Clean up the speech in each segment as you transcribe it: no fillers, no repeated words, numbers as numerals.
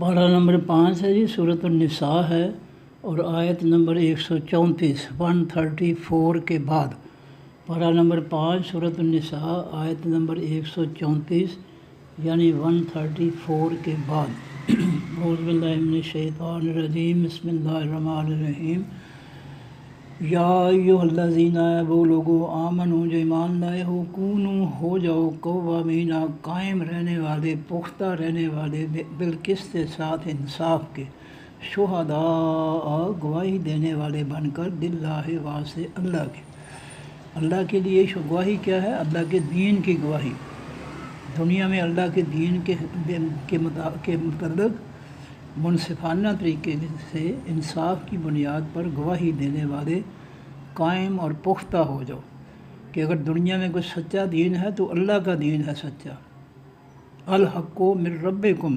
پارہ نمبر 5 ہے جی، سورۃ النساء ہے اور آیت نمبر 134 134 کے بعد۔ پارہ نمبر 5 سورۃ النساء آیت نمبر 134 یعنی 134 کے بعد۔ اعوذ باللہ من الشیطان الرجیم، بسم اللہ الرحمن الرحیم۔ یا ایھا الذین، وہ لوگو آمنو جو ایمان لائے ہو، کونو ہو جاؤ، قوامین قائم رہنے والے، پختہ رہنے والے، بالقسط ساتھ انصاف کے، شہداء گواہی دینے والے بن کر، للہ واسطے اللہ کے۔ اللہ کے لیے گواہی کیا ہے؟ اللہ کے دین کی گواہی۔ دنیا میں اللہ کے دین کے متعلق منصفانہ طریقے سے انصاف کی بنیاد پر گواہی دینے والے قائم اور پختہ ہو جاؤ کہ اگر دنیا میں کوئی سچا دین ہے تو اللہ کا دین ہے سچا۔ الحق من ربکم،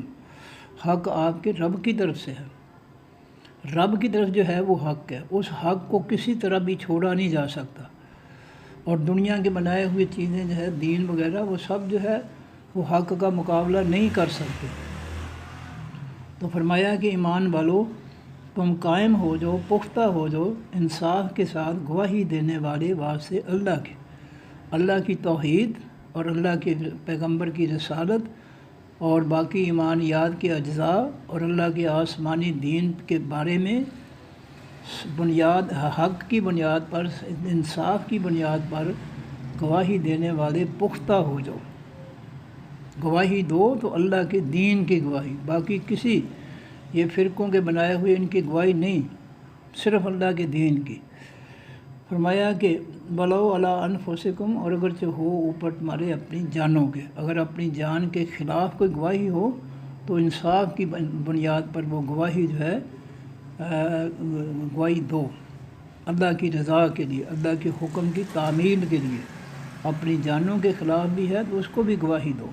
حق آپ کے رب کی طرف سے ہے۔ رب کی طرف جو ہے وہ حق ہے، اس حق کو کسی طرح بھی چھوڑا نہیں جا سکتا۔ اور دنیا کے بنائے ہوئے چیزیں جو ہے، دین وغیرہ، وہ سب جو ہے وہ حق کا مقابلہ نہیں کر سکتے۔ تو فرمایا کہ ایمان والو، تم قائم ہو جاؤ، پختہ ہو جاؤ، انصاف کے ساتھ گواہی دینے والے واسطے اللہ کے، اللہ کی توحید اور اللہ کے پیغمبر کی رسالت اور باقی ایمانیات کے اجزاء اور اللہ کے آسمانی دین کے بارے میں بنیاد، حق کی بنیاد پر، انصاف کی بنیاد پر گواہی دینے والے پختہ ہو جاؤ۔ گواہی دو تو اللہ کے دین کی گواہی، باقی کسی یہ فرقوں کے بنائے ہوئے ان کی گواہی نہیں، صرف اللہ کے دین کی۔ فرمایا کہ بلو علی انفسکم، اور اگرچہ ہو اوپر تمہارے اپنی جانوں کے، اگر اپنی جان کے خلاف کوئی گواہی ہو تو انصاف کی بنیاد پر وہ گواہی جو ہے گواہی دو، اللہ کی رضا کے لیے، اللہ کے حکم کی تعمیل کے لیے۔ اپنی جانوں کے خلاف بھی ہے تو اس کو بھی گواہی دو۔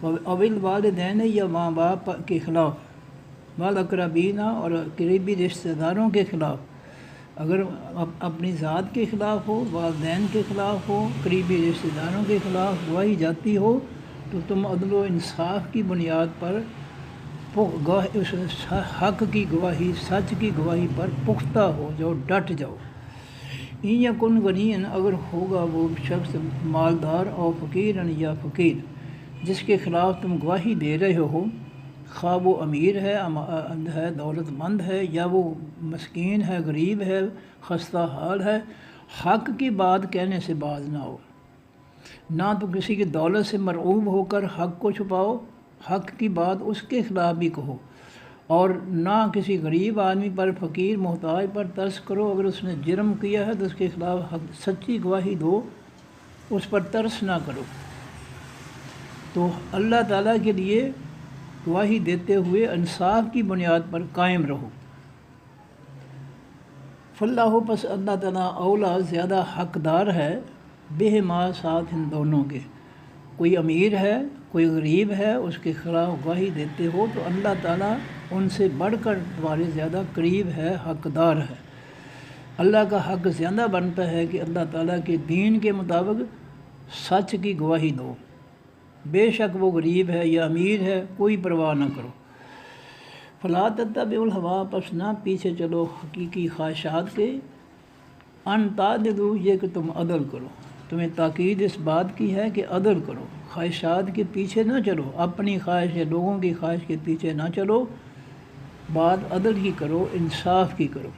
اول والدین، یا ماں باپ کے خلاف، والاقربین، اور قریبی رشتہ داروں کے خلاف۔ اگر اپنی ذات کے خلاف ہو، والدین کے خلاف ہو، قریبی رشتہ داروں کے خلاف گواہی جاتی ہو تو تم عدل و انصاف کی بنیاد پر اس حق کی گواہی، سچ کی گواہی پر پختہ ہو جاؤ، ڈٹ جاؤ۔ ان یکن غنیًا، اگر ہوگا وہ شخص مالدار، اور فقیراً، یا فقیر، جس کے خلاف تم گواہی دے رہے ہو، خواہ وہ امیر ہے، دولت مند ہے، یا وہ مسکین ہے، غریب ہے، خستہ حال ہے، حق کی بات کہنے سے باز نہ ہو۔ نہ تو کسی کی دولت سے مرعوب ہو کر حق کو چھپاؤ، حق کی بات اس کے خلاف بھی کہو، اور نہ کسی غریب آدمی پر، فقیر محتاج پر ترس کرو۔ اگر اس نے جرم کیا ہے تو اس کے خلاف سچی گواہی دو، اس پر ترس نہ کرو۔ تو اللہ تعالیٰ کے لیے گواہی دیتے ہوئے انصاف کی بنیاد پر قائم رہو۔ فاللہ، پس اللہ تعالیٰ، اولا، زیادہ حقدار ہے، بہما، ساتھ ان دونوں کے۔ کوئی امیر ہے، کوئی غریب ہے، اس کے خلاف گواہی دیتے ہو تو اللہ تعالیٰ ان سے بڑھ کر تمہارے زیادہ قریب ہے، حقدار ہے۔ اللہ کا حق زیادہ بنتا ہے کہ اللہ تعالیٰ کے دین کے مطابق سچ کی گواہی دو، بے شک وہ غریب ہے یا امیر ہے، کوئی پرواہ نہ کرو۔ فلا تتبعوا الہویٰ، پس نہ پیچھے چلو حقیقی خواہشات کے، ان تعدلوا، یہ کہ تم عدل کرو۔ تمہیں تاکید اس بات کی ہے کہ عدل کرو، خواہشات کے پیچھے نہ چلو، اپنی خواہش یا لوگوں کی خواہش کے پیچھے نہ چلو، بات عدل کی کرو، انصاف کی کرو۔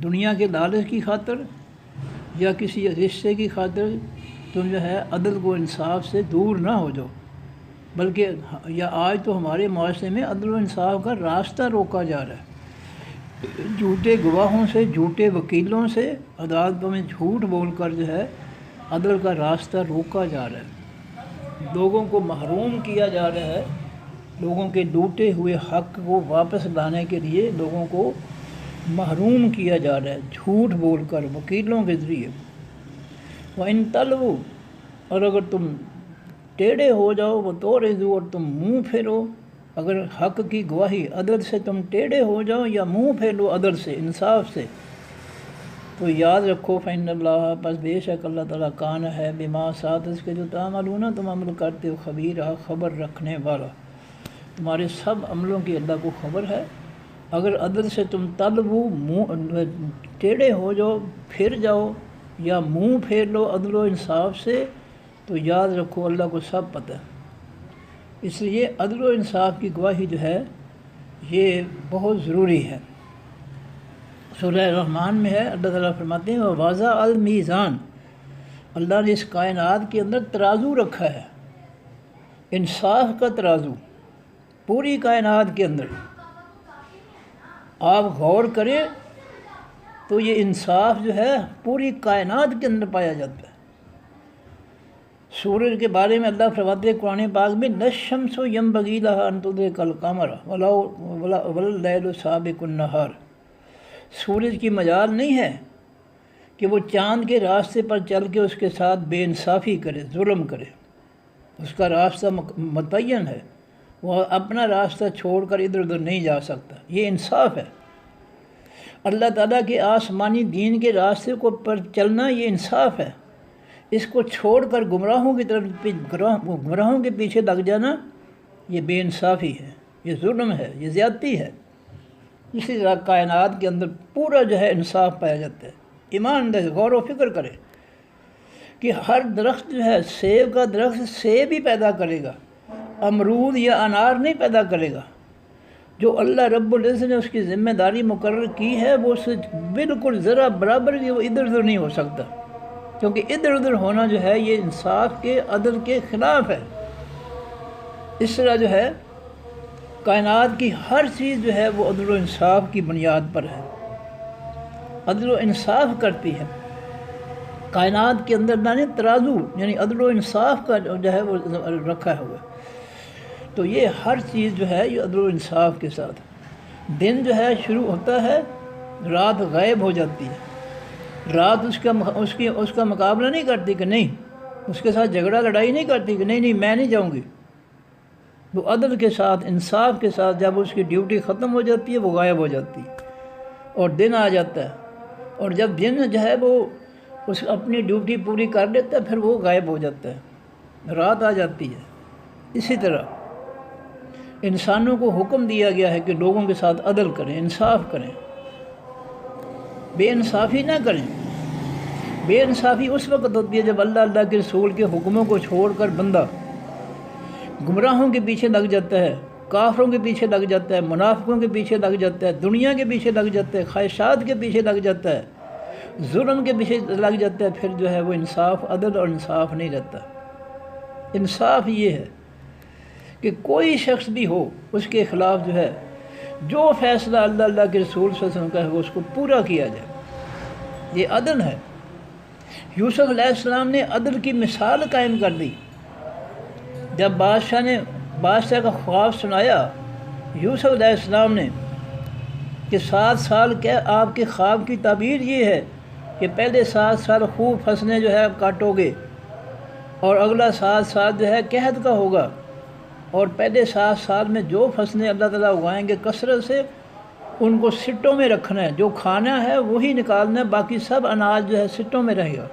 دنیا کے لالچ کی خاطر یا کسی رشتے کی خاطر تم جو ہے عدل و انصاف سے دور نہ ہو جاؤ، بلکہ یا آج تو ہمارے معاشرے میں عدل و انصاف کا راستہ روکا جا رہا ہے۔ جھوٹے گواہوں سے، جھوٹے وکیلوں سے، عدالتوں میں جھوٹ بول کر جو ہے عدل کا راستہ روکا جا رہا ہے، لوگوں کو محروم کیا جا رہا ہے، لوگوں کے لوٹے ہوئے حق کو واپس لانے کے لیے لوگوں کو محروم کیا جا رہا ہے، جھوٹ بول کر، وکیلوں کے ذریعے۔ وَإِن تَلْوُوا، اور اگر تم ٹیڑھے ہو جاؤ، وَتُعْرِضُوا، اور تم منہ پھیرو، اگر حق کی گواہی، عدل سے تم ٹیڑھے ہو جاؤ یا منہ پھیرو عدل سے، انصاف سے، تو یاد رکھو فإن اللہ، پس بے شک اللہ تعالیٰ، کان ہے، بما، ساتھ اس کے جو تعملون، تم عمل کرتے ہو، خبیرہ، خبر رکھنے والا۔ تمہارے سب عملوں کی اللہ کو خبر ہے۔ اگر عدل سے تم طلبو منہ ٹیڑھے ہو جاؤ، پھر جاؤ، یا منہ پھیر لو عدل و انصاف سے، تو یاد رکھو اللہ کو سب پتہ ہے۔ اس لیے عدل و انصاف کی گواہی جو ہے یہ بہت ضروری ہے۔ سورہ رحمان میں ہے، اللہ تعالیٰ فرماتے ہیں وَوَضَعَ الْمِيزَانَ، اللہ نے اس کائنات کے اندر ترازو رکھا ہے، انصاف کا ترازو پوری کائنات کے اندر۔ آپ غور کریں تو یہ انصاف جو ہے پوری کائنات کے اندر پایا جاتا ہے۔ سورج کے بارے میں اللہ فرماتے ہیں قرآن پاک میں لَلشَّمْسُ يَنبَغِي لَهَا أَن تُدْرِكَ الْقَمَرَ وَاللَّيْلُ سَابِقُ النَّهَارِ، سورج کی مجال نہیں ہے کہ وہ چاند کے راستے پر چل کے اس کے ساتھ بے انصافی کرے، ظلم کرے۔ اس کا راستہ متعین ہے، وہ اپنا راستہ چھوڑ کر ادھر ادھر نہیں جا سکتا، یہ انصاف ہے۔ اللہ تعالیٰ کے آسمانی دین کے راستے کو پر چلنا یہ انصاف ہے۔ اس کو چھوڑ کر گمراہوں کی طرف گمراہوں کے پیچھے لگ جانا یہ بے انصافی ہے، یہ ظلم ہے، یہ زیادتی ہے۔ اسی طرح کائنات کے اندر پورا جو ہے انصاف پایا جاتا ہے۔ ایمان دے غور و فکر کرے کہ ہر درخت جو ہے، سیب کا درخت سیب ہی پیدا کرے گا، امرود یا انار نہیں پیدا کرے گا۔ جو اللہ رب العزت نے اس کی ذمہ داری مقرر کی ہے وہ اس سے بالکل ذرا برابر بھی وہ ادھر ادھر نہیں ہو سکتا، کیونکہ ادھر ادھر ہونا جو ہے یہ انصاف کے عدل کے خلاف ہے۔ اس طرح جو ہے کائنات کی ہر چیز جو ہے وہ عدل و انصاف کی بنیاد پر ہے، عدل و انصاف کرتی ہے۔ کائنات کے اندر اللہ نے ترازو یعنی عدل و انصاف کا جو ہے وہ رکھا ہوا ہے، تو یہ ہر چیز جو ہے یہ عدل و انصاف کے ساتھ۔ دن جو ہے شروع ہوتا ہے، رات غائب ہو جاتی ہے۔ رات اس کا مقابلہ نہیں کرتی کہ نہیں، اس کے ساتھ جھگڑا لڑائی نہیں کرتی کہ نہیں میں نہیں جاؤں گی۔ وہ عدل کے ساتھ، انصاف کے ساتھ جب اس کی ڈیوٹی ختم ہو جاتی ہے وہ غائب ہو جاتی ہے اور دن آ جاتا ہے، اور جب دن جو ہے وہ اس اپنی ڈیوٹی پوری کر لیتا ہے پھر وہ غائب ہو جاتا ہے، رات آ جاتی ہے۔ اسی طرح انسانوں کو حکم دیا گیا ہے کہ لوگوں کے ساتھ عدل کریں، انصاف کریں، بے انصافی نہ کریں۔ بے انصافی اس وقت ہوتی ہے جب اللہ کے رسول کے حکموں کو چھوڑ کر بندہ گمراہوں کے پیچھے لگ جاتا ہے، کافروں کے پیچھے لگ جاتا ہے، منافقوں کے پیچھے لگ جاتا ہے، دنیا کے پیچھے لگ جاتا ہے، خواہشات کے پیچھے لگ جاتا ہے، ظلم کے پیچھے لگ جاتا ہے، پھر جو ہے وہ انصاف، عدل اور انصاف نہیں رہتا۔ انصاف یہ ہے کہ کوئی شخص بھی ہو اس کے خلاف جو ہے جو فیصلہ اللہ کے رسول صلی اللہ علیہ وسلم کا ہے وہ اس کو پورا کیا جائے، یہ عدل ہے۔ یوسف علیہ السلام نے عدل کی مثال قائم کر دی۔ جب بادشاہ کا خواب سنایا یوسف علیہ السلام نے کہ 7 سال کیا آپ کے خواب کی تعبیر یہ ہے کہ پہلے 7 سال خوب فصلیں جو ہے کاٹو گے، اور اگلا 7 سال جو ہے قحط کا ہوگا، اور پہلے 7 سال میں جو فصلیں اللہ تعالیٰ اگائیں گے کثرت سے ان کو سٹوں میں رکھنا ہے، جو کھانا ہے وہی نکالنا ہے، باقی سب اناج جو ہے سٹوں میں رہے گا،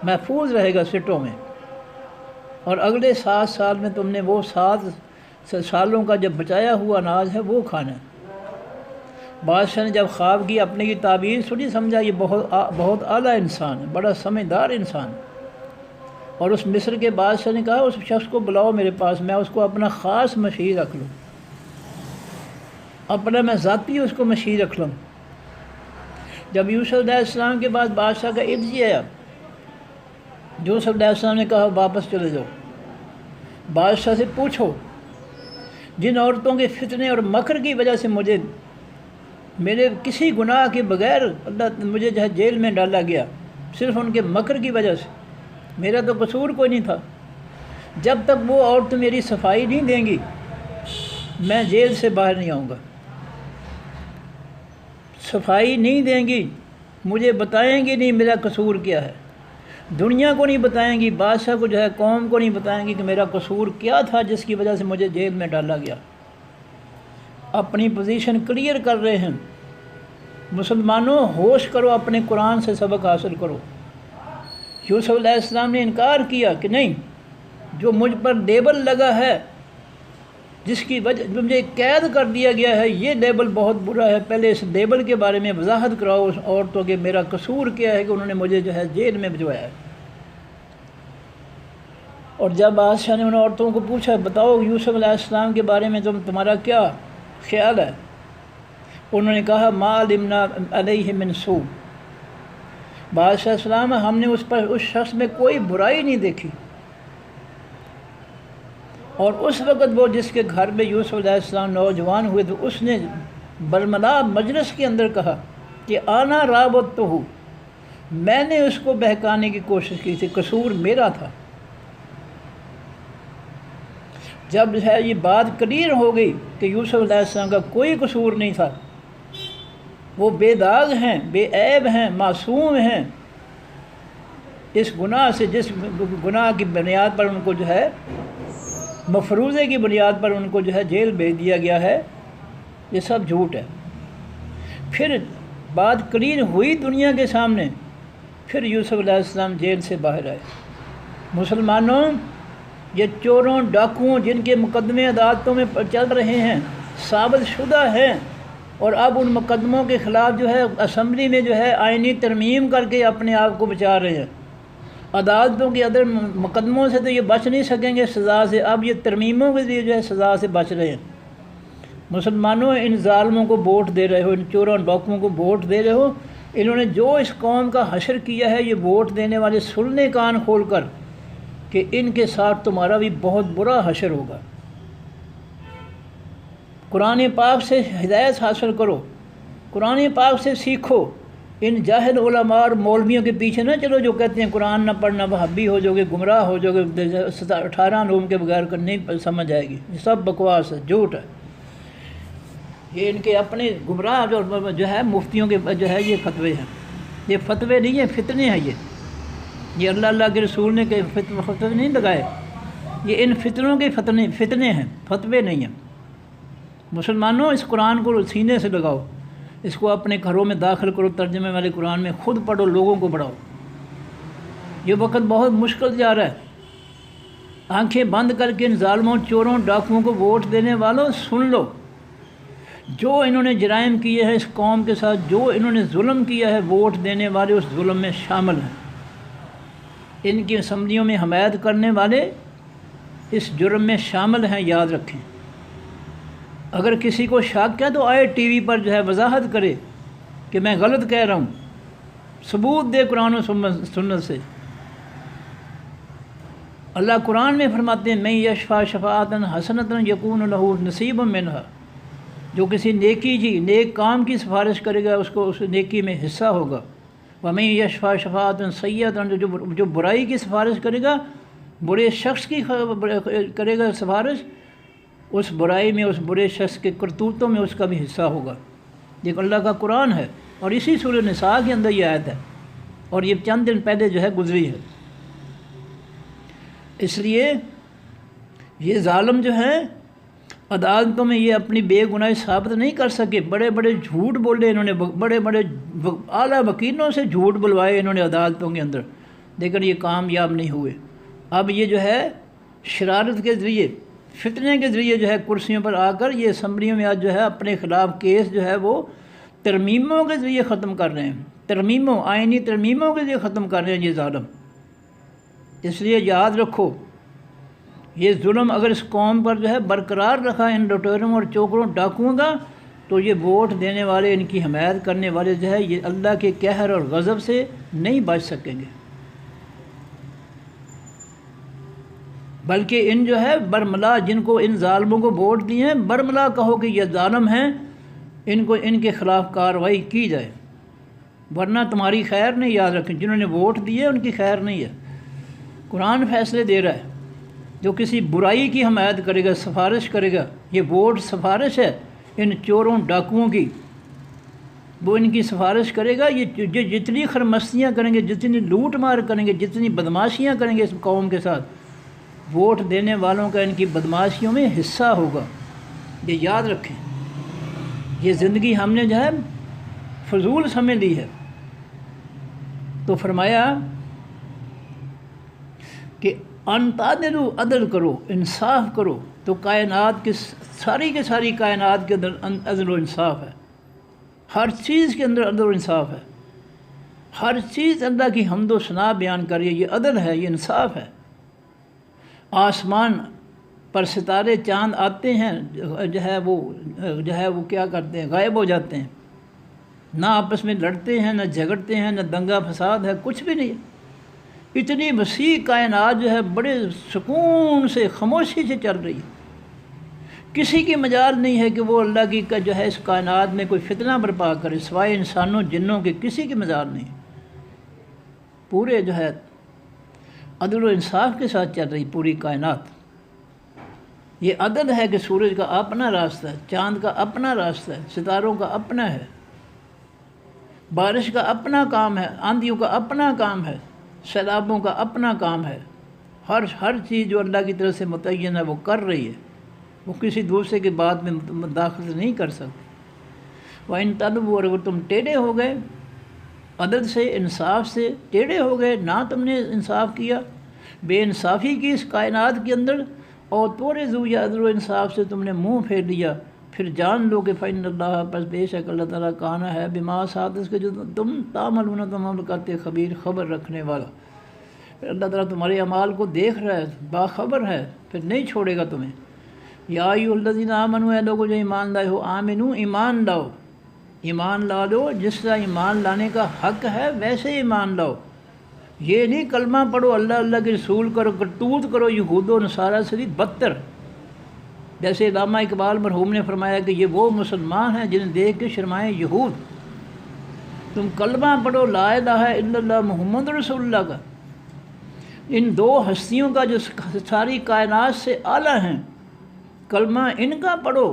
محفوظ رہے گا سٹوں میں، اور اگلے 7 سال میں تم نے وہ 7 سالوں کا جب بچایا ہوا اناج ہے وہ کھانا ہے۔ بادشاہ نے جب خواب کی اپنے کی تعبیر سنی، سمجھا یہ بہت اعلیٰ انسان ہے، بڑا سمجھدار انسان، اور اس مصر کے بادشاہ نے کہا اس شخص کو بلاؤ میرے پاس، میں اس کو اپنا خاص مشیر رکھ لوں، اپنا میں ذاتی اس کو مشیر رکھ لوں۔ جب یوسف علیہ السلام کے بعد بادشاہ کا عرض آیا، یوسف علیہ السلام نے کہا واپس چلے جاؤ، بادشاہ سے پوچھو جن عورتوں کے فتنے اور مکر کی وجہ سے میرے کسی گناہ کے بغیر مجھے جو ہے جیل میں ڈالا گیا، صرف ان کے مکر کی وجہ سے، میرا تو قصور کوئی نہیں تھا، جب تک وہ عورت میری صفائی نہیں دیں گی میں جیل سے باہر نہیں آؤں گا۔ صفائی نہیں دیں گی، مجھے بتائیں گی نہیں میرا قصور کیا ہے، دنیا کو نہیں بتائیں گی، بادشاہ کو جو ہے قوم کو نہیں بتائیں گی کہ میرا قصور کیا تھا جس کی وجہ سے مجھے جیل میں ڈالا گیا۔ اپنی پوزیشن کلیئر کر رہے ہیں۔ مسلمانوں ہوش کرو، اپنے قرآن سے سبق حاصل کرو۔ یوسف علیہ السلام نے انکار کیا کہ نہیں، جو مجھ پر لیبل لگا ہے جس کی وجہ مجھے قید کر دیا گیا ہے، یہ لیبل بہت برا ہے۔ پہلے اس لیبل کے بارے میں وضاحت کراؤ اس عورتوں کے، میرا قصور کیا ہے کہ انہوں نے مجھے جو ہے جیل میں بھجوایا ہے۔ اور جب بادشاہ نے ان عورتوں کو پوچھا بتاؤ یوسف علیہ السلام کے بارے میں تمہارا کیا خیال ہے، انہوں نے کہا ما علمنا علیہ من سوء، بادشاہ السلام ہم نے اس شخص میں کوئی برائی نہیں دیکھی۔ اور اس وقت وہ جس کے گھر میں یوسف علیہ السلام نوجوان ہوئے تو اس نے برملا مجلس کے اندر کہا کہ آنا رابطتہ، میں نے اس کو بہکانے کی کوشش کی تھی، قصور میرا تھا۔ جب ہے یہ بات کلیئر ہو گئی کہ یوسف علیہ السلام کا کوئی قصور نہیں تھا، وہ بے داغ ہیں، بے عیب ہیں، معصوم ہیں، اس گناہ سے جس گناہ کی بنیاد پر ان کو جو ہے مفروضے کی بنیاد پر ان کو جو ہے جیل بھیج دیا گیا ہے، یہ سب جھوٹ ہے۔ پھر بات کلیئر ہوئی دنیا کے سامنے، پھر یوسف علیہ السلام جیل سے باہر آئے۔ مسلمانوں، یہ چوروں ڈاکوؤں جن کے مقدمے عدالتوں میں چل رہے ہیں ثابت شدہ ہیں، اور اب ان مقدموں کے خلاف جو ہے اسمبلی میں جو ہے آئینی ترمیم کر کے اپنے آپ کو بچا رہے ہیں۔ عدالتوں کے اندر مقدموں سے تو یہ بچ نہیں سکیں گے سزا سے، اب یہ ترمیموں کے لیے جو ہے سزا سے بچ رہے ہیں۔ مسلمانوں، ان ظالموں کو ووٹ دے رہے ہو، ان چوروں ڈاکوؤں کو ووٹ دے رہے ہو، انہوں نے جو اس قوم کا حشر کیا ہے، یہ ووٹ دینے والے سن لیں کان کھول کر کہ ان کے ساتھ تمہارا بھی بہت برا حشر ہوگا۔ قرآن پاک سے ہدایت حاصل کرو، قرآن پاک سے سیکھو، ان جاہل علماء اور مولویوں کے پیچھے نہ چلو جو کہتے ہیں قرآن نہ پڑھنا وہابی ہو جاؤ گے، گمراہ ہو جاؤ گے، 18 علوم کے بغیر نہیں سمجھ آئے گی، یہ سب بکواس ہے، جھوٹ ہے۔ یہ ان کے اپنے گمراہ جو ہے مفتیوں کے جو ہے یہ فتوے ہیں، یہ فتوے نہیں ہیں، فتنے ہیں۔ یہ اللہ کے رسول نے کہ فتوے نہیں لگائے، یہ ان فتنوں کے فتنے ہیں، فتوے نہیں ہیں۔ مسلمانوں، اس قرآن کو سینے سے لگاؤ، اس کو اپنے گھروں میں داخل کرو، ترجمے والے قرآن میں خود پڑھو، لوگوں کو پڑھاؤ۔ یہ وقت بہت مشکل جا رہا ہے، آنکھیں بند کر کے ان ظالموں چوروں ڈاکوؤں کو ووٹ دینے والوں سن لو، جو انہوں نے جرائم کیے ہیں اس قوم کے ساتھ، جو انہوں نے ظلم کیا ہے، ووٹ دینے والے اس ظلم میں شامل ہیں۔ ان کی اسمبلیوں میں حمایت کرنے والے اس جرم میں شامل ہیں، یاد رکھیں۔ اگر کسی کو شک ہے تو آئے ٹی وی پر جو ہے وضاحت کرے کہ میں غلط کہہ رہا ہوں، ثبوت دے قرآن و سنت سے۔ اللہ قرآن میں فرماتے ہیں میں یشفع شفاعۃ حسنۃ یکون لہ نصیب منہا، جو کسی نیک کام کی سفارش کرے گا اس کو اس نیکی میں حصہ ہوگا۔ ومن یشفع شفاعۃ سیئۃ، جو برائی کی سفارش کرے گا، برے شخص کی کرے گا سفارش، اس برائی میں، اس برے شخص کے کرتوتوں میں اس کا بھی حصہ ہوگا۔ یہ اللہ کا قرآن ہے، اور اسی سورہ نساء کے اندر یہ آیت ہے، اور یہ چند دن پہلے جو ہے گزری ہے۔ اس لیے یہ ظالم جو ہیں عدالتوں میں یہ اپنی بے گناہی ثابت نہیں کر سکے، بڑے بڑے جھوٹ بولے انہوں نے، بڑے بڑے اعلیٰ وکیلوں سے جھوٹ بلوائے انہوں نے عدالتوں کے اندر، لیکن یہ کامیاب نہیں ہوئے۔ اب یہ جو ہے شرارت کے ذریعے، فتنے کے ذریعے جو ہے کرسیوں پر آ کر یہ اسمبلیوں میں آج جو ہے اپنے خلاف کیس جو ہے وہ ترمیموں کے ذریعے ختم کر رہے ہیں، ترمیموں، آئینی ترمیموں کے ذریعے ختم کر رہے ہیں یہ ظالم۔ اس لیے یاد رکھو، یہ ظلم اگر اس قوم پر جو ہے برقرار رکھا ان لٹیروں اور چوکروں ڈاکوؤں کا، تو یہ ووٹ دینے والے، ان کی حمایت کرنے والے جو ہے یہ اللہ کے قہر اور غضب سے نہیں بچ سکیں گے، بلکہ ان جو ہے برملا، جن کو ان ظالموں کو ووٹ دیے ہیں، برملا کہو کہ یہ ظالم ہیں، ان کے خلاف کارروائی کی جائے، ورنہ تمہاری خیر نہیں۔ یاد رکھیں، جنہوں نے ووٹ دیے ان کی خیر نہیں ہے۔ قرآن فیصلے دے رہا ہے، جو کسی برائی کی حمایت کرے گا، سفارش کرے گا، یہ ووٹ سفارش ہے ان چوروں ڈاکوؤں کی، وہ ان کی سفارش کرے گا۔ یہ جتنی خرمستیاں کریں گے، جتنی لوٹ مار کریں گے، جتنی بدماشیاں کریں گے اس قوم کے ساتھ، ووٹ دینے والوں کا ان کی بدماشیوں میں حصہ ہوگا۔ یہ یاد رکھیں، یہ زندگی ہم نے جو ہے فضول سمجھ لی ہے۔ تو فرمایا کہ ان تعدلوا، عدل کرو، انصاف کرو، تو کائنات کی ساری کائنات کے اندر عدل و انصاف ہے، ہر چیز کے اندر عدل و انصاف ہے، ہر چیز اللہ کی حمد و ثنا بیان کر رہی ہے، یہ عدل ہے، یہ انصاف ہے۔ آسمان پر ستارے چاند آتے ہیں، جو ہے وہ کیا کرتے ہیں، غائب ہو جاتے ہیں، نہ آپس میں لڑتے ہیں، نہ جھگڑتے ہیں، نہ دنگا فساد ہے، کچھ بھی نہیں۔ اتنی وسیع کائنات جو ہے بڑے سکون سے، خاموشی سے چل رہی ہے، کسی کی مجال نہیں ہے کہ وہ اللہ کی جو ہے اس کائنات میں کوئی فتنہ برپا کرے، سوائے انسانوں جنوں کے کسی کی مجال نہیں۔ پورے جو ہے عدل و انصاف کے ساتھ چل رہی پوری کائنات۔ یہ عدل ہے کہ سورج کا اپنا راستہ ہے، چاند کا اپنا راستہ ہے، ستاروں کا اپنا ہے، بارش کا اپنا کام ہے، آندھیوں کا اپنا کام ہے، سیلابوں کا اپنا کام ہے۔ ہر چیز جو اللہ کی طرف سے متعین ہے وہ کر رہی ہے، وہ کسی دوسرے کی بات میں مداخلت نہیں کر سکتی۔ وَإِن تَلْوُوا، اور اگر تم ٹیڑھے ہو گئے عدل سے، انصاف سے ٹیڑھے ہو گئے، نہ تم نے انصاف کیا، بے انصافی کی اس کائنات کے اندر، اور تھوڑے ذوی عدل و انصاف سے تم نے منہ پھیر لیا، پھر جان لو کہ فإن اللہ، پس بے شک اللہ تعالیٰ کانا ہے، بما ساتھ اس کے جو تم تعملون، تم عمل کرتے، خبیر، خبر رکھنے والا۔ پھر اللہ تعالیٰ تمہارے اعمال کو دیکھ رہا ہے، باخبر ہے، پھر نہیں چھوڑے گا تمہیں۔ یا ایھا الذین آمنوا، اے لوگو جو ایمان لائے ہو، آمنو، ایمان لاؤ، ایمان لا لو، جس طرح ایمان لانے کا حق ہے ویسے ایمان لاؤ۔ یہ نہیں کلمہ پڑھو، اللہ اللہ کے رسول کرو، کرتوت کرو یہود و نصارہ سے بھی بدتر۔ جیسے علامہ اقبال مرحوم نے فرمایا کہ یہ وہ مسلمان ہیں جنہیں دیکھ کے شرمائیں یہود۔ تم کلمہ پڑھو لا الہ الا اللہ محمد رسول اللہ کا، ان دو ہستیوں کا جو ساری کائنات سے اعلیٰ ہیں، کلمہ ان کا پڑھو،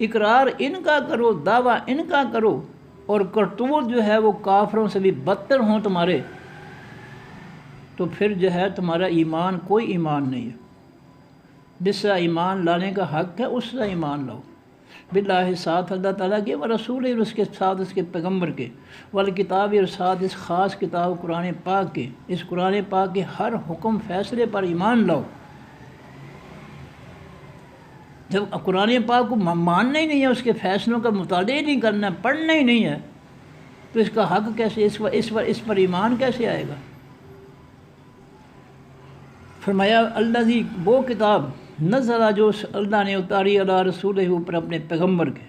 اقرار ان کا کرو، دعویٰ ان کا کرو، اور کرتوت جو ہے وہ کافروں سے بھی بدتر ہوں تمہارے، تو پھر جو ہے تمہارا ایمان کوئی ایمان نہیں ہے۔ جس طرح ایمان لانے کا حق ہے اس طرح ایمان لاؤ، باللہ، ساتھ اللہ تعالیٰ کے، ورسول، اور اس کے ساتھ اس کے پیغمبر کے، والکتاب، اور ساتھ اس خاص کتاب قرآن پاک کے، اس قرآن پاک کے ہر حکم فیصلے پر ایمان لاؤ۔ جب قرآن پاک کو ماننا ہی نہیں ہے، اس کے فیصلوں کا مطالعہ ہی نہیں کرنا، پڑھنا ہی نہیں ہے، تو اس کا حق کیسے، اس پر ایمان کیسے آئے گا؟ فرمایا الذی، وہ کتاب، نزل، جو اللہ نے اتاری، علی رسولہ، اوپر اپنے پیغمبر کے،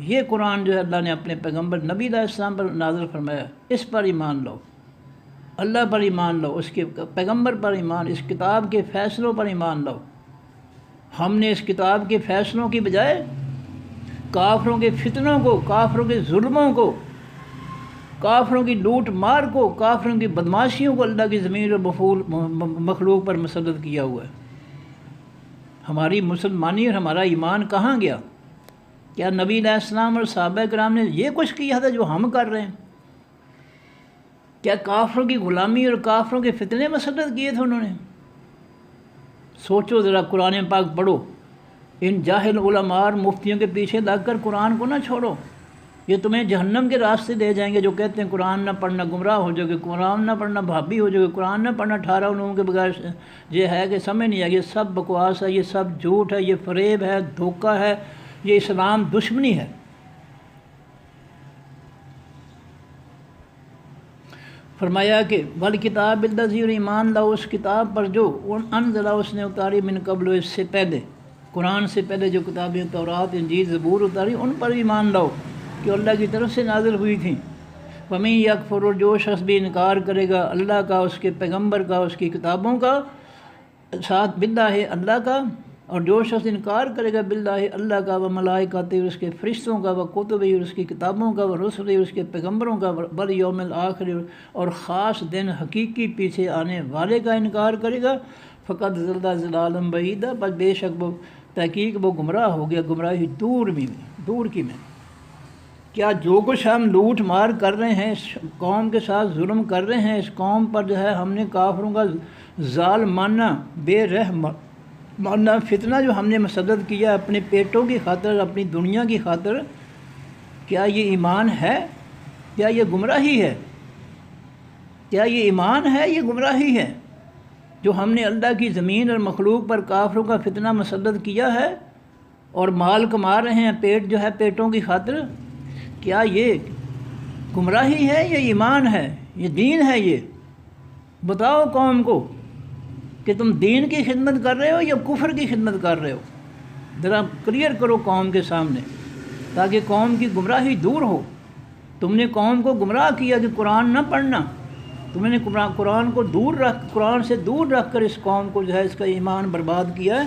یہ قرآن جو ہے اللہ نے اپنے پیغمبر نبی علیہ السلام پر نازل فرمایا، اس پر ایمان لاؤ، اللہ پر ایمان لاؤ، اس کے پیغمبر پر ایمان، اس کتاب کے فیصلوں پر ایمان لاؤ۔ ہم نے اس کتاب کے فیصلوں کی بجائے کافروں کے فتنوں کو، کافروں کے ظلموں کو، کافروں کی لوٹ مار کو، کافروں کی بدماشیوں کو اللہ کی زمین اور مخلوق پر مسلط کیا ہوا ہے۔ ہماری مسلمانی اور ہمارا ایمان کہاں گیا؟ کیا نبی علیہ السلام اور صحابہ کرام نے یہ کچھ کیا تھا جو ہم کر رہے ہیں؟ کیا کافروں کی غلامی اور کافروں کے فتنے مسلط کیے تھے انہوں نے؟ سوچو ذرا، قرآن پاک پڑھو، ان جاہل علماء اور مفتیوں کے پیچھے لگ کر قرآن کو نہ چھوڑو، یہ تمہیں جہنم کے راستے لے جائیں گے۔ جو کہتے ہیں قرآن نہ پڑھنا گمراہ ہو جاؤ گے، قرآن نہ پڑھنا بھابی ہو جاؤ گے، قرآن نہ پڑھنا 18 علوم کے بغیر یہ ہے کہ سمجھ نہیں آئے گی، یہ سب بکواس ہے، یہ سب جھوٹ ہے، یہ فریب ہے، دھوکہ ہے، یہ اسلام دشمنی ہے۔ فرمایا کہ والکتاب الذی، اور ایمان لاؤ اس کتاب پر جو انزل، اس نے اتاری، من قبل، اس سے پہلے، قرآن سے پہلے جو کتابیں تورات، انجیل، زبور اتاری، ان پر ایمان لاؤ کہ اللہ کی طرف سے نازل ہوئی تھیں۔ وَمَن یکفر، اور جو شخص بھی انکار کرے گا اللہ کا، اس کے پیغمبر کا، اس کی کتابوں کا، ساتھ باللہ، اللہ کا، اور جو شخص انکار کرے گا باللہ، اللہ کا، وملائکتہ، اور اس کے فرشتوں کا، وکتبہ، اور اس کی کتابوں کا، ورسلہ، اور اس کے پیغمبروں کا، والیوم الآخر، اور خاص دن حقیقی پیچھے آنے والے کا انکار کرے گا، فقد ضل ضلالا بعیدا، بس بے شک وہ تحقیق وہ گمراہ ہو گیا، گمراہی دور کی میں۔ کیا جو کچھ ہم لوٹ مار کر رہے ہیں، اس قوم کے ساتھ ظلم کر رہے ہیں، اس قوم پر جو ہے ہم نے کافروں کا ظالمانہ، بے رحم ماننا فتنہ جو ہم نے مسلط کیا اپنے پیٹوں کی خاطر، اپنی دنیا کی خاطر، کیا یہ ایمان ہے؟ کیا یہ گمراہی ہے؟ کیا یہ ایمان ہے؟ یہ گمراہی ہے۔ جو ہم نے اللہ کی زمین اور مخلوق پر کافروں کا فتنہ مسلط کیا ہے اور مال کما رہے ہیں پیٹ جو ہے پیٹوں کی خاطر، کیا یہ گمراہی ہے یا ایمان ہے، یہ دین ہے؟ یہ بتاؤ قوم کو کہ تم دین کی خدمت کر رہے ہو یا کفر کی خدمت کر رہے ہو؟ ذرا کلیئر کرو قوم کے سامنے تاکہ قوم کی گمراہی دور ہو۔ تم نے قوم کو گمراہ کیا کہ قرآن نہ پڑھنا، تم نے قرآن کو قرآن سے دور رکھ کر اس قوم کو جو ہے اس کا ایمان برباد کیا ہے۔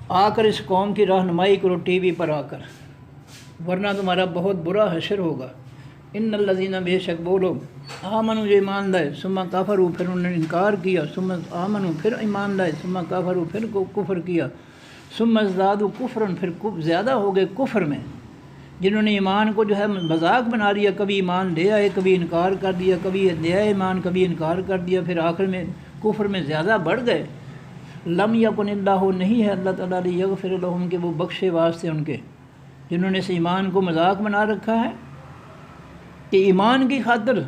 آ کر اس قوم کی رہنمائی کرو ٹی وی پر آ کر، ورنہ تمہارا بہت برا حشر ہوگا۔ ان الذین، بے شک وہ لوگ، آمنوا جو ایمان لائے، ثم کفروا پھر انہوں نے انکار کیا، ثم آمنوا پھر ایمان لائے، ثم کفروا پھر کفر کیا، ثم ازدادوا کفرا پھر زیادہ ہو گئے کفر میں۔ جنہوں نے ایمان کو جو ہے مذاق بنا لیا، کبھی ایمان لے آئے کبھی انکار کر دیا، کبھی لے آئے ایمان کبھی انکار کر دیا، پھر آخر میں کفر میں زیادہ بڑھ گئے۔ لم یکن اللہ، نہیں ہے اللہ تعالیٰ لیغفر لہم کہ وہ بخشے واسطے ان کے، جنہوں نے اس ایمان کو مذاق بنا رکھا ہے کہ ایمان کی خاطر،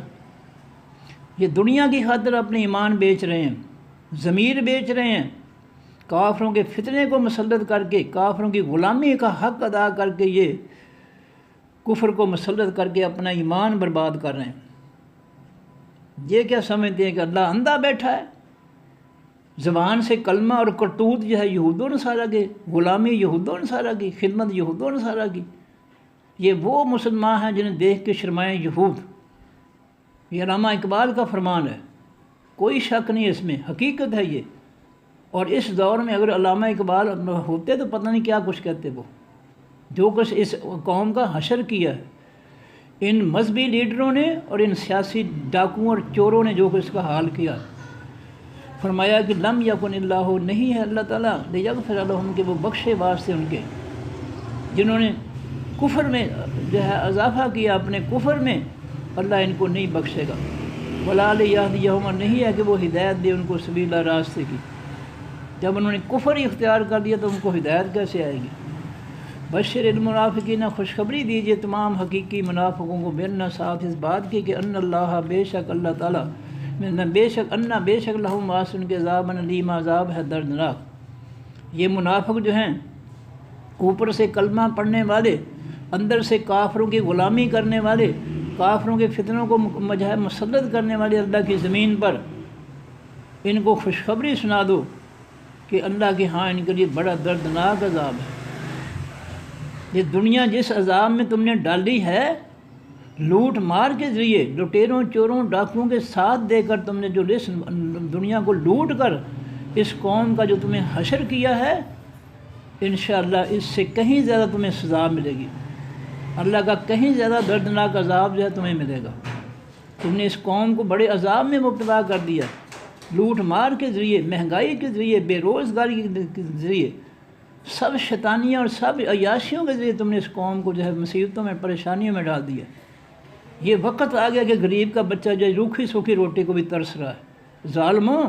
یہ دنیا کی خاطر اپنے ایمان بیچ رہے ہیں، ضمیر بیچ رہے ہیں، کافروں کے فتنے کو مسلط کر کے، کافروں کی غلامی کا حق ادا کر کے یہ کفر کو مسلط کر کے اپنا ایمان برباد کر رہے ہیں۔ یہ کیا سمجھتے ہیں کہ اللہ اندھا بیٹھا ہے؟ زبان سے کلمہ اور کرتوت جو ہے یہود و نصارہ کے، غلامی یہود و نصارہ کی، خدمت یہود و نصارہ کی۔ یہ وہ مسلمان ہیں جنہیں دیکھ کے شرمائیں یہود۔ یہ علامہ اقبال کا فرمان ہے، کوئی شک نہیں اس میں، حقیقت ہے یہ۔ اور اس دور میں اگر علامہ اقبال ہوتے تو پتہ نہیں کیا کچھ کہتے وہ، جو کچھ اس قوم کا حشر کیا ہے ان مذہبی لیڈروں نے اور ان سیاسی ڈاکوؤں اور چوروں نے، جو کچھ اس کا حال کیا۔ فرمایا کہ لم یکن اللہ، نہیں ہے اللہ تعالیٰ لیغفر لہم کہ وہ بخشے واسطے ان کے، جنہوں نے کفر میں جو ہے اضافہ کیا، اپنے کفر میں اللہ ان کو نہیں بخشے گا۔ ولا لیہدیہم، نہیں ہے کہ وہ ہدایت دے ان کو سبیل راستے کی۔ جب انہوں نے کفر ہی اختیار کر لیا تو ان کو ہدایت کیسے آئے گی؟ بشر المنافقین، خوشخبری دیجیے تمام حقیقی منافقوں کو، بن ساتھ اس بات کی کہ ان اللہ، بے شک اللہ تعالیٰ، بے شک لہم واسن کے عذاب علیم، عذاب ہے دردناک۔ یہ منافق جو ہیں اوپر سے کلمہ پڑھنے والے، اندر سے کافروں کی غلامی کرنے والے، کافروں کے فتنوں کو مسلط کرنے والے اللہ کی زمین پر، ان کو خوشخبری سنا دو کہ اللہ کے ہاں ان کے لیے بڑا دردناک عذاب ہے۔ یہ دنیا جس عذاب میں تم نے ڈالی ہے، لوٹ مار کے ذریعے، لٹیروں چوروں ڈاکوؤں کے ساتھ دے کر تم نے جو دنیا کو لوٹ کر اس قوم کا جو تمہیں حشر کیا ہے، انشاءاللہ اس سے کہیں زیادہ تمہیں سزا ملے گی۔ اللہ کا کہیں زیادہ دردناک عذاب جو ہے تمہیں ملے گا۔ تم نے اس قوم کو بڑے عذاب میں مبتلا کر دیا، لوٹ مار کے ذریعے، مہنگائی کے ذریعے، بے روزگاری کے ذریعے، سب شیطانیاں اور سب عیاشیوں کے ذریعے تم نے اس قوم کو جو ہے مصیبتوں میں، پریشانیوں میں ڈال دیا۔ یہ وقت آ گیا کہ غریب کا بچہ جو روکھی سوکھی روٹی کو بھی ترس رہا ہے۔ ظالموں،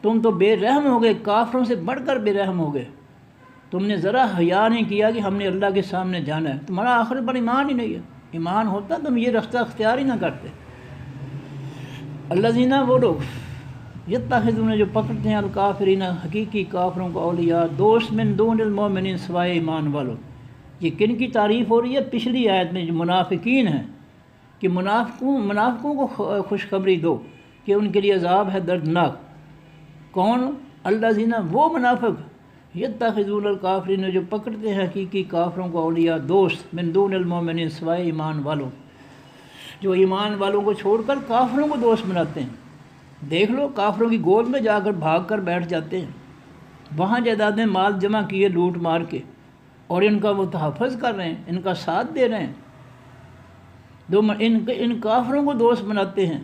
تم تو بے رحم ہو گئے، کافروں سے بڑھ کر بے رحم ہو گئے۔ تم نے ذرا حیا نہیں کیا کہ ہم نے اللہ کے سامنے جانا ہے۔ تمہارا آخر پر ایمان ہی نہیں ہے، ایمان ہوتا تم یہ رستہ اختیار ہی نہ کرتے۔ الذین، وہ لوگ، یتخذون، جو پکڑتے ہیں، الکافرین، حقیقی کافروں کو، اولیاء، دوست، من دون المؤمنین، سوائے ایمان والوں۔ یہ کن کی تعریف ہو رہی ہے؟ پچھلی آیت میں جو منافقین ہیں کہ منافقوں کو خوشخبری دو کہ ان کے لیے عذاب ہے دردناک۔ کون؟ الذین، وہ منافق، یتخذون الکافرین، جو پکڑتے ہیں حقیقی کافروں کو، اولیاء، دوست، من دون المؤمنین، سوائے ایمان والوں، جو ایمان والوں کو چھوڑ کر کافروں کو دوست بناتے ہیں۔ دیکھ لو، کافروں کی گود میں جا کر بھاگ کر بیٹھ جاتے ہیں، وہاں جائیدادیں مال جمع کیے لوٹ مار کے، اور ان کا وہ تحفظ کر رہے ہیں، ان کا ساتھ دے رہے ہیں، ان کافروں کو دوست بناتے ہیں۔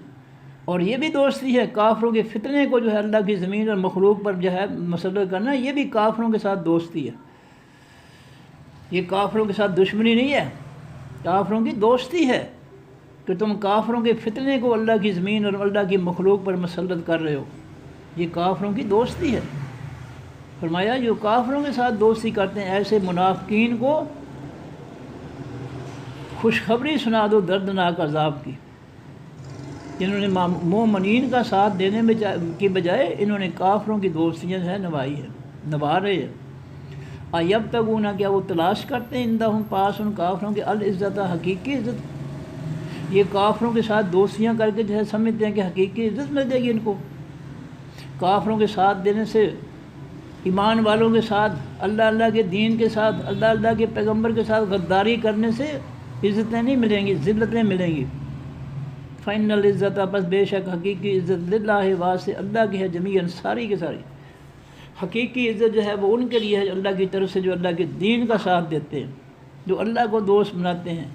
اور یہ بھی دوستی ہے، کافروں کے فتنے کو جو ہے اللہ کی زمین اور مخلوق پر جو ہے مسلط کرنا، یہ بھی کافروں کے ساتھ دوستی ہے۔ یہ کافروں کے ساتھ دشمنی نہیں ہے، کافروں کی دوستی ہے کہ تم کافروں کے فتنے کو اللہ کی زمین اور اللہ کی مخلوق پر مسلط کر رہے ہو۔ یہ کافروں کی دوستی ہے۔ فرمایا جو کافروں کے ساتھ دوستی کرتے ہیں، ایسے منافقین کو خوشخبری سنا دو دردناک عذاب کی۔ جنہوں نے مومنین کا ساتھ دینے کی بجائے انہوں نے کافروں کی دوستیاں جو ہے نبھا رہے ہیں۔ ایب تگونا، کیا وہ تلاش کرتے ہیں اندہم پاس ان کافروں کے العزت، حقیقی عزت؟ یہ کافروں کے ساتھ دوستیاں کر کے جو ہے سمجھتے ہیں کہ حقیقی عزت مل جائے گی ان کو۔ کافروں کے ساتھ دینے سے، ایمان والوں کے ساتھ، اللہ کے دین کے ساتھ، اللہ کے پیغمبر کے ساتھ غداری کرنے سے عزتیں نہیں ملیں گی، ذلتیں ملیں گی۔ فَإِنَّ الْعِزَّةَ، بس بے شک حقیقی عزت، للہ واسطے اللہ کی ہے، جمیعاً ساری کی ساری۔ حقیقی عزت جو ہے وہ ان کے لیے ہے اللہ کی طرف سے جو اللہ کے دین کا ساتھ دیتے ہیں، جو اللہ کو دوست بناتے ہیں،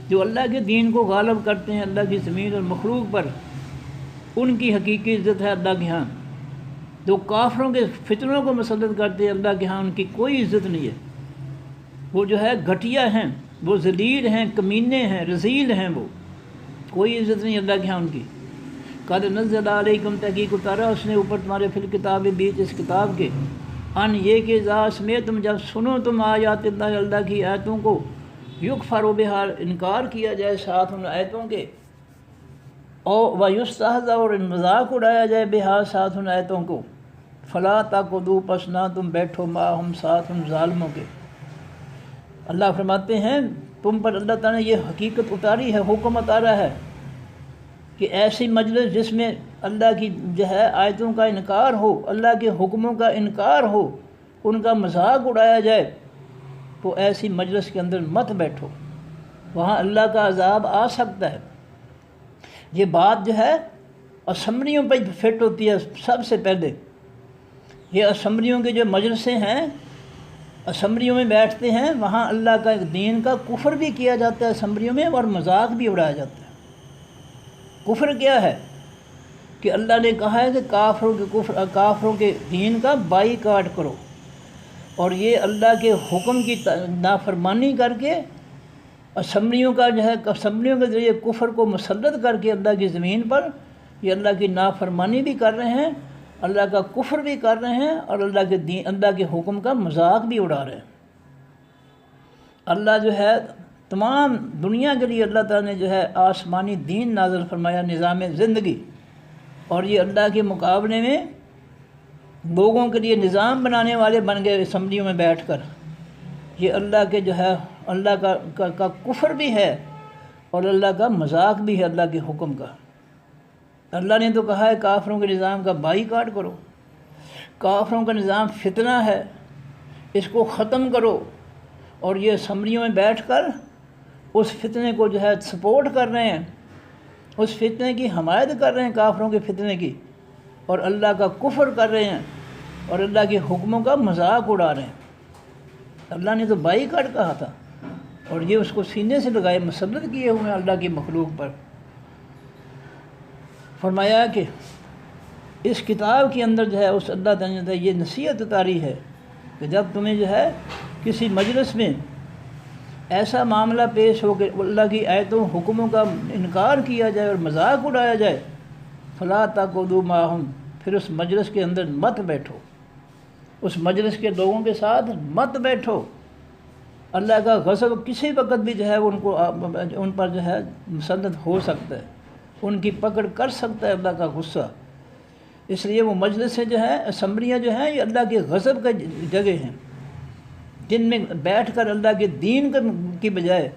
جو اللہ کے دین کو غالب کرتے ہیں اللہ کی زمین اور مخلوق پر، ان کی حقیقی عزت ہے اللہ کے ہاں۔ جو کافروں کے فتنوں کو مسلط کرتے ہیں اللہ کے ہاں ان کی کوئی عزت نہیں ہے، وہ جو ہے گھٹیا ہیں، وہ ذلیل ہیں، کمینے ہیں، رذیل ہیں، وہ کوئی عزت نہیں اللہ کے ہاں ان کی۔ قد نزل علیکم، تحقیق اتارا اس نے اوپر تمہارے فی الکتاب، بیچ اس کتاب کے، ان یہ کہ اذا سمعتم، جب سنو تم آیات اللہ، اللہ کی آیتوں کو، یکفر بہا، انکار کیا جائے ساتھ ان آیتوں کے، ویستہزأ، اور مذاق اڑایا جائے بہا، ساتھ ان آیتوں کو، فلا تقعدوا، پس نہ تم بیٹھو، معہم، ساتھ ان ظالموں کے۔ اللہ فرماتے ہیں تم پر اللہ تعالیٰ نے یہ حقیقت اتاری ہے، حکم اتارا ہے کہ ایسی مجلس جس میں اللہ کی جو ہے آیتوں کا انکار ہو، اللہ کے حکموں کا انکار ہو، ان کا مذاق اڑایا جائے، تو ایسی مجلس کے اندر مت بیٹھو، وہاں اللہ کا عذاب آ سکتا ہے۔ یہ بات جو ہے اسمبلیوں پہ فٹ ہوتی ہے سب سے پہلے۔ یہ اسمبلیوں کے جو مجلسیں ہیں، اسمبلیوں میں بیٹھتے ہیں، وہاں اللہ کا دین کا کفر بھی کیا جاتا ہے اسمبلیوں میں، اور مذاق بھی اڑایا جاتا ہے۔ کفر کیا ہے کہ اللہ نے کہا ہے کہ کافروں کے دین کا بائیکاٹ کرو، اور یہ اللہ کے حکم کی نافرمانی کر کے اسمبلیوں کا جو ہے اسمبلیوں کے ذریعے کفر کو مسلط کر کے اللہ کی زمین پر یہ اللہ کی نافرمانی بھی کر رہے ہیں، اللہ کا کفر بھی کر رہے ہیں، اور اللہ کے حکم کا مذاق بھی اڑا رہے ہیں۔ اللہ جو ہے تمام دنیا کے لیے اللہ تعالیٰ نے جو ہے آسمانی دین نازل فرمایا، نظام زندگی، اور یہ اللہ کے مقابلے میں لوگوں کے لیے نظام بنانے والے بن گئے اسمبلیوں میں بیٹھ کر۔ یہ اللہ کے جو ہے اللہ کا کفر بھی ہے، اور اللہ کا مذاق بھی ہے اللہ کے حکم کا۔ اللہ نے تو کہا ہے کافروں کے نظام کا بائیکاٹ کرو، کافروں کا نظام فتنہ ہے، اس کو ختم کرو، اور یہ اسمبلیوں میں بیٹھ کر اس فتنے کو جو ہے سپورٹ کر رہے ہیں، اس فتنے کی حمایت کر رہے ہیں، کافروں کے فتنے کی، اور اللہ کا کفر کر رہے ہیں، اور اللہ کے حکموں کا مذاق اڑا رہے ہیں۔ اللہ نے تو بائیکاٹ کہا تھا، اور یہ اس کو سینے سے لگائے مسلط کیے ہوئے ہیں اللہ کی مخلوق پر۔ فرمایا کہ اس کتاب کے اندر جو ہے اس اللہ تعالیٰ نے یہ نصیحت اتاری ہے کہ جب تمہیں جو ہے کسی مجلس میں ایسا معاملہ پیش ہو کہ اللہ کی آیتوں حکموں کا انکار کیا جائے اور مذاق اڑایا جائے، فلا تقعدوا معہم، پھر اس مجلس کے اندر مت بیٹھو، اس مجلس کے لوگوں کے ساتھ مت بیٹھو۔ اللہ کا غضب کسی وقت بھی جو ہے ان پر جو ہے مسلط ہو سکتا ہے، ان کی پکڑ کر سکتا ہے اللہ کا غصہ۔ اس لیے وہ مجلسیں جو ہیں، اسمبلیاں جو ہیں، یہ اللہ کے غضب کا جگہ ہیں، جن میں بیٹھ کر اللہ کے دین کی بجائے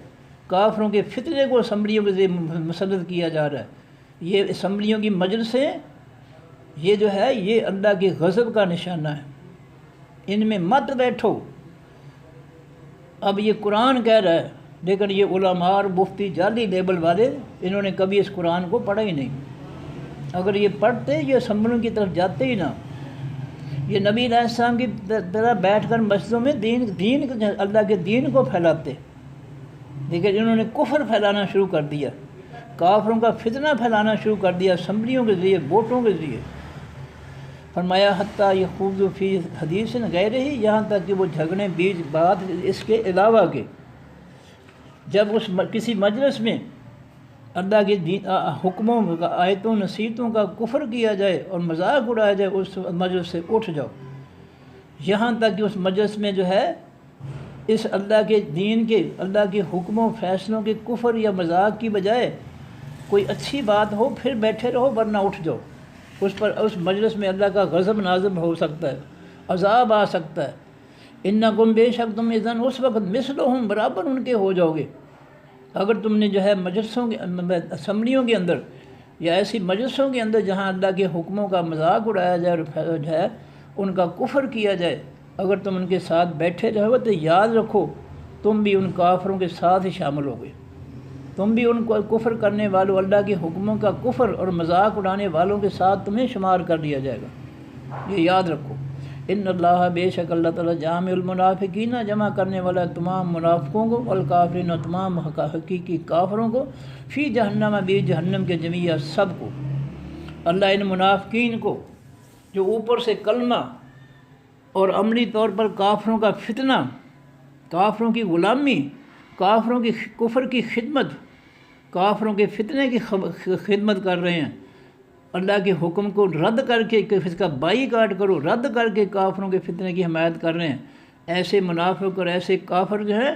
کافروں کے فتنے کو اسمبلیوں کے ذریعے مسلط کیا جا رہا ہے۔ یہ اسمبلیوں کی مجلسیں یہ جو ہے یہ اللہ کے غضب کا نشانہ ہے، ان میں مت بیٹھو۔ اب یہ قرآن کہہ رہا ہے، لیکن یہ علماء اور مفتی جعلی لیبل والے انہوں نے کبھی اس قرآن کو پڑھا ہی نہیں۔ اگر یہ پڑھتے یہ اسمبلیوں کی طرف جاتے ہی نہ، یہ نبی علیہ السلام کی طرح بیٹھ کر مسجدوں میں دین اللہ کے دین کو پھیلاتے، لیکن انہوں نے کفر پھیلانا شروع کر دیا، کافروں کا فتنہ پھیلانا شروع کر دیا اسمبلیوں کے ذریعے، ووٹوں کے ذریعے۔ فرمایا حتیٰ یخوضوا فی حدیث غیرہ، یہاں تک کہ وہ جھگڑیں بیچ بات اس کے علاوہ کے۔ جب اس کسی مجلس میں اللہ کے حکموں آیتوں نصیحتوں کا کفر کیا جائے اور مذاق اڑایا جائے، اس مجلس سے اٹھ جاؤ، یہاں تک کہ اس مجلس میں جو ہے اس اللہ کے دین کے، اللہ کے حکموں فیصلوں کے کفر یا مذاق کی بجائے کوئی اچھی بات ہو پھر بیٹھے رہو ورنہ اٹھ جاؤ، اس مجلس میں اللہ کا غضب نازل ہو سکتا ہے، عذاب آ سکتا ہے۔ انکم بے شک تم اذن اس وقت مثلہم برابر ان کے ہو جاؤ گے۔ اگر تم نے جو ہے مجلسوں کے اسمبلیوں کے اندر یا ایسی مجلسوں کے اندر جہاں اللہ کے حکموں کا مذاق اڑایا جائے اور جو ہے ان کا کفر کیا جائے، اگر تم ان کے ساتھ بیٹھے رہو تو یاد رکھو تم بھی ان کافروں کے ساتھ ہی شامل ہو گئے، تم بھی ان کو کفر کرنے والوں، اللہ کے حکموں کا کفر اور مذاق اڑانے والوں کے ساتھ تمہیں شمار کر لیا جائے گا، یہ یاد رکھو۔ ان اللہ بے شک اللہ تعالیٰ جامع المنافقین جمع کرنے والا تمام منافقوں کو، والکافرین اور تمام حقیقی کافروں کو، فی جہنم بھی جہنم کے جمیع سب کو۔ اللہ ان منافقین کو جو اوپر سے کلمہ اور عملی طور پر کافروں کا فتنہ، کافروں کی غلامی، کافروں کی کفر کی خدمت، کافروں کے فتنے کی خدمت کر رہے ہیں، اللہ کے حکم کو رد کر کے اس کا بائی کاٹ کرو، رد کر کے کافروں کے فتنے کی حمایت کر رہے ہیں، ایسے منافق اور ایسے کافر جو ہے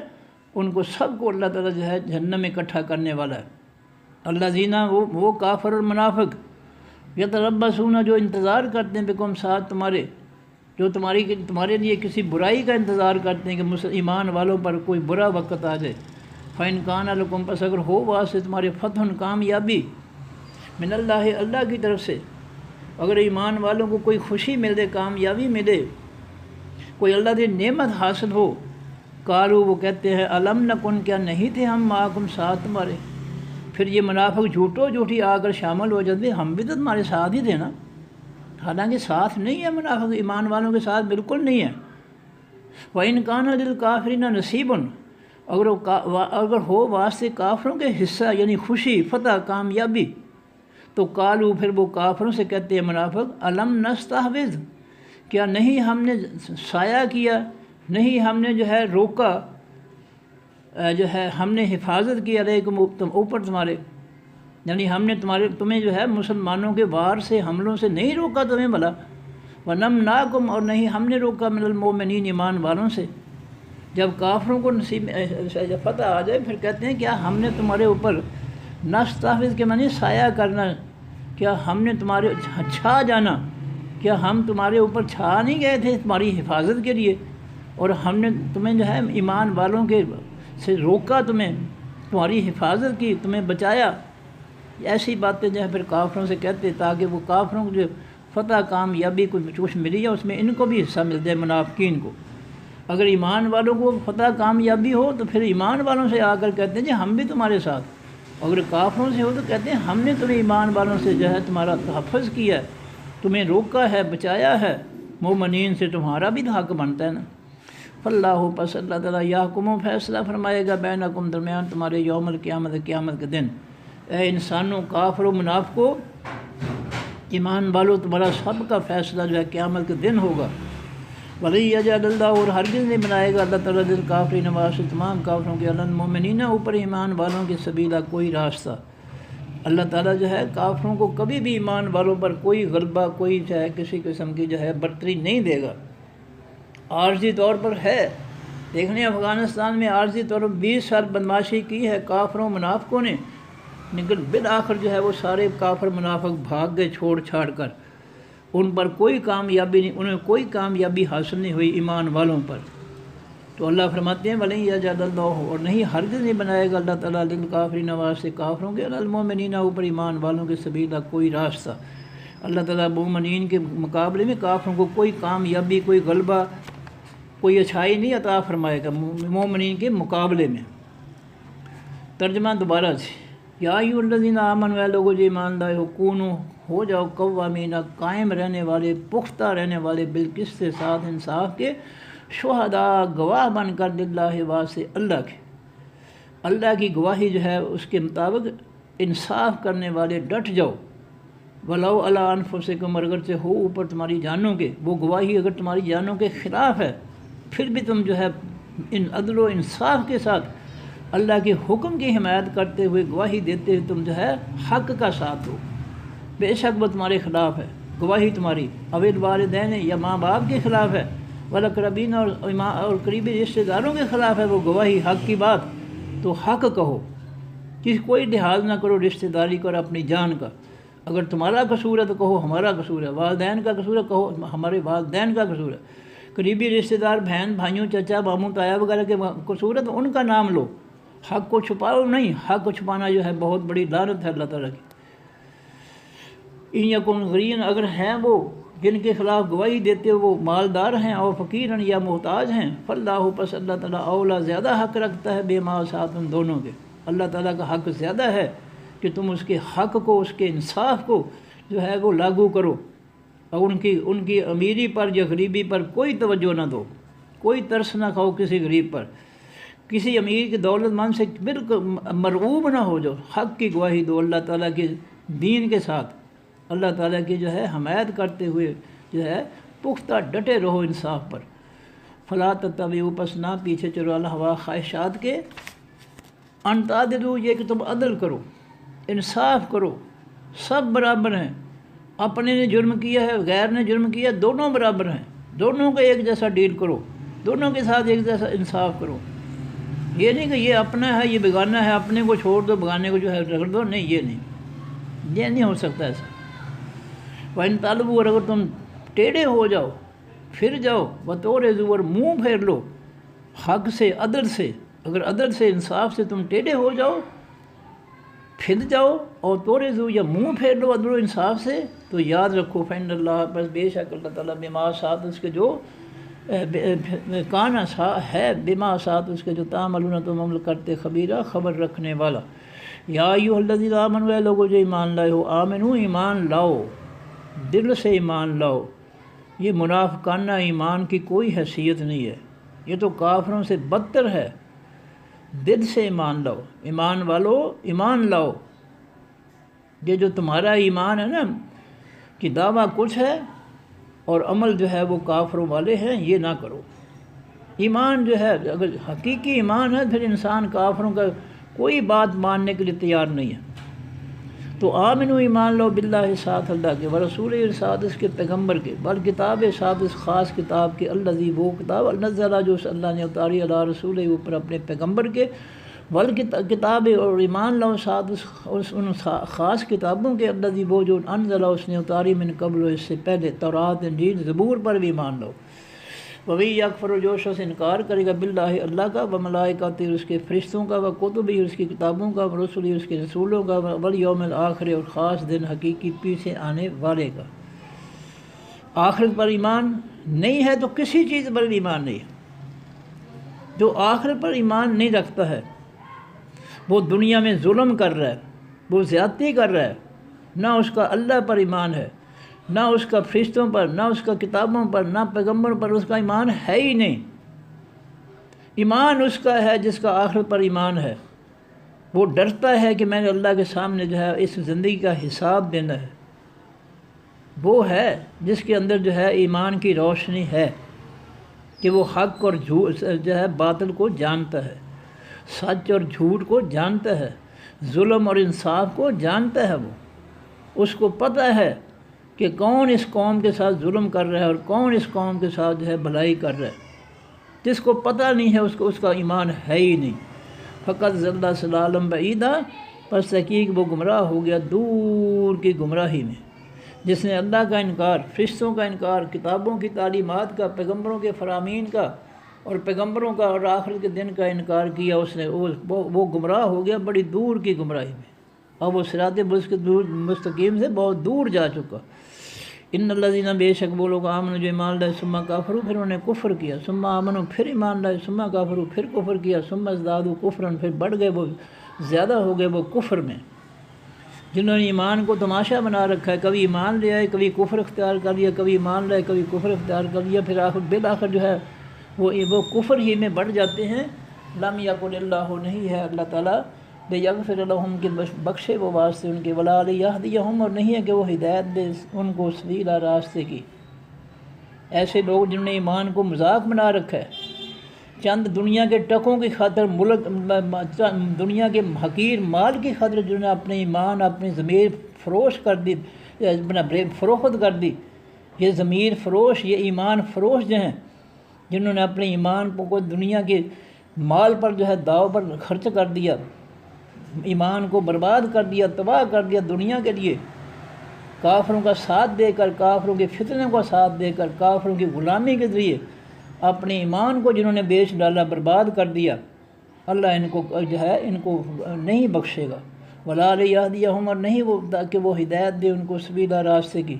ان کو سب کو اللہ تعالیٰ جو ہے جہنم میں اکٹھا کرنے والا ہے۔ اللہ زینہ وہ کافر اور منافق یتربصون جو انتظار کرتے ہیں بکم ساتھ تمہارے، جو تمہارے لیے کسی برائی کا انتظار کرتے ہیں کہ ایمان والوں پر کوئی برا وقت آ جائے۔ فَإِنْ كَانَ لَكُمْ پس اگر ہو واسطے تمہارے فتح کامیابی من اللہ کی طرف سے، اگر ایمان والوں کو کوئی خوشی مل دے، کامیابی ملے، کوئی اللہ کی نعمت حاصل ہو، قالوا وہ کہتے ہیں الم نکن کیا نہیں تھے ہم معکم ساتھ تمہارے۔ پھر یہ منافق جھوٹی آ کر شامل ہو جاتے، ہم بھی تو تمہارے ساتھ ہی تھے نا، حالانکہ ساتھ نہیں ہے منافق، ایمان والوں کے ساتھ بالکل نہیں ہے۔ وَإِنْ كَانَ لِلْكَافِرِينَ نَصِيبٌ اگر ہو واسطے کافروں کے حصہ یعنی خوشی، فتح، کامیابی، تو قالوا پھر وہ کافروں سے کہتے ہیں منافق الم نستحوذ کیا نہیں ہم نے سایہ کیا، نہیں ہم نے جو ہے روکا، جو ہے ہم نے حفاظت کی علیکم اوپر تمہارے، یعنی ہم نے تمہیں جو ہے مسلمانوں کے وار سے حملوں سے نہیں روکا تمہیں بھلا، ونمنعکم اور نہیں ہم نے روکا من المؤمنین ایمان والوں سے۔ جب کافروں کو نصیب فتح آ جائے پھر کہتے ہیں کیا ہم نے تمہارے اوپر نستحوذ کے معنی سایہ کرنا، کیا ہم نے تمہارے چھا جانا، کیا ہم تمہارے اوپر چھا نہیں گئے تھے تمہاری حفاظت کے لیے، اور ہم نے تمہیں جو ہے ایمان والوں کے سے روکا، تمہاری حفاظت کی، تمہیں بچایا۔ ایسی باتیں جو ہے پھر کافروں سے کہتے تاکہ وہ کافروں کو جو فتح کامیابی کچھ ملی ہے اس میں ان کو بھی حصہ مل جائے منافقین کو۔ اگر ایمان والوں کو فتح کامیابی ہو تو پھر ایمان والوں سے آ کر کہتے ہیں جی ہم بھی تمہارے ساتھ، اگر کافروں سے ہو تو کہتے ہیں ہم نے تمہیں ایمان والوں سے جو ہے تمہارا تحفظ کیا ہے، تمہیں روکا ہے، بچایا ہے، مومنین سے تمہارا بھی حق بنتا ہے نا۔ فاللہ پس اللہ تعالیٰ یحکم فیصلہ فرمائے گا بینکم درمیان تمہارے یوم القیامت قیامت کے دن۔ اے انسانوں، کافر و منافقوں، ایمان والوں، تمہارا سب کا فیصلہ جو ہے قیامت کے دن ہوگا۔ وَلَن يَجْعَلَ اللَّهُ اور ہرگز نہیں بنائے گا اللہ تعالیٰ لِلْکَافِرِینَ واسطے تمام کافروں کے علی المؤمنین اوپر ایمان والوں کے سبیلا کوئی راستہ۔ اللہ تعالیٰ جو ہے کافروں کو کبھی بھی ایمان والوں پر کوئی غلبہ، کوئی جو ہے کسی قسم کی جو ہے برتری نہیں دے گا۔ عارضی طور پر ہے، دیکھنے افغانستان میں عارضی طور پر 20 سال بدماشی کی ہے کافروں منافقوں نے، لیکن بالآخر جو ہے وہ سارے کافر منافق بھاگ گئے چھوڑ چھاڑ کر، ان پر کوئی کامیابی نہیں، انہیں کوئی کامیابی حاصل نہیں ہوئی ایمان والوں پر۔ تو اللہ فرماتے ہیں وَلَن يَجْعَلَ اللَّهُ اور نہیں ہرگز نہیں بنائے گا اللہ تعالیٰ لِلْکَافِرِینَ واسطے کافروں کے علی المؤمنین اوپر ایمان والوں کے سبیلا کوئی راستہ۔ اللہ تعالیٰ مومنین کے مقابلے میں کافروں کو کوئی کامیابی، کوئی غلبہ، کوئی اچھائی نہیں عطا فرمائے گا مومنین کے مقابلے میں۔ ترجمہ دوبارہ سے، یا ایھا الذین آمنوا اے لوگو جو ایمان لائے ہو، کونوا ہو جاؤ قوامین قائم رہنے والے، پختہ رہنے والے، بالقسط کے ساتھ انصاف کے، شہداء گواہ بن کر للہ واسطے اللہ کے، اللہ کی گواہی جو ہے اس کے مطابق انصاف کرنے والے ڈٹ جاؤ۔ ولو علی انفسکم اگرچہ ہو اوپر تمہاری جانوں کے، وہ گواہی اگر تمہاری جانوں کے خلاف ہے پھر بھی تم جو ہے ان عدل و انصاف کے ساتھ اللہ کے حکم کی حمایت کرتے ہوئے گواہی دیتے ہوئے تم جو ہے حق کا ساتھ دو۔ بے شک وہ تمہارے خلاف ہے گواہی تمہاری، اویل والدین یا ماں باپ کے خلاف ہے، والاقربین اور قریبی رشتہ داروں کے خلاف ہے وہ گواہی حق کی بات، تو حق کہو، کوئی لحاظ نہ کرو رشتہ داری کا اور اپنی جان کا. اگر تمہارا قصور ہے تو کہو ہمارا قصور ہے، والدین کا قصور ہے کہو ہمارے والدین کا قصور ہے، قریبی رشتہ دار بہن بھائیوں چچا ماموں تایا وغیرہ کے قصور ہے تو ان کا نام لو. حق کو چھپاؤ نہیں، حق کو چھپانا جو ہے بہت بڑی لعنت ہے اللہ تعالیٰ کی. ان یکن غنین، اگر ہیں وہ جن کے خلاف گواہی دیتے ہو وہ مالدار ہیں اور فقیرن یا محتاج ہیں، فاللہ، پس اللہ تعالیٰ اولا زیادہ حق رکھتا ہے بما ساتھ ان دونوں کے. اللہ تعالیٰ کا حق زیادہ ہے کہ تم اس کے حق کو، اس کے انصاف کو جو ہے وہ لاگو کرو، اور ان کی امیری پر یا غریبی پر کوئی توجہ نہ دو، کوئی ترس نہ کھاؤ کسی غریب پر، کسی امیر کے دولت مند سے بالکل مرعوب نہ ہو جاؤ. حق کی گواہی دو اللہ تعالیٰ کے دین کے ساتھ، اللہ تعالیٰ کی جو ہے حمایت کرتے ہوئے جو ہے پختہ ڈٹے رہو انصاف پر. فلا تتبعوا، پس نہ پیچھے چلو الہوا خواہشات کے، ان تعدلوا، یہ کہ تم عدل کرو، انصاف کرو، سب برابر ہیں. اپنے نے جرم کیا ہے، غیر نے جرم کیا، دونوں برابر ہیں، دونوں کا ایک جیسا ڈیل کرو، دونوں کے ساتھ ایک جیسا انصاف کرو. یہ نہیں کہ یہ اپنا ہے یہ بیگانہ ہے، اپنے کو چھوڑ دو بیگانے کو جو ہے رگڑ دو، نہیں، یہ نہیں ہو سکتا ایسا. وَإِن طَلْبُوا، اور اگر تم ٹیڑھے ہو جاؤ، پھر جاؤ، وَتُعْرِضُوا، اور منہ پھیر لو، حق سے، عدل سے، اگر عدل سے انصاف سے تم ٹیڑھے ہو جاؤ پھر جاؤ، اور تُعْرِضُوا، یا منہ پھیر لو عدل و انصاف سے، تو یاد رکھو فإن اللہ، بس بے شک اللہ تعالیٰ بما ساتھ اس کے جو کانا ہے، بما ساتھ اس کے جو تعملون تم عمل کرتے، خبیرہ، خبر رکھنے والا. یا ایھا الذین آمنوا، اے لوگو جو ایمان لائے ہو، آمنو، ایمان لاؤ، دل سے ایمان لاؤ. یہ منافقانہ ایمان کی کوئی حیثیت نہیں ہے، یہ تو کافروں سے بدتر ہے. دل سے ایمان لاؤ، ایمان والو ایمان لاؤ. یہ جو تمہارا ایمان ہے نا کہ دعویٰ کچھ ہے اور عمل جو ہے وہ کافروں والے ہیں، یہ نہ کرو. ایمان جو ہے اگر حقیقی ایمان ہے پھر انسان کافروں کا کوئی بات ماننے کے لیے تیار نہیں ہے. تو آمنو، ایمان لو، باللہ، ساتھ اللہ کے، ورسول، ساتھ اس کے پیغمبر کے، والکتاب، ساتھ اس خاص کتاب کے، الذی، وہ کتاب، نزل، جو اللہ نے اتاری، علی رسول، اوپر اپنے پیغمبر کے، والکتاب، اور ایمان لو ساتھ ان خاص کتابوں کے، الذی، وہ جو انزل، اس نے اتاری، من قبل، اس سے پہلے، تورات، انجیل، زبور پر بھی ایمان لو. وَمَن یکفر، جو شخص انکار کرے گا باللہ، اللہ کا، وملائکتہ، اس کے فرشتوں کا، وکتبہ، اس کی کتابوں کا، ورسلہ، اس کے رسولوں کا، والیوم الآخر، اور خاص دن حقیقی پیچھے آنے والے کا. آخرت پر ایمان نہیں ہے تو کسی چیز پر ایمان نہیں ہے. جو آخرت پر ایمان نہیں رکھتا ہے وہ دنیا میں ظلم کر رہا ہے، وہ زیادتی کر رہا ہے. نہ اس کا اللہ پر ایمان ہے، نہ اس کا فرشتوں پر، نہ اس کا کتابوں پر، نہ پیغمبر پر، اس کا ایمان ہے ہی نہیں. ایمان اس کا ہے جس کا آخرت پر ایمان ہے. وہ ڈرتا ہے کہ میں نے اللہ کے سامنے جو ہے اس زندگی کا حساب دینا ہے. وہ ہے جس کے اندر جو ہے ایمان کی روشنی ہے کہ وہ حق اور جھوٹ جو ہے باطل کو جانتا ہے، سچ اور جھوٹ کو جانتا ہے، ظلم اور انصاف کو جانتا ہے. وہ اس کو پتہ ہے کہ کون اس قوم کے ساتھ ظلم کر رہا ہے اور کون اس قوم کے ساتھ جو ہے بھلائی کر رہا ہے. جس کو پتہ نہیں ہے اس کا ایمان ہے ہی نہیں. فقط ضل ضلالا بعیدا، پس تحقیق وہ گمراہ ہو گیا دور کی گمراہی میں. جس نے اللہ کا انکار، فرشتوں کا انکار، کتابوں کی تعلیمات کا، پیغمبروں کے فرامین کا اور پیغمبروں کا اور آخرت کے دن کا انکار کیا، اس نے وہ گمراہ ہو گیا بڑی دور کی گمراہی میں. اب وہ صراط مستقیم سے بہت دور جا چکا. ان الذین، بے شک وہ لوگ، آمنوا، جو ایمان لائے، ثم کفروا، پھر انہوں نے کفر کیا، ثم آمنوا، پھر ایمان لائے، ثم کفروا، پھر کفر کیا، ثم ازدادوا کفرا، پھر بڑھ گئے وہ، زیادہ ہو گئے وہ کفر میں. جنہوں نے ایمان کو تماشا بنا رکھا ہے، کبھی ایمان لے آئے، کبھی کفر اختیار کر لیا، کبھی ایمان لائے، کبھی کفر اختیار کر لیا، پھر بالآخر جو ہے وہ کفر ہی میں بڑھ جاتے ہیں. لم یکن اللہ، نہیں ہے اللہ تعالیٰ، لیغفر لہم، کہ بخشے وہ واسطے ان کے، ولا لیہدیہم، اور نہیں ہے کہ وہ ہدایت دے ان کو سبیلا، راستے کی. ایسے لوگ جنہوں نے ایمان کو مذاق بنا رکھا ہے، چند دنیا کے ٹکوں کی خاطر، دنیا کے حقیر مال کی خاطر، جنہوں نے اپنے ایمان، اپنی ضمیر فروش کر دی، فروخت کر دی. یہ ضمیر فروش، یہ ایمان فروش جو ہیں، جنہوں نے اپنے ایمان کو دنیا کے مال پر جو ہے داؤ پر خرچ کر دیا، ایمان کو برباد کر دیا، تباہ کر دیا دنیا کے لیے، کافروں کا ساتھ دے کر، کافروں کے فتنے کا ساتھ دے کر، کافروں کی غلامی کے ذریعے اپنے ایمان کو جنہوں نے بیچ ڈالا، برباد کر دیا، اللہ ان کو جو ہے ان کو نہیں بخشے گا۔ ولا لیہدیہم، اور نہیں وہ تاکہ وہ ہدایت دے ان کو سبیلا، راستے کی۔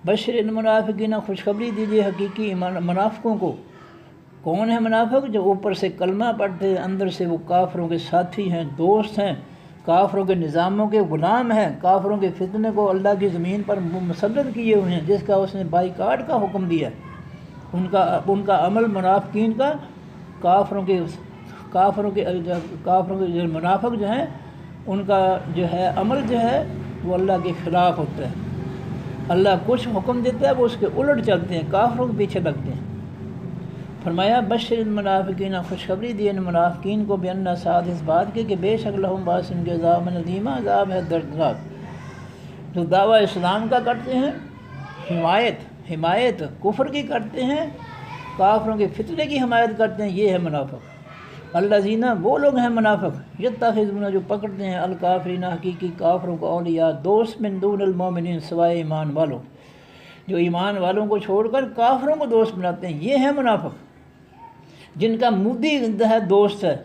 بشر المنافقین، خوشخبری دیجیے حقیقی منافقوں کو۔ کون ہے منافق؟ جو اوپر سے کلمہ پڑھتے ہیں، اندر سے وہ کافروں کے ساتھی ہیں، دوست ہیں، کافروں کے نظاموں کے غلام ہیں، کافروں کے فتنے کو اللہ کی زمین پر مسلط کیے ہوئے ہیں، جس کا اس نے بائیکاٹ کا حکم دیا ہے۔ ان کا عمل منافقین کا، کافروں کے جو منافق جو ہیں ان کا جو ہے عمل جو ہے وہ اللہ کے خلاف ہوتا ہے۔ اللہ کچھ حکم دیتا ہے وہ اس کے الٹ چلتے ہیں، کافروں کے پیچھے لگتے ہیں۔ فرمایا بشر المنافقین، خوشخبری دی ان منافقین کو، بأن ساتھ اس بات کے کہ بے شک لہم باس ان کے عذاب ندیمہ، عذاب ہے دردناک۔ جو دعویٰ اسلام کا کرتے ہیں، حمایت کفر کی کرتے ہیں، کافروں کے فتنے کی حمایت کرتے ہیں، یہ ہے منافق۔ الذین، وہ لوگ ہیں منافق، یتخذون، جو پکڑتے ہیں، الکافرین، حقیقی کافروں کو، اولیاء، دوست، من دون المومنین، سوائے ایمان والوں، جو ایمان والوں کو چھوڑ کر کافروں کو دوست بناتے ہیں، یہ ہے منافق۔ جن کا مودی ہے دوست ہے،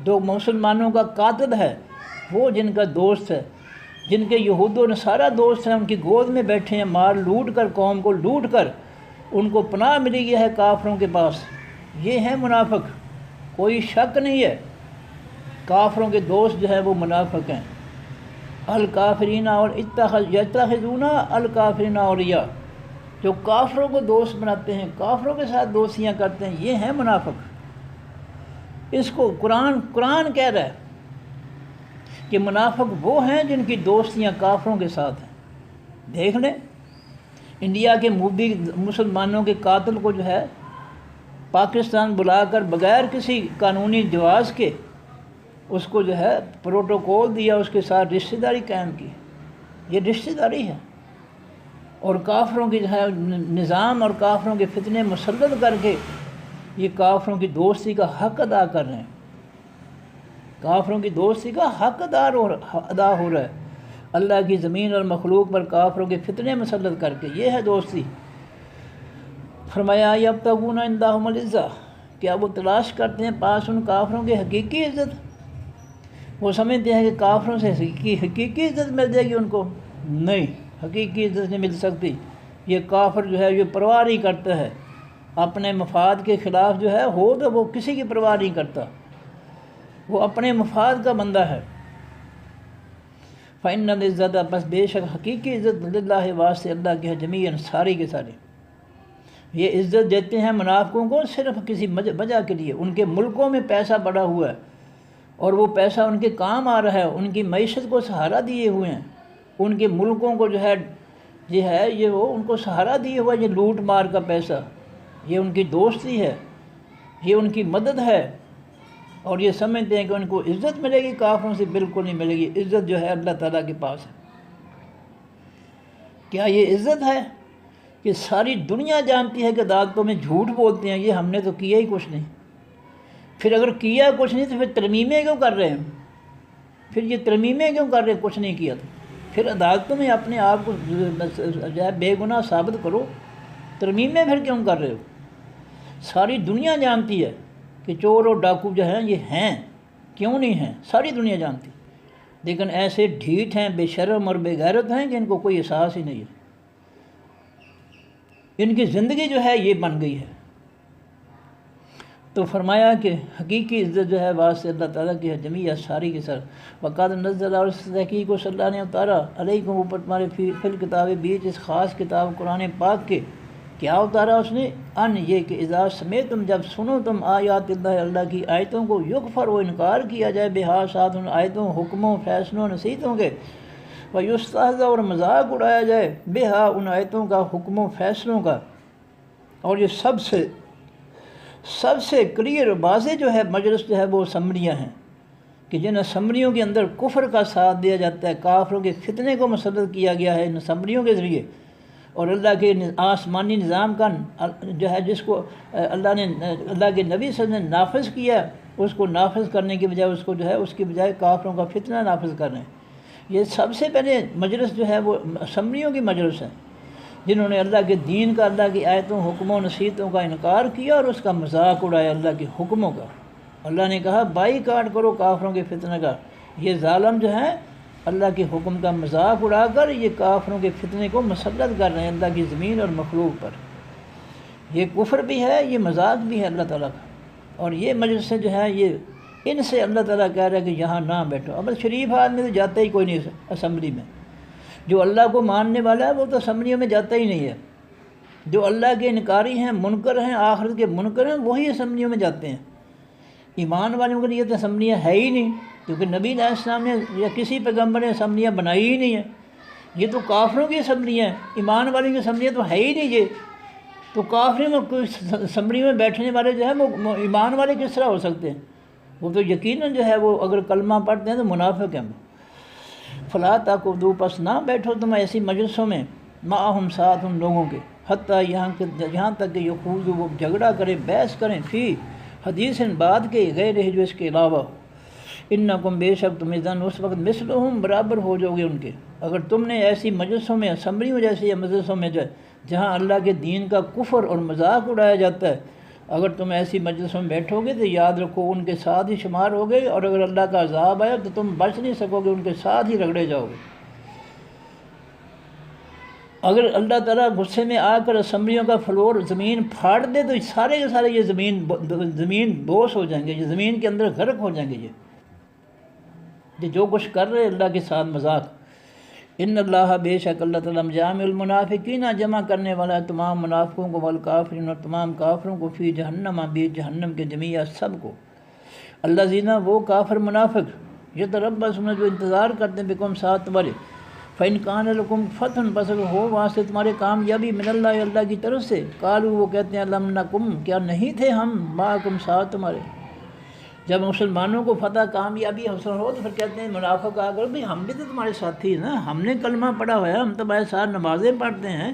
جو مسلمانوں کا قاتل ہے، وہ جن کا دوست ہے، جن کے یہود و نصارہ دوست ہیں، ان کی گود میں بیٹھے ہیں، مار لوٹ کر، قوم کو لوٹ کر ان کو پناہ ملی گیا ہے کافروں کے پاس، یہ ہے منافق، کوئی شک نہیں ہے۔ کافروں کے دوست جو ہے وہ منافق ہیں۔ الکافرین، اور یتخذون الکافرین اولیاء، جو کافروں کو دوست بناتے ہیں، کافروں کے ساتھ دوستیاں کرتے ہیں، یہ ہیں منافق۔ اس کو قرآن کہہ رہا ہے کہ منافق وہ ہیں جن کی دوستیاں کافروں کے ساتھ ہیں۔ دیکھ لیں، انڈیا کے مودی مسلمانوں کے قاتل کو جو ہے پاکستان بلا کر بغیر کسی قانونی جواز کے اس کو جو ہے پروٹوکول دیا، اس کے ساتھ رشتہ داری قائم کی، یہ رشتہ داری ہے۔ اور کافروں کی جو ہے نظام اور کافروں کے فتنے مسلط کر کے یہ کافروں کی دوستی کا حق ادا کر رہے ہیں، کافروں کی دوستی کا حق ادا ہو رہا ہے اللہ کی زمین اور مخلوق پر کافروں کے فتنے مسلط کر کے، یہ ہے دوستی۔ فرمایا یبتغون عندہم العزہ، کیا وہ تلاش کرتے ہیں پاس ان کافروں کے حقیقی عزت؟ وہ سمجھتے ہیں کہ کافروں سے حقیقی عزت مل جائے گی ان کو، نہیں، حقیقی عزت نہیں مل سکتی۔ یہ کافر جو ہے یہ پرواہ نہیں کرتا ہے، اپنے مفاد کے خلاف جو ہے ہو تو وہ کسی کی پرواہ نہیں کرتا، وہ اپنے مفاد کا بندہ ہے۔ فإن العزت، بس بے شک حقیقی عزت، للہ، واسطے اللہ کے ہے، جمیعاً، ساری کے سارے۔ یہ عزت دیتے ہیں منافقوں کو صرف کسی وجہ کے لیے، ان کے ملکوں میں پیسہ بڑا ہوا ہے اور وہ پیسہ ان کے کام آ رہا ہے، ان کی معیشت کو سہارا دیے ہوئے ہیں، ان کے ملکوں کو جو ہے یہ وہ ان کو سہارا دیے ہوا ہے، یہ لوٹ مار کا پیسہ، یہ ان کی دوستی ہے، یہ ان کی مدد ہے، اور یہ سمجھتے ہیں کہ ان کو عزت ملے گی، کافروں سے بالکل نہیں ملے گی، عزت جو ہے اللہ تعالیٰ کے پاس ہے۔ کیا یہ عزت ہے کہ ساری دنیا جانتی ہے کہ عدالتوں میں جھوٹ بولتے ہیں، یہ ہم نے تو کیا ہی کچھ نہیں، پھر اگر کیا کچھ نہیں تو پھر ترمیمیں کیوں کر رہے ہیں؟ پھر یہ ترمیمیں کیوں کر رہے ہیں؟ کچھ نہیں کیا تو پھر عدالتوں میں اپنے آپ کو جو ہے بے گناہ ثابت کرو، ترمیمیں پھر کیوں کر رہے ہو؟ ساری دنیا جانتی ہے کہ چور اور ڈاکو جو ہیں یہ ہیں، کیوں نہیں ہیں، ساری دنیا جانتی، لیکن ایسے ڈھیٹ ہیں، بے شرم اور بے غیرت ہیں کہ ان کو کوئی احساس ہی نہیں ہے، ان کی زندگی جو ہے یہ بن گئی ہے۔ تو فرمایا کہ حقیقی عزت جو ہے واسطے اللہ تعالیٰ کی ہے، جمیع، ساری کے سر۔ وقد نزل، اور اس تحقیق کو اللہ نے اتارا، علیکم، اوپر تمہارے، فی الکتاب، بیچ اس خاص کتاب قرآن پاک کے، کیا اتارا اس نے؟ ان، یہ کہ اذا سمعتم، جب سنو تم، آیات اللہ، اللہ کی آیتوں کو، یکفر، و انکار کیا جائے، بہا، ساتھ ان آیتوں، حکموں، فیصلوں، نصیحتوں کے، ویستہزأ، اور مذاق اڑایا جائے، بہا، ان آیتوں کا، حکموں، فیصلوں کا۔ اور یہ سب سے کلیئر واضح جو ہے مجلس جو ہے وہ اسمبلیاں ہیں، کہ جن اسمبلیوں کے اندر کفر کا ساتھ دیا جاتا ہے، کافروں کے فتنے کو مسلط کیا گیا ہے ان اسمبلیوں کے ذریعے، اور اللہ کے آسمانی نظام کا جو ہے جس کو اللہ کے نبی صلی اللہ علیہ وسلم نے نافذ کیا، اس کو نافذ کرنے کی بجائے اس کو جو ہے اس کی بجائے کافروں کا فتنہ نافذ کر رہے ہیں۔ یہ سب سے پہلے مجلس جو ہے وہ اسمبلیوں کی مجلس ہے، جنہوں نے اللہ کے دین کا، اللہ کی آیتوں، حکموں، نصیحتوں کا انکار کیا اور اس کا مذاق اڑایا اللہ کے حکموں کا۔ اللہ نے کہا بائی کاٹ کرو کافروں کے فتنہ کا۔ یہ ظالم جو ہیں اللہ کے حکم کا مذاق اڑا کر یہ کافروں کے فتنے کو مسلط کر رہے ہیں اللہ کی زمین اور مخلوق پر۔ یہ کفر بھی ہے، یہ مذاق بھی ہے اللہ تعالیٰ کا۔ اور یہ مجلس جو ہے یہ ان سے اللہ تعالیٰ کہہ رہا ہے کہ یہاں نہ بیٹھو۔ اب شریف آدمی تو جاتا ہی کوئی نہیں اسمبلی میں، جو اللہ کو ماننے والا ہے وہ تو اسمبلیوں میں جاتا ہی نہیں ہے۔ جو اللہ کے انکاری ہیں، منکر ہیں، آخرت کے منکر ہیں، وہی اسمبلیوں میں جاتے ہیں۔ ایمان والوں کے لیے تو اسمبلیاں ہے ہی نہیں، کیونکہ نبی علیہ السلام نے یا کسی پیغمبر نے اسمبلیاں بنائی ہی نہیں ہیں۔ یہ تو کافروں کی اسمبلیاں ہیں، ایمان والوں کی اسمبلیاں تو ہے ہی نہیں۔ یہ تو کافروں میں کوئی اسمبلی میں بیٹھنے والے جو ہے وہ ایمان والے کس طرح ہو سکتے ہیں؟ وہ تو یقیناً جو ہے وہ اگر کلمہ پڑھتے ہیں تو منافق ہیں۔ فلا تقعدوا، پس نہ بیٹھو تم ایسی مجلسوں میں، معہم، ساتھ ان لوگوں کے، حتیٰ یہاں تک کہ یخوضوا، وہ جھگڑا کریں، بحث کریں، فی حدیث بات کے، غیر جو اس کے علاوہ، انکم، بے شک تم اذن اس وقت، مثلہم، برابر ہو جاؤ گے ان کے۔ اگر تم نے ایسی مجلسوں میں، اسمبلیوں جیسی مجلسوں میں جہاں اللہ کے دین کا کفر اور مذاق اڑایا جاتا ہے، اگر تم ایسی مجلسوں میں بیٹھو گے تو یاد رکھو ان کے ساتھ ہی شمار ہوگے، اور اگر اللہ کا عذاب آیا تو تم بچ نہیں سکو گے، ان کے ساتھ ہی رگڑے جاؤ گے۔ اگر اللہ تعالیٰ غصے میں آ کر اسمبلیوں کا فلور، زمین پھاڑ دے تو سارے کے سارے یہ زمین بوس ہو جائیں گے، یہ زمین کے اندر غرق ہو جائیں گے۔ یہ جو کچھ کر رہے اللہ کے ساتھ مذاق۔ ان اللہ، بے شک اللہ تعالیٰ، جامع المنافقین، جمع کرنے والا ہے تمام منافقوں کو، والکافرین، اور تمام کافروں کو، فی جہنم، بھی جہنم کے جمیعہ سب کو۔ الذین، وہ کافر منافق، یتربصون، جو انتظار کرتے ہیں، بکم، ساتھ تمہارے، فإن کان لکم فتح، پس ہو واسطے تمہارے کامیابی، من اللہ، اللہ کی طرف سے، قالوا، وہ کہتے ہیں، لم نکم، کیا نہیں تھے ہم، معکم، ساتھ تمہارے۔ جب مسلمانوں کو فتح، کامیابی حاصل ہو تو پھر کہتے ہیں منافق آ کر، بھئی ہم بھی تو تمہارے ساتھی ہیں نا، ہم نے کلمہ پڑھا ہوا ہے، ہم تمہارے ساتھ نمازیں پڑھتے ہیں،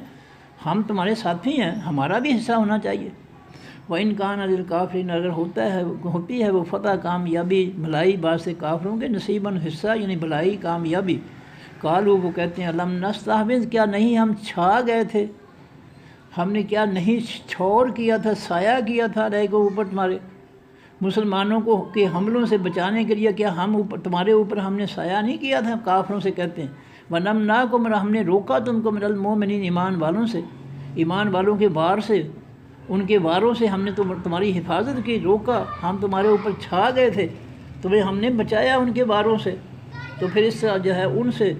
ہم تمہارے ساتھی ہیں، ہمارا بھی حصہ ہونا چاہیے۔ وَإِن كَانَ لِلْكَافِرِينَ، اگر ہوتی ہے وہ فتح، کامیابی، بھلائی، باعث کافروں کے، نصیباً، حصہ، یعنی بھلائی، کامیابی، قالوا، وہ کہتے ہیں، لم نستحوذ، کیا نہیں ہم چھا گئے تھے، ہم نے کیا نہیں چھور کیا تھا، سایہ کیا تھا علیہ کو، اوپر تمہارے، مسلمانوں کو کے حملوں سے بچانے کے لیے، کیا ہم تمہارے اوپر ہم نے سایہ نہیں کیا تھا؟ کافروں سے کہتے ہیں، وَنَمْنَعْكُمْ، ہم نے روکا تم کو، مِنَ الْمُؤْمِنِينَ، ایمان والوں سے، ایمان والوں کے وار سے، ان کے واروں سے ہم نے تمہاری حفاظت کی، روکا، ہم تمہارے اوپر چھا گئے تھے، تمہیں ہم نے بچایا ان کے واروں سے۔ تو پھر اس طرح جو ہے ان سے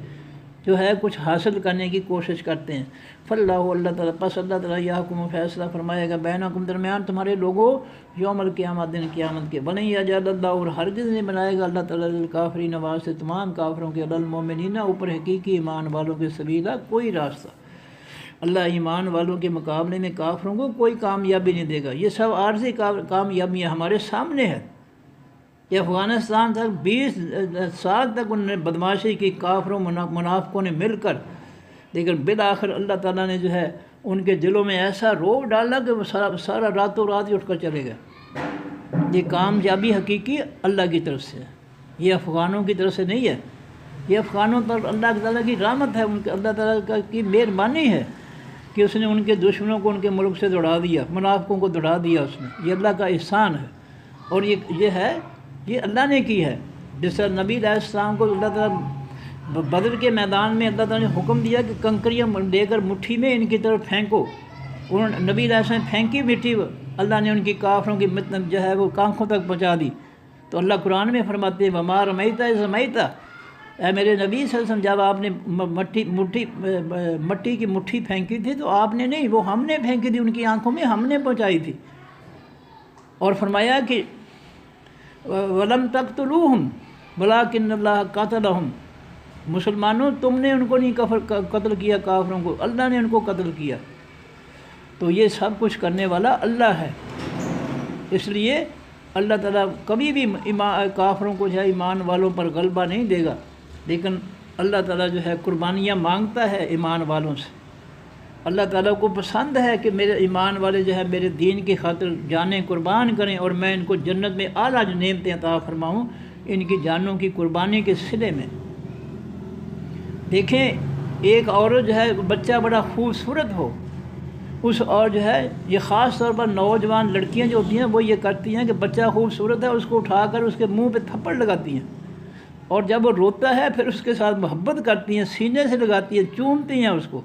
جو ہے کچھ حاصل کرنے کی کوشش کرتے ہیں۔ فاللہ، اللہ تعالیٰ، پس اللہ تعالیٰ، یحکم، فیصلہ فرمائے گا، بینکم، درمیان تمہارے لوگوں، یوم القیامت، دن قیامت کے، وَلَن یَجْعَلَ اللَّهُ، اور ہرگز نہیں بنائے گا اللہ تعالیٰ، للکافرین، واسطے تمام کافروں کے، علی المؤمنین، اوپر حقیقی ایمان والوں کے، سبیلا، کوئی راستہ۔ اللہ ایمان والوں کے مقابلے میں کافروں کو کوئی کامیابی نہیں دے گا۔ یہ سب عارضی کامیابیاں ہمارے سامنے ہے کہ افغانستان تک 20 سال تک انہوں نے بدماشی کی، کافروں، منافقوں نے مل کر، لیکن بالآخر اللہ تعالیٰ نے جو ہے ان کے دلوں میں ایسا روب ڈالا کہ وہ سارا راتوں رات ہی اٹھ کر چلے گئے۔ یہ کامیابی حقیقی اللہ کی طرف سے ہے، یہ افغانوں کی طرف سے نہیں ہے۔ یہ افغانوں پر اللہ تعالیٰ کی رحمت ہے، ان کے اللہ تعالیٰ کی مہربانی ہے کہ اس نے ان کے دشمنوں کو ان کے ملک سے دوڑا دیا، منافقوں کو دوڑا دیا اس نے۔ یہ اللہ کا احسان ہے، اور یہ اللہ نے کی ہے۔ جس طرح نبی علیہ السلام کو اللہ تعالیٰ بدر کے میدان میں اللہ تعالیٰ نے حکم دیا کہ کنکریاں لے کر مٹھی میں ان کی طرف پھینکو، انہوں نے نبی علیہ السلام پھینکی مٹی، اللہ نے ان کی کافروں کی مطلب جو ہے وہ کانکھوں تک پہنچا دی۔ تو اللہ قرآن میں فرماتے ہیں، وَمَا رَمَيْتَ إِذْ رَمَيْتَ، اے میرے نبی صلی اللہ علیہ وسلم، جب آپ نے مٹی کی مٹھی پھینکی تھی تو آپ نے نہیں، وہ ہم نے پھینکی تھی، ان کی آنکھوں میں ہم نے پہنچائی تھی۔ اور فرمایا کہ وَلَمْ تَقْتُلُوهُمْ وَلَٰكِنَّ اللَّهَ قَتَلَهُمْ، مسلمانوں تم نے ان کو نہیں قتل کیا، کافروں کو اللہ نے ان کو قتل کیا۔ تو یہ سب کچھ کرنے والا اللہ ہے، اس لیے اللہ تعالیٰ کبھی بھی کافروں کو جو ہے ایمان والوں پر غلبہ نہیں دے گا، لیکن اللہ تعالیٰ جو ہے قربانیاں مانگتا ہے ایمان والوں سے۔ اللہ تعالیٰ کو پسند ہے کہ میرے ایمان والے جو ہے میرے دین کی خاطر جانیں قربان کریں، اور میں ان کو جنت میں اعلیٰ جو نعمتیں عطا فرماؤں ان کی جانوں کی قربانی کے صلے میں۔ دیکھیں ایک عورت جو ہے بچہ بڑا خوبصورت ہو، اس اور جو ہے یہ خاص طور پر نوجوان لڑکیاں جو ہوتی ہیں وہ یہ کرتی ہیں کہ بچہ خوبصورت ہے اس کو اٹھا کر اس کے منہ پہ تھپڑ لگاتی ہیں، اور جب وہ روتا ہے پھر اس کے ساتھ محبت کرتی ہیں، سینے سے لگاتی ہیں، چومتی ہیں اس کو۔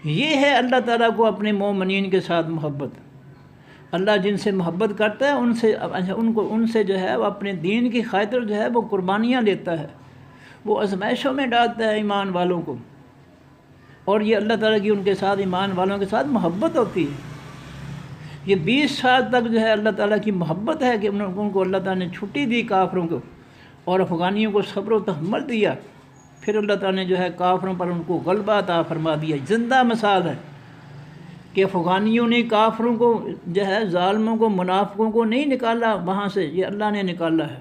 یہ ہے اللہ تعالیٰ کو اپنے مومنین کے ساتھ محبت۔ اللہ جن سے محبت کرتا ہے ان سے جو ہے وہ اپنے دین کی خاطر جو ہے وہ قربانیاں لیتا ہے، وہ آزمائشوں میں ڈالتا ہے ایمان والوں کو، اور یہ اللہ تعالیٰ کی ان کے ساتھ ایمان والوں کے ساتھ محبت ہوتی ہے۔ یہ 20 سال تک جو ہے اللہ تعالیٰ کی محبت ہے کہ ان کو اللہ تعالیٰ نے چھٹی دی کافروں کو، اور افغانیوں کو صبر و تحمل دیا، پھر اللہ تعالیٰ نے جو ہے کافروں پر ان کو غلبہ عطا فرما دیا۔ زندہ مثال ہے کہ افغانیوں نے کافروں کو جو ہے ظالموں کو منافقوں کو نہیں نکالا وہاں سے، یہ اللہ نے نکالا ہے۔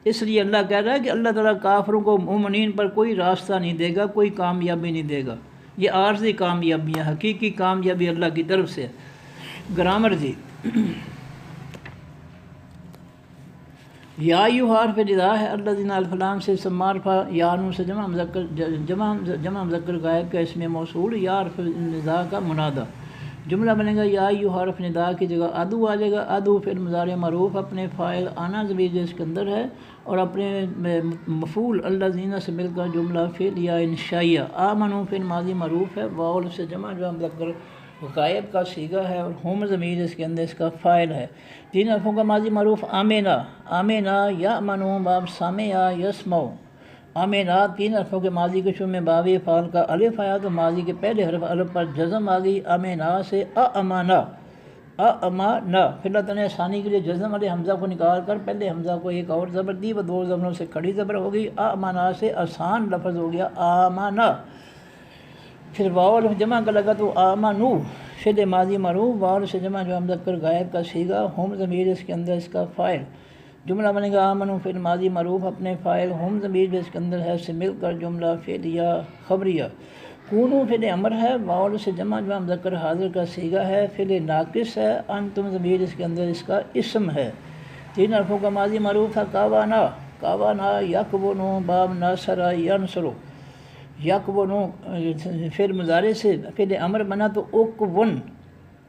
اس لیے اللہ کہہ رہا ہے کہ اللہ تعالیٰ کافروں کو مومنین پر کوئی راستہ نہیں دے گا، کوئی کامیابی نہیں دے گا۔ یہ عارضی کامیابی ہے، حقیقی کامیابی اللہ کی طرف سے۔ گرامر جی، یا حرف ندا ہے الذین الفلام سے اسم معرفہ، یا نون سے جمع مذکر غائب کا اسم موصول، یا حرف ندا کا منادہ۔ جملہ بنے گا یا حرف ندا کی جگہ ادو آ جائے گا، ادو فعل مضارع معروف اپنے فاعل آنا ضمیر جو اس کے اندر ہے، اور اپنے مفعول الذین سے مل کر جملہ فعل یا انشائیہ۔ آمنو فعل ماضی معروف ہے، واو سے جمع جو مذکر غائب کا صیغہ ہے، اور ہم ضمیر اس کے اندر اس کا فاعل ہے۔ 3 حرفوں کا ماضی معروف آمنا، آمنا یأمنو باب سامع یسمع، آمنا 3 حرفوں کے ماضی کے شروع میں باب فعل کا الف آیا تو ماضی کے پہلے حرف الف پر جزم آ گئی، آمنا سے امانا، امانا۔ پھر اللہ تعالیٰ نے ثانی کے لیے جزم والے حمزہ کو نکال کر پہلے حمزہ کو ایک اور زبر دی، وہ 2 زبروں سے کھڑی زبر ہو گئی، امانا سے آسان لفظ ہو گیا آمانا۔ پھر واو الف جمع کا لگا تو آمنو فعل ماضی معروف، واو سے جمع جو مذکر غائب کا صیغہ، ہم ضمیر اس کے اندر اس کا فاعل۔ جملہ بنے گا آمنو فعل ماضی معروف اپنے فاعل ہم ضمیر اس کے اندر ہے سے مل کر جملہ فعلیہ خبریہ۔ کونو فعل امر ہے، واو سے جمع جو مذکر حاضر کا صیغہ ہے، فعل ناقص ہے، انتم ضمیر اس کے اندر اس کا اسم ہے۔ 3 حرفوں کا ماضی معروف تھا کاوانا، کاوانا یکونو باب ناصر ینصرو، یکونو فعل مضارع سے فعل امر بنا تو اوکون،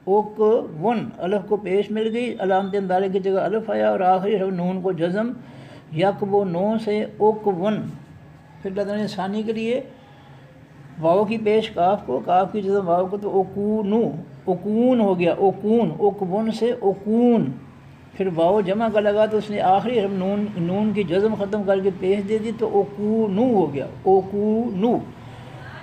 اوکون الف کو پیش مل گئی، علامت اندارے کی جگہ الف آیا، اور آخری حرف نون کو جزم، یکونو سے اوکون۔ پھر اللہ تعالیٰ نے ثانی کے لیے واو کی پیش کاف کو، کاف کی جزم واو کو، تو اوکونو اوکون ہو گیا، اوکون، اوکون سے اوکون۔ پھر واو جمع کا لگا تو اس نے آخری حرف نون کی جزم ختم کر کے پیش دے دی تو اوکونو ہو گیا، اوکونو۔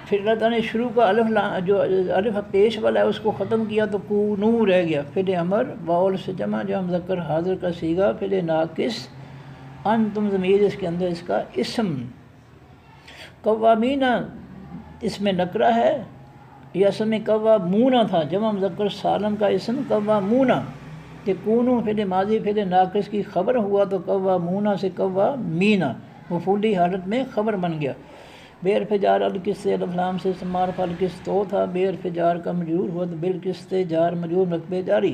پھر اللہ تعالیٰ نے شروع کا جو الف پیش والا ہے اس کو ختم کیا تو کونو رہ گیا، فعل امر واو سے جمع جو مذکر حاضر کا صیغہ، فعل ناقص، انتم ضمیر اس کے اندر اس کا اسم۔ قوامین اس میں نکرہ ہے، یہ اصل میں قوامون تھا، جمع مذکر سالم کا اسم قوامون، کہ کونو فعل ماضی فعل ناقص کی خبر ہوا تو قوامون سے قوامین مفعولی حالت میں خبر بن گیا۔ بے حرف جار القص سے الف لام سے اسم معرفہ القص تو تھا، بے حرف جار کا مجرور ہوا تو بالقص جار مجرور رقبے جاری۔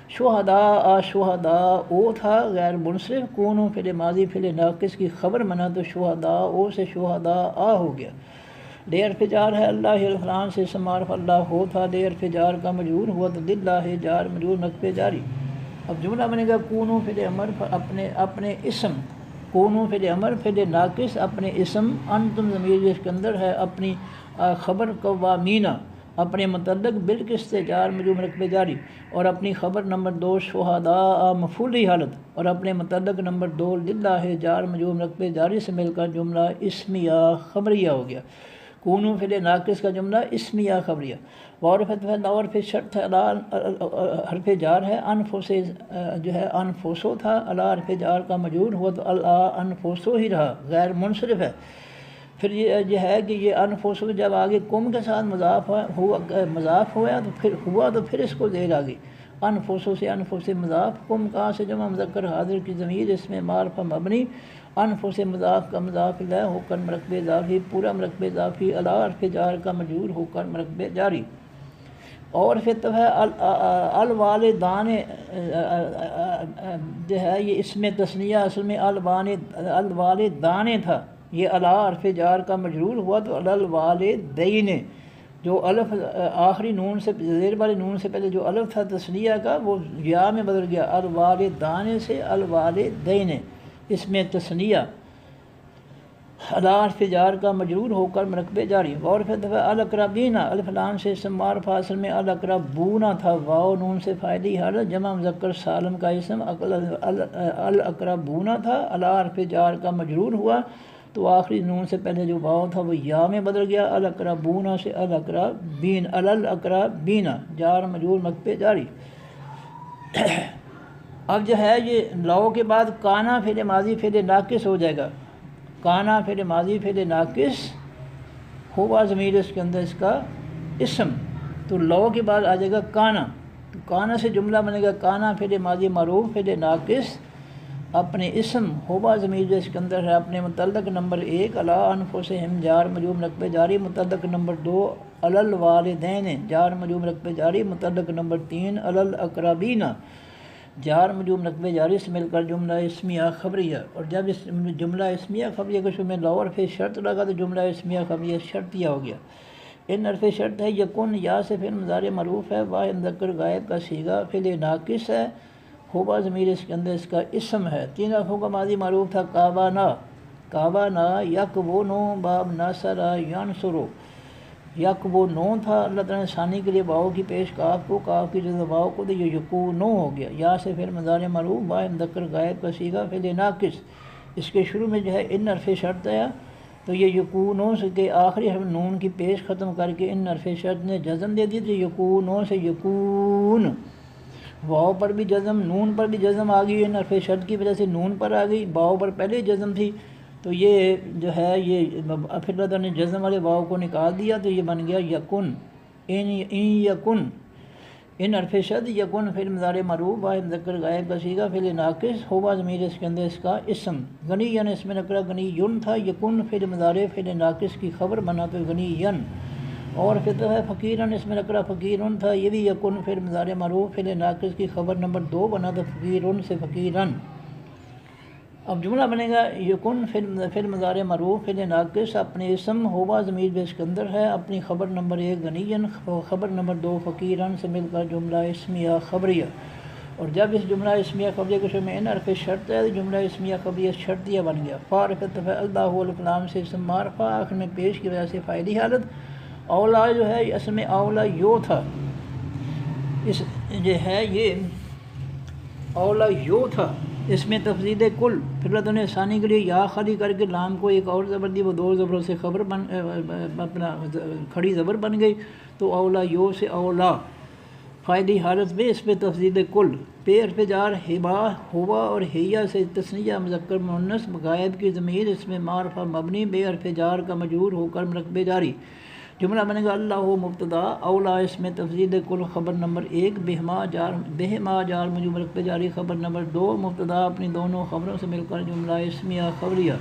شہداء شہداء او تھا غیر منصرف، کونو فعل ماضی فعل ناقص کی خبر بنا تو شہداء او سے شہداء ہو گیا۔ لے حرف جار ہے اللہ الف لام سے اسم معرفہ اللہ ہو تھا، لے حرف جار کا مجرور ہوا تو للہ جار مجرور رقبے جاری۔ اب جملہ بنے گا کونو فعل امر اپنے اسم، کونو فعل امر فعل ناقص اپنے اسم، انتم ضمیر اس کے اندر ہے اپنی خبر قوامین اپنے متعلق بالقسط جار مجرور رقبے جاری، اور اپنی خبر نمبر 2 شہداء مفعولی حالت، اور اپنے متعلق نمبر 2 للہ جار مجرور رقبے جاری سے مل کر جملہ اسمیہ خبریہ ہو گیا۔ کونو فعل ناقص کا جملہ اسمیہ خبریہ۔ اور پھر شرط حرف جار ہے، انفس جو ہے انفسو تھا، اللہ حرف جار کا مجرور ہوا تو اللہ انفسو ہی رہا، غیر منصرف ہے۔ پھر یہ ہے کہ یہ انفسو جب آگے کم کے ساتھ مضاف ہوا تو پھر اس کو زیر آ گئی، انفسوں سے انفس مضاف، کم کہاں سے جمع مذکر حاضر کی ضمیر اس میں معرفہ مبنی، انفس مضاف کا مضاف الیہ ہو کر مرکب اضافی، پورا مرکب اضافی علی حرف جار کا مجرور ہو کر مرکب جاری۔ اور پھر تو ہے الوالدان جو ہے یہ اسم تثنیہ اصل میں الوالدان تھا، یہ علی حرف جار کا مجرور ہوا تو الوالدین، جو الف آخری نون سے زیر والی نون سے پہلے جو الف تھا تثنیہ کا وہ یا میں بدل گیا، الوالدان سے الوالدین اسم تثنیہ علی حرف جار کا مجرور ہو کر مرکب جاری۔ اور پھر دفعہ الاقربین، الف لام سے اسم معرفہ اصل میں الاقربون تھا، واو نون سے فاعلی حالت جمع مذکر سالم کا اسم الاقربون تھا، علی حرف جار کا مجرور ہوا تو آخری نون سے پہلے جو واو تھا وہ یا میں بدل گیا، الاقربون سے الاقربین، الاقربین جار مجرور مرکب جاری۔ اب جو ہے یہ لو کے بعد کانا فعل ماضی فعل ناقص ہو جائے گا، کانا فعل ماضی فعل ناقص ہوا ضمیر اس کے اندر اس کا اسم، تو لو کے بعد آ جائے گا کانا، تو کانا سے جملہ بنے گا کانا فعل ماضی معروف فعل ناقص اپنے اسم ہوا ضمیر جو اس کے اندر ہے اپنے متعلق نمبر 1 علی انفسہم جار مجرور مرکب جاری، متعلق نمبر 2 علی الوالدین جار مجرور مرکب جاری، متعلق نمبر 3 علی الاقربین جار مجرور مرکب جاری سے مل کر جملہ اسمیہ خبریہ۔ اور جب اس جملہ اسمیہ خبریہ کے شروع میں لو حرف شرط لگا تو جملہ اسمیہ خبریہ شرطیہ ہو گیا۔ ان حرف شرط ہے یکن، یا سے فعل مضارع معروف ہے، واحد مذکر غائب کا صیغہ فعل ناقص ہے، ہوبا ضمیر اس کے اندر اس کا اسم ہے۔ 3 حرفوں کا ماضی معروف تھا کابانا، کابانا یکبونو باب ناصر ینصرو، یکبونو تھا، اللہ تعالیٰ نے ثانی کے لیے واؤ کی پیش کاف کو، کاف کی جگہ واؤ کو، تو یہ یکونو ہو گیا۔ یا سے فعل مضارع معروف واحد مذکر غائب کا صیغہ فعل ناقص، اس کے شروع میں جو ہے ان حرف شرط آیا تو یہ یکونو سے کے آخری حرف نون کی پیش ختم کر کے ان حرف شرط نے جزم دے دی، تو یکونو سے یکون، واؤ پر بھی جزم، نون پر بھی جزم آ گئی، ان حرف شرط کی وجہ سے نون پر آ گئی، واؤ پر پہلے جزم تھی تو یہ جو ہے یہ پھر اللہ تعالیٰ نے جزم والے واؤ کو نکال دیا تو یہ بن گیا یکن، ان یکن، ان حرف شرط یکن فعل مضارع معروف واحد مذکر غائب کا صیغہ فعل ناقص ہوبا ضمیر اس کے اندر اس کا اسم، غنی ین اس میں نکرہ غنی یون تھا، یکن فعل مضارع فعل ناقص کی خبر بنا تو غنی ین۔ اور پھر تو ہے فقیرن اس میں نکرہ فقیرن تھا، یہ بھی یکن فعل مضارع معروف فعل ناقص کی خبر نمبر 2 بنا تو فقیرن سے فقیرن۔ اب جملہ بنے گا یکن فعل مضارع معروف فعل ناقص اپنے اسم ہوبا ضمیر بھی اس کے اندر ہے، اپنی خبر نمبر 1 غنیًا، خبر نمبر 2 فقیرن سے مل کر جملہ اسمیہ خبریہ۔ اور جب اس جملہ اسمیہ خبریہ کے شروع میں ان حرف شرط ہے تو جملہ اسمیہ خبریہ شرطیہ بن گیا۔ فارف اللہ الکلام سے اسم معرفہ آخر میں پیش کی وجہ سے فاعلی حالت، اولا جو ہے اصل میں اولا یو تھا، اس جو ہے یہ اولا یو تھا، اس میں تفضیل کل، پھر اللہ نے ثانی کے لیے یا خالی کر کے لام کو ایک اور زبر دی، وہ 2 زبروں سے خبر اپنا کھڑی زبر بن گئی تو اولا یو سے اولا، فائدی حالت میں اس میں تفضیل کل، پہ حرف جار ہبا ہوا اور ہیا سے تثنیہ مذکر مؤنث غائب کی ضمیر اس میں معرفہ مبنی بے حرف جار کا مجرور ہو کر مرکب جاری۔ جملہ بنے گا اللہ مبتدا، اولا اس میں تفضیل کل خبر نمبر 1 بہما جار مجرور مرکب جاری، خبر نمبر 2 مبتدا اپنی دونوں خبروں سے مل کر جملہ اسمیہ خبریہ۔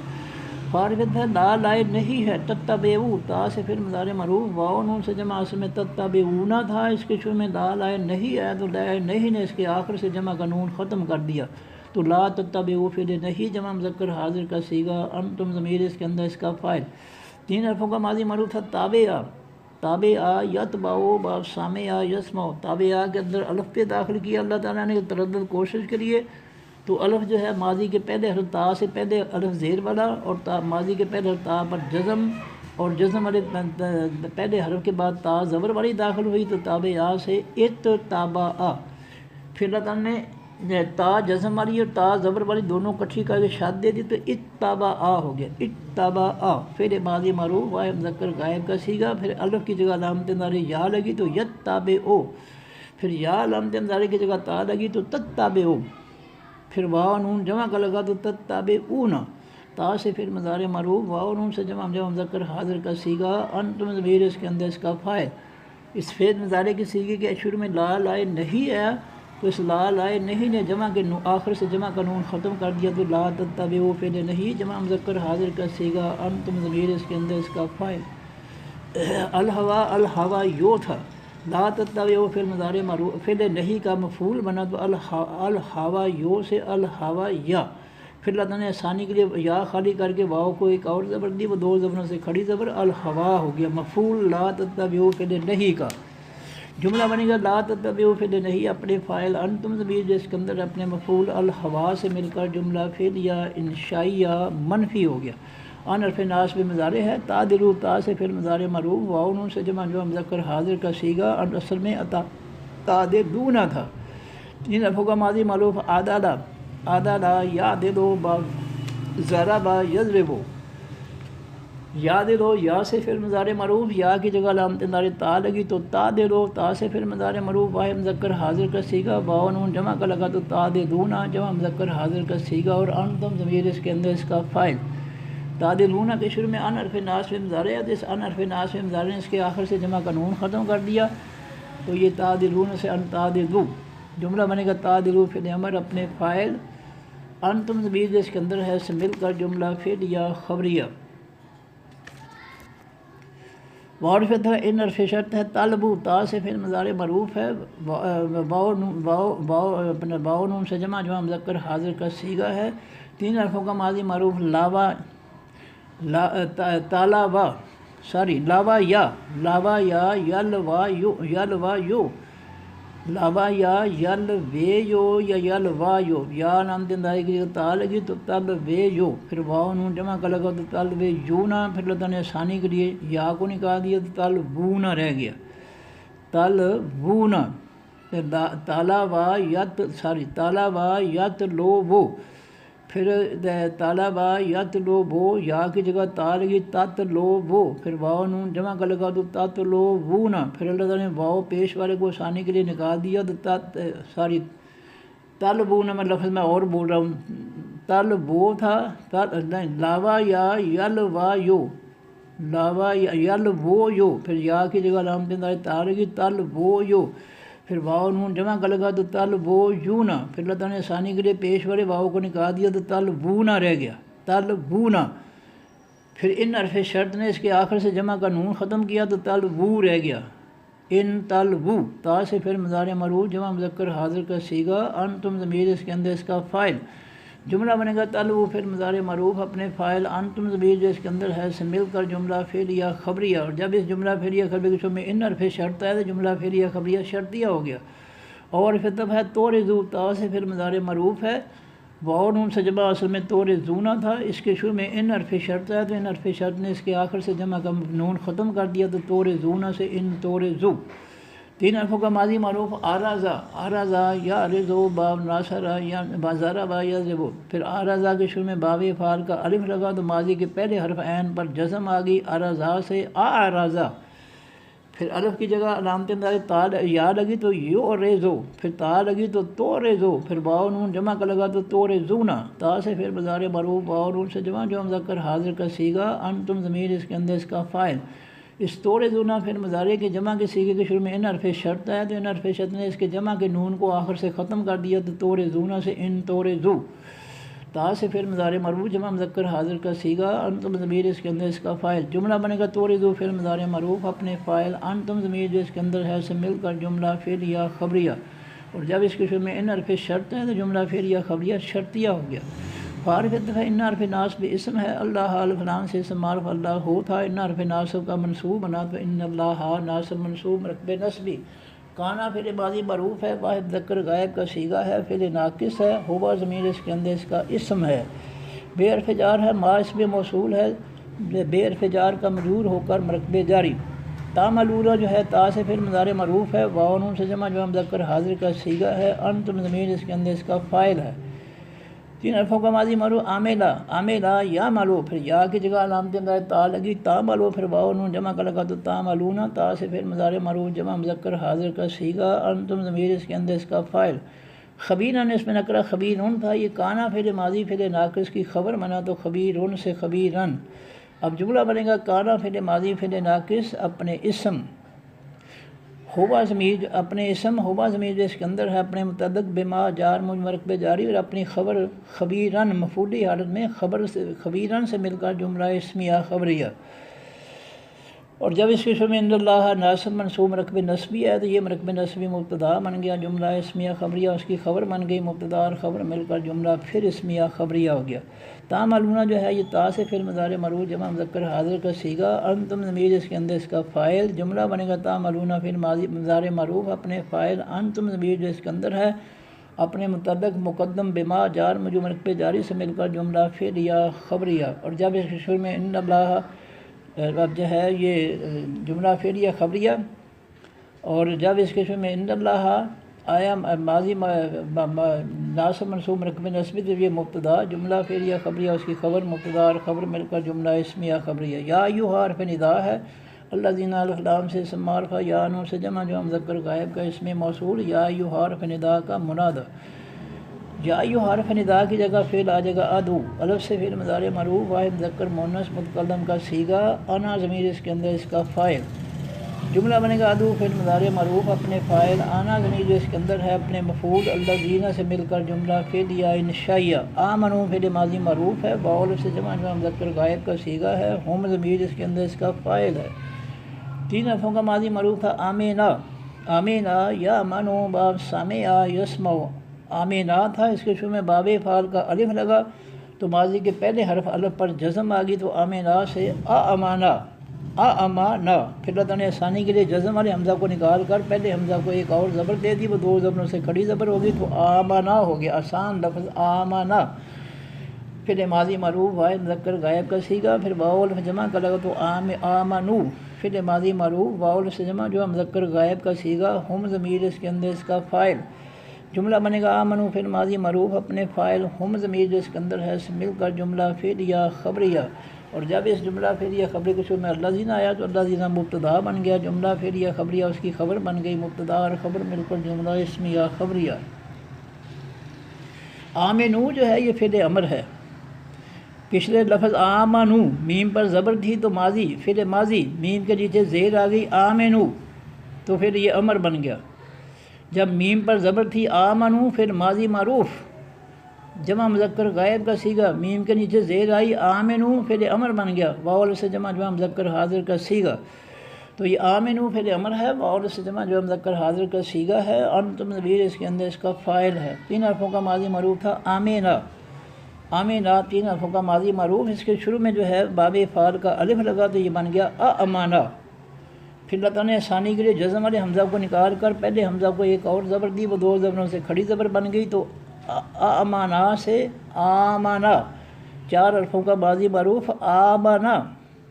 فارغت ہے لا لائے نہیں ہے، تتبعو تا سے پھر مضارع معروف واو نون سے جمع اصل میں تتبعونا تھا، اس کے شروع میں لا لائے نہیں ہے تو لائے نہیں نے اس کے آخر سے جمع کا نون ختم کر دیا تو لا تتبعو فعل نہیں جمع مذکر حاضر کا صیغہ، انتم ضمیر اس کے اندر اس کا فاعل۔ 3 حرفوں کا ماضی معروف تھا تابعہ یتبعو باب سامعہ یسمعو، تابعہ کے اندر الف پہ داخل کیا اللہ تعالیٰ نے تردد کوشش کے لیے، تو الف جو ہے ماضی کے پہلے حرف تا سے پہلے الف زیر والا، اور ماضی کے پہلے حرف تا پر جزم، اور جزم والے پہلے حرف کے بعد تا زبر والی داخل ہوئی تو تابعہ سے اتبعا، پھر اللہ تعالیٰ نے تا جزم والی اور تا زبر والی دونوں کٹھی کر کے شاد دے دی تو اتبعا ہو گیا، اتبعا پھر ماضی معروف واحد مذکر غائب کا صیغہ، پھر الف کی جگہ علامت مضارع یا لگی تو یتبعو، پھر یا علامت مضارع کی جگہ تا لگی تو تتبعو، پھر واو نون جمع کا لگا تو تتبعون، تا سے پھر مضارع معروف واو نون سے جمع مذکر حاضر کا صیغہ، انتم ضمیر اس کے اندر اس کا فاعل۔ اس فعل مضارع کے صیغے کے شروع میں لا لائے نہیں ہے تو اس لا لائے نہیں نے جمع کے آخر سے جمع کا نون ختم کر دیا تو لا تتبعوا فعل نہیں جمع مذکر حاضر کا صیغہ، انتم ضمیر اس کے اندر اس کا فاعل، الہوا یو تھا، لا تتبعوا فعل مضارع مرفوع فعل نہیں کا مفعول بنا تو الہوا یو سے الہوا یا، پھر اللہ تعالیٰ نے آسانی کے لیے یا خالی کر کے واؤ کو ایک اور زبر دی، وہ دو زبروں سے کھڑی زبر الہوا ہو گیا، مفعول لا تتبعوا فعل نہیں کا، جملہ بنے گا لا تتبعوا فعل نہیں اپنے فاعل، انتم ضمیر جس کے اندر اپنے مفعول الہوا سے مل کر جملہ فعل یا انشائی یا منفی ہو گیا، ان حرف ناصب مضارع ہے، تعدلوا تا سے فعل مضارع مرفوع، واو نون سے جمع جو مذکر حاضر کا صیغہ، اصل میں تعدلون تھا، ان حرفوں کا ماضی معروف عدل یعدل ضرب یضرب، یعدل یا سے فعل مضارع معروف، یا کی جگہ علامت نظر تا لگی تو تعدل، تا سے فعل مضارع معروف واحد مذکر حاضر کا صیغہ، واو نون جمع کا لگا تو تعدلون جمع مذکر حاضر کا صیغہ، اور انتم ضمیر اس کے اندر اس کا فاعل، تعدلون کے شروع میں ان حرف ناصب مضارع ہے، اس ان حرف ناصب مضارع نے اس کے آخر سے جمع کا نون ختم کر دیا، تو یہ تعدلون سے ان تعدلوا، جملہ بنے گا تعدلوا فعل امر اپنے فاعل، انتم ضمیر جس کے اندر ہے سے مل کر جملہ فعل یا خبریہ، معرفت ہے، ان حرف شرط ہے، طلبوا تا سے فعل مضارع معروف ہے، واو نون سے جمع جو مذکر حاضر کا صیغہ ہے، تین حرفوں کا ماضی معروف لاوا لاوا یا یلوا یو لاوا یا یل وے یو یا یل وا یو، یا نام دندائی کی تا لگی تو تل وے یو، پھر واو نون جمع کا لگا تو تل وے یو نا، پھر اللہ تعالیٰ نے آسانی کے لیے یا کو نکال دیا تو تل وو نا رہ گیا، تل وو نا، تالا وا یت لو وہ، پھر تالا وا یت لو وہ، یا کی جگہ تا لگی تت لو وہ، پھر واو نون جمع کا لگا تو تت لو وہ نا، پھر اللہ تعالیٰ نے واو پیش والے کو آسانی کے لیے نکال دیا تو تل وہ نا، میں لفظ میں اور بول رہا ہوں، تل وہ تھا، لاوا یا یل وا یو، لاوا یل وہ یو، پھر یا کی جگہ علامت تا لگی تل وہ یو، پھر واو نون جمع کا لگا تو تل وہ یو نا، پھر اللہ تعالیٰ نے آسانی کے لیے پیش والے واو کو نکال دیا تو تل وہ نا رہ گیا، تل وہ نا، پھر ان حرف شرط نے اس کے آخر سے جمع کا نون ختم کیا تو تل وہ رہ گیا، ان تل وہ، تا سے پھر مضارع مرفوع جمع مذکر حاضر کا صیغہ، انتم ضمیر اس کے اندر اس کا فاعل، جملہ بنے گا تل وہ پھر مضارع معروف اپنے فاعل، انتم ضمیر جو اس کے اندر ہے سے مل کر جملہ فعل یا خبریہ، اور جب اس جملہ فعل یا خبریہ کے شروع میں ان حرف شرط ہے تو جملہ فعل یا خبریہ شرطیہ ہو گیا، اور فتب ہے تورزو، تا سے پھر مضارع معروف ہے، واو نون سے جمع اصل میں تورزونا تھا، اس کے شروع میں ان حرف شرط ہے تو ان حرف شرط نے اس کے آخر سے جمع کا نون ختم کر دیا تو تورزونا سے ان تورزو، تین حرفوں کا ماضی معروف آرازہ یا رزو باب ناصرہ یا بازارہ با یا زبو، پھر آرازہ کے شروع میں باب فعال کا الف لگا تو ماضی کے پہلے حرف عین پر جزم آ گئی، آرازہ سے آرازہ، پھر الف کی جگہ علامت تا یا لگی تو یو ریزو، پھر تا لگی تو ریزو، پھر واو نون جمع کا لگا تو ریزونا، تا سے پھر مضارع معروف واو نون سے جمع جو مذکر حاضر کا صیغہ، انتم ضمیر اس کے اندر اس کا فاعل، اس تورزونا پھر مضارع کے جمع کے صیغے کے شروع میں ان حرف شرط ہے تو ان حرف شرط نے اس کے جمع کے نون کو آخر سے ختم کر دیا تو تورزونا سے ان تورزو، تا سے پھر مضارع مرفوع جمع مذکر حاضر کا صیغہ، انتم ضمیر اس کے اندر اس کا فاعل، جملہ بنے گا تورزو پھر مضارع معروف اپنے فاعل، انتم ضمیر جو اس کے اندر ہے سے مل کر جملہ فعل یا خبریہ، اور جب اس کے شروع میں ان حرف شرط ہے تو جملہ فعل یا خبریہ شرطیہ ہو گیا، فارغ ہے، ان حرف ناصب اسم ہے، اللہ حال فلان سے اسم معرف اللہ ہو تھا، ان حرف ناصب کا منصوب بنا تو ان اللہ ناصب منصوب رکب نصبی، کانا فعل ماضی معروف ہے، واحد ذکر غائب کا صیغہ ہے، فعل ناقص ہے، ہوا ضمیر اس کے اندر اس کا اسم ہے، بے حرف جار ہے، ما اسم موصول ہے، بے حرف جار کا مجرور ہو کر مرکب جاری، تعملون جو ہے تا سے پھر مضارع معروف ہے، واو نون سے جمع جو مذکر حاضر کا صیغہ ہے، انتم ضمیر اس کے اندر اس کا فاعل ہے، تین حرفوں کا ماضی معروف عاملہ یا مالو، پھر یا کی جگہ علامت تا لگی تا مالو، پھر واو نون جمع کا لگا تو تعملون، تا سے پھر مضارع معروف جمع مذکر حاضر کا صیغہ، انتم ضمیر اس کے اندر اس کا فاعل، خبیرن اس میں نکرہ خبیرن تھا، یہ کانا فعل ماضی فعل ناقص کی خبر بنا تو خبیرن سے خبیرن، اب جملہ بنے گا کانا فعل ماضی فعل ناقص اپنے اسم، ہوبا ضمیر اپنے اسم ہوبا ضمیر جو اس کے اندر ہے اپنے متعلق بما جار مرکب جاری اور اپنی خبر خبیرن مفعولی حالت میں خبر سے خبیرن سے مل کر جملہ اسمیہ خبریہ. اور جب اس کے شروع میں ان اللہ ناصب منصوب مرکب نسبی ہے تو یہ مرکب نسبی مبتدا بن گیا، جملہ اسمیہ خبریہ اس کی خبر بن گئی، مبتدا اور خبر مل کر جملہ پھر اسمیہ خبریہ ہو گیا. تعملون جو ہے یہ تا سے فعل مضارع مرفوع جمع مذکر حاضر کا صیغہ، انتم ضمیر اس کے اندر اس کا فاعل، جملہ بنے گا تعملون فعل ماضی مضارع مرفوع اپنے فاعل، انتم ضمیر جو اس کے اندر ہے اپنے متعلق مقدم بما جار مجرور مرکب جاری سے مل کر جملہ فعلیہ خبریہ. اور جب اس کے شروع میں ان اللہ اب جو ہے یہ جملہ فعلیہ خبریہ، اور جب اس کے شروع میں ان اللہ آیا ماضی ناصب منصوب مرکب نسبی تو یہ مبتدا، جملہ فعلیہ خبریہ اس کی خبر، مبتدا اور خبر مل کر جملہ اسمیہ خبریہ. یا ایھا حرف ندا ہے، الذین الف لام سے اسم معرفہ، یا نون سے جمع جو مذکر غائب کا اسم موصول، یا ایھا حرف ندا کا منادہ. یا ایھا حرف ندا کی جگہ فعل آ جائے گا ادعو، الف سے فعل مضارع مرفوع واحد مذکر مؤنث متکلم کا صیغہ، انا ضمیر اس کے اندر اس کا فاعل، جملہ بنے گا ادعو فعل مضارع مرفوع اپنے فاعل، انا ضمیر جو اس کے اندر ہے اپنے مفعول، الذین سے مل کر جملہ فعلیہ انشائیہ. آمنو فعل ماضی مرفوع ہے، واو الف سے جمع جو مذکر غائب کا صیغہ ہے، ہم ضمیر اس کے اندر اس کا فاعل ہے. 3 حرفوں کا ماضی مرفوع تھا آمینا، آمینا یا منو باب سامع یسمع، آمینا تھا، اس کے شروع میں باب فعل کا الف لگا تو ماضی کے پہلے حرف الف پر جزم آ گئی تو آمینا سے امانا، امانا. پھر اللہ نے آسانی کے لیے جزم والے حمزہ کو نکال کر پہلے حمزہ کو ایک اور زبر دے دی، وہ 2 زبروں سے کھڑی زبر ہوگی تو آمانا ہو گیا، آسان لفظ آمانا. پھر ماضی مرفوع واحد مذکر غائب کا صیغہ، پھر واو الف جمع کا لگا تو آمنو، پھر ماضی مرفوع واو الف سے جمع جو مذکر غائب کا صیغہ، ہم ضمیر اس کے اندر اس کا فاعل، جملہ بنے گا آمنو پھر ماضی مرفوع اپنے فاعل، ہم ضمیر جو اس کے اندر ہے مل کر جملہ فعلیہ خبریہ. اور جب اس جملہ فعلیہ خبریہ کے شروع میں الذین آیا تو الذین مبتدا بن گیا، جملہ فعلیہ خبریہ اس کی خبر بن گئی، مبتدا اور خبر مل کر جملہ اسمیہ خبریہ. آمنو جو ہے یہ فعل امر ہے. پچھلے لفظ آمنو میم پر زبر تھی تو ماضی فعل ماضی میم کے نیچے زیر آ گئی آمنو تو پھر یہ امر بن گیا. جب میم پر زبر تھی آمنو پھر ماضی معروف جمع مذکر غائب کا صیغہ، میم کے نیچے زیر آئی آمنو پھر امر بن گیا، واو سے جمع جو مذکر حاضر کا صیغہ، تو یہ آمنو پھر امر ہے، واو سے جمع جو مذکر حاضر کا صیغہ ہے، انتم ضمیر اس کے اندر اس کا فاعل ہے. 3 حرفوں کا ماضی معروف تھا آمینا، آمینا 3 حرفوں کا ماضی معروف، اس کے شروع میں جو ہے باب فعل کا الف لگا تو یہ بن گیا امانا. پھر اللہ تعالیٰ نے آسانی کے لیے جزم والے حمزہ کو نکال کر پہلے حمزہ کو ایک اور زبر دی، وہ 2 زبروں سے کھڑی زبر بن گئی تو آمانا سے آمانا. 4 حرفوں کا ماضی معروف آمانا،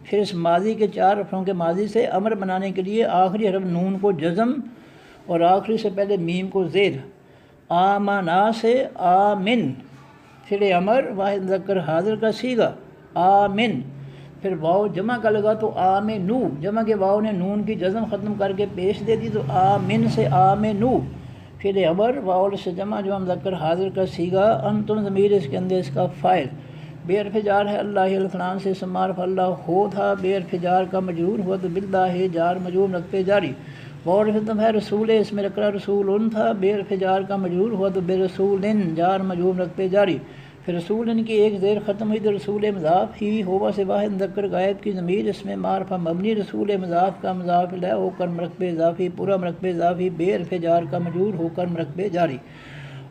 پھر اس ماضی کے 4 حرفوں کے ماضی سے امر بنانے کے لیے آخری حرف نون کو جزم اور آخری سے پہلے میم کو زیر، آمانا سے آمن، پھر امر واحد مذکر حاضر کا صیغہ آمن، پھر واو جمع کا لگا تو آمنو، جمع کے واو نے نون کی جزم ختم کر کے پیش دے دی تو آمن سے آمنو، پھر امر واو سے جمع جو مذکر حاضر کا صیغہ، انتم ضمیر اس کے اندر اس کا فاعل. بے حرف جار ہے اللہ الفلان سے اسم معرف اللہ ہو تھا، بے حرف جار کا مجرور ہوا تو باللہ جار مجرور رکھتے جاری، واو ختم ہے رسول اس میں رکھا رسول تھا، بے حرف جار کا مجرور ہوا تو بے رسول جار مجرور رکھتے جاری، پھر رسول کی ایک زیر ختم ہوئی تو رسول مضاف ہی ہوا سے واحد مذکر غائب کی ضمیر اس میں معرفہ مبنی، رسول مضاف کا مضاف الیہ ہو کر مرکب اضافی پورا مرکب اضافی بے حرف جار کا مجرور ہو کر مرکب جاری.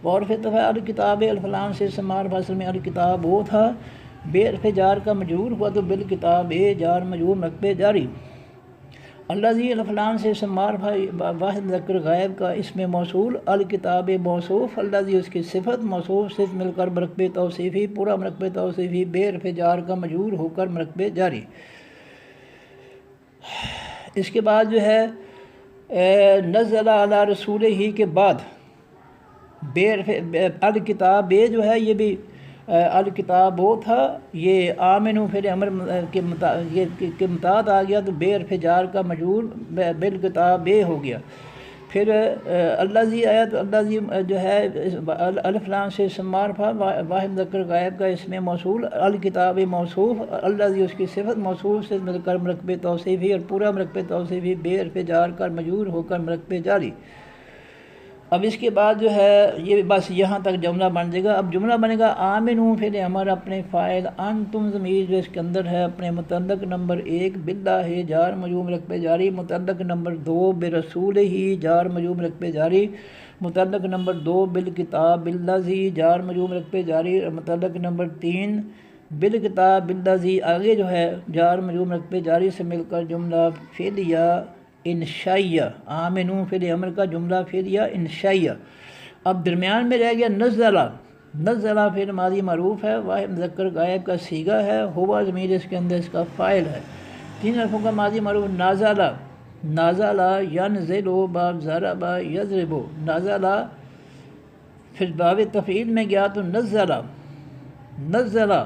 اور پھر دفعہ الکتاب الفلان سے اسم معرفہ اصل میں الکتاب وہ تھا، بے حرف جار کا مجرور ہوا تو بالکتاب جار مجرور مرکب جاری. الذی الفلان سے اسم معرفہ واحد مذکر غائب کا اسم موصول، الکتاب موصوف، الذی اس کی صفت، موصوف سے مل کر مرکب توصیفی پورا مرکب توصیفی بے حرف جار کا مجرور ہو کر مرکب جاری. اس کے بعد جو ہے نزل علی رسول ہی کے بعد بے حرف الکتاب جو ہے یہ بھی الکتاب وہ تھا، یہ آمنو پھر امر کے متعد آ گیا تو بے حرف جار کا مجرور بالکتاب ہو گیا. پھر الذی آیا تو الذی جو ہے الف لام سے اسم معرفہ واحد مذکر غائب کا اسم موصول، الکتاب موصوف، الذی اس کی صفت موصوف سے مل کر مرکب توصیفی اور پورا مرکب توصیفی بے حرف جار کر مجرور ہو کر مرکب جاری۔ اب اس کے بعد جو ہے یہ بس یہاں تک جملہ بن جائے گا۔ اب جملہ بنے گا آمنو فعل امر اپنے فاعل، انتم ضمیر جو اس کے اندر ہے اپنے متعلق نمبر 1 باللہ جار مجرور مرکب جاری، متعلق نمبر 2 برسول ہی جار مجرور مرکب جاری، متعلق نمبر 2 بالکتاب باللذی جار مجرور مرکب جاری، اور متعلق نمبر 3 بالکتاب باللذی آگے جو ہے جار مجرور مرکب جاری سے مل کر جملہ فعلیہ انشائیہ، آمنو فعل امر کا جملہ فعلیہ انشائیہ۔ اب درمیان میں رہ گیا نزلہ، نزلہ فعل ماضی معروف ہے، واحد مذکر غائب کا صیغہ ہے، ہوا ضمیر اس کے اندر اس کا فاعل ہے، 3 حرفوں کا ماضی معروف نازلہ، نازلہ ینزلو باب ضرب یضرب، نازلہ پھر باب تفعیل میں گیا تو نزلہ، نزلہ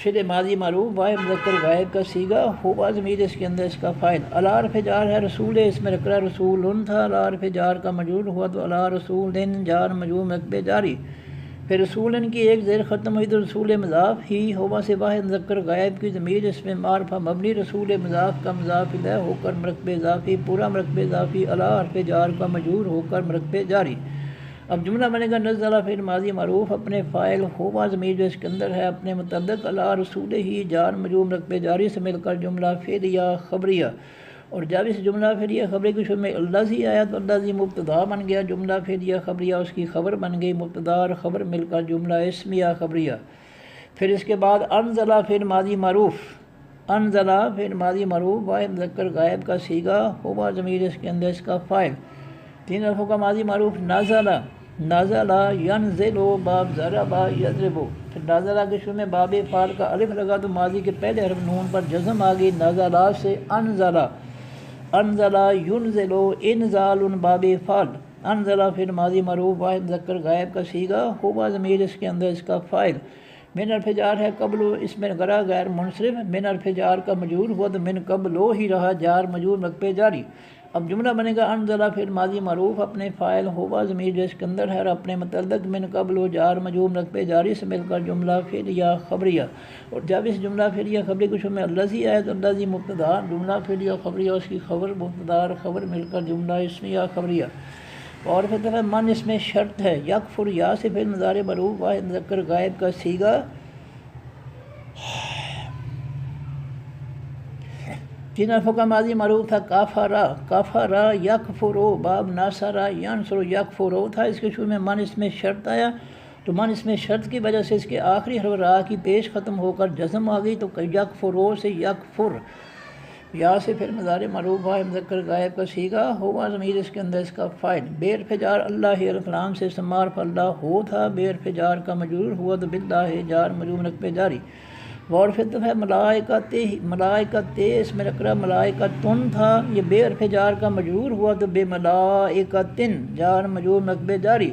فعل ماضی معروف واحد مذکر غائب کا صیغہ، ہوا ضمیر اس کے اندر اس کا فاعل، علی حرف جار ہے رسول اس میں رکھا رسول تھا، علی حرف جار کا مجرور ہوا تو علی رسول جار مجرور مرکب جاری، پھر رسول کی ایک زیر ختم ہوئی تو رسول مضاف ہی، ہوا سے واحد مذکر غائب کی ضمیر اس میں معرفہ مبنی، رسول مضاف کا مضاف الیہ ہو کر مرکب اضافی، پورا مرکب اضافی علی حرف جار کا مجرور ہو کر مرکب جاری۔ اب جملہ بنے گا نزلہ فعل ماضی معروف اپنے فاعل، ہوا ضمیر جو اس کے اندر ہے اپنے متعلق، علی رسول ہی جار مجرور مرکب جاری سے مل کر جملہ فعلیہ خبریہ، اور جب اس جملہ فعلیہ خبری کے شروع میں الذی آیا تو الذی مبتدا بن گیا، جملہ فعلیہ خبریہ اس کی خبر بن گئی، مبتدا اور خبر مل کر جملہ اسمیہ خبریہ۔ پھر اس کے بعد انزلہ فعل ماضی معروف، انزلہ فعل ماضی معروف واحد مذکر غائب کا صیغہ، ہوا ضمیر اس کے اندر اس کا فاعل، 3 حرفوں کا ماضی معروف نازلہ، نازلہ ینزلو باب ضرب یضرب، پھر نازلہ کے شروع میں باب فعل کا الف لگا تو ماضی کے پہلے حرف نون پر جزم آ گئی، نازلہ سے انزلہ، انزلہ ینزلو انزال باب فعل، انزلہ فعل ماضی معروف واحد مذکر غائب کا صیغہ، ہوا ضمیر اس کے اندر اس کا فاعل، من حرف جار ہے قبل اس میں غرا غیر منصرف، من حرف جار کا مجرور ہوا تو من قبلو ہی رہا جار مجرور مرکب جاری۔ اب جملہ بنے گا انزلہ فعل ماضی معروف اپنے فاعل، ہوا ضمیر جو اس کے اندر ہے اور اپنے متعلق من قبل و جار مجرور مرکب جاری سے مل کر جملہ فعلیہ خبریہ، اور جب اس جملہ فعلیہ خبری کے شروع میں الذی آئے تو الذی مبتدا، جملہ فعلیہ خبریہ اس کی خبر مبتدا اور خبر مل کر جملہ اسمیہ خبریہ، اور پھر دفعہ من اس میں شرط ہے، یکفر یا سے فعل مضارع معروف واحد مذکر غائب کا صیغہ، 3 حرفوں کا ماضی معروف تھا کافرا، کافرا یکفرو باب ناصرا ینصر یکفرو تھا، اس کے شروع میں من اس میں شرط آیا تو من اس میں شرط کی وجہ سے اس کے آخری حرف را کی پیش ختم ہو کر جزم آ گئی تو یکفرو سے یکفر، یا سے پھر مضارع معروف واحد مذکر غائب کا صیغہ، ہوا ضمیر اس کے اندر اس کا فاعل، بے حرف جار اللہ الف لام سے اسم معرفہ اللہ ہو تھا، بے حرف جار کا مجرور ہوا تو باللہ جار مجرور مرکب جاری، اور پھر ہے ملائکت، ملائکت اس میں رکھ رہا ملائکتن تھا، یہ بے حرف جار کا مجرور ہوا تو بے ملائکتن جار مجرور مرکب جاری،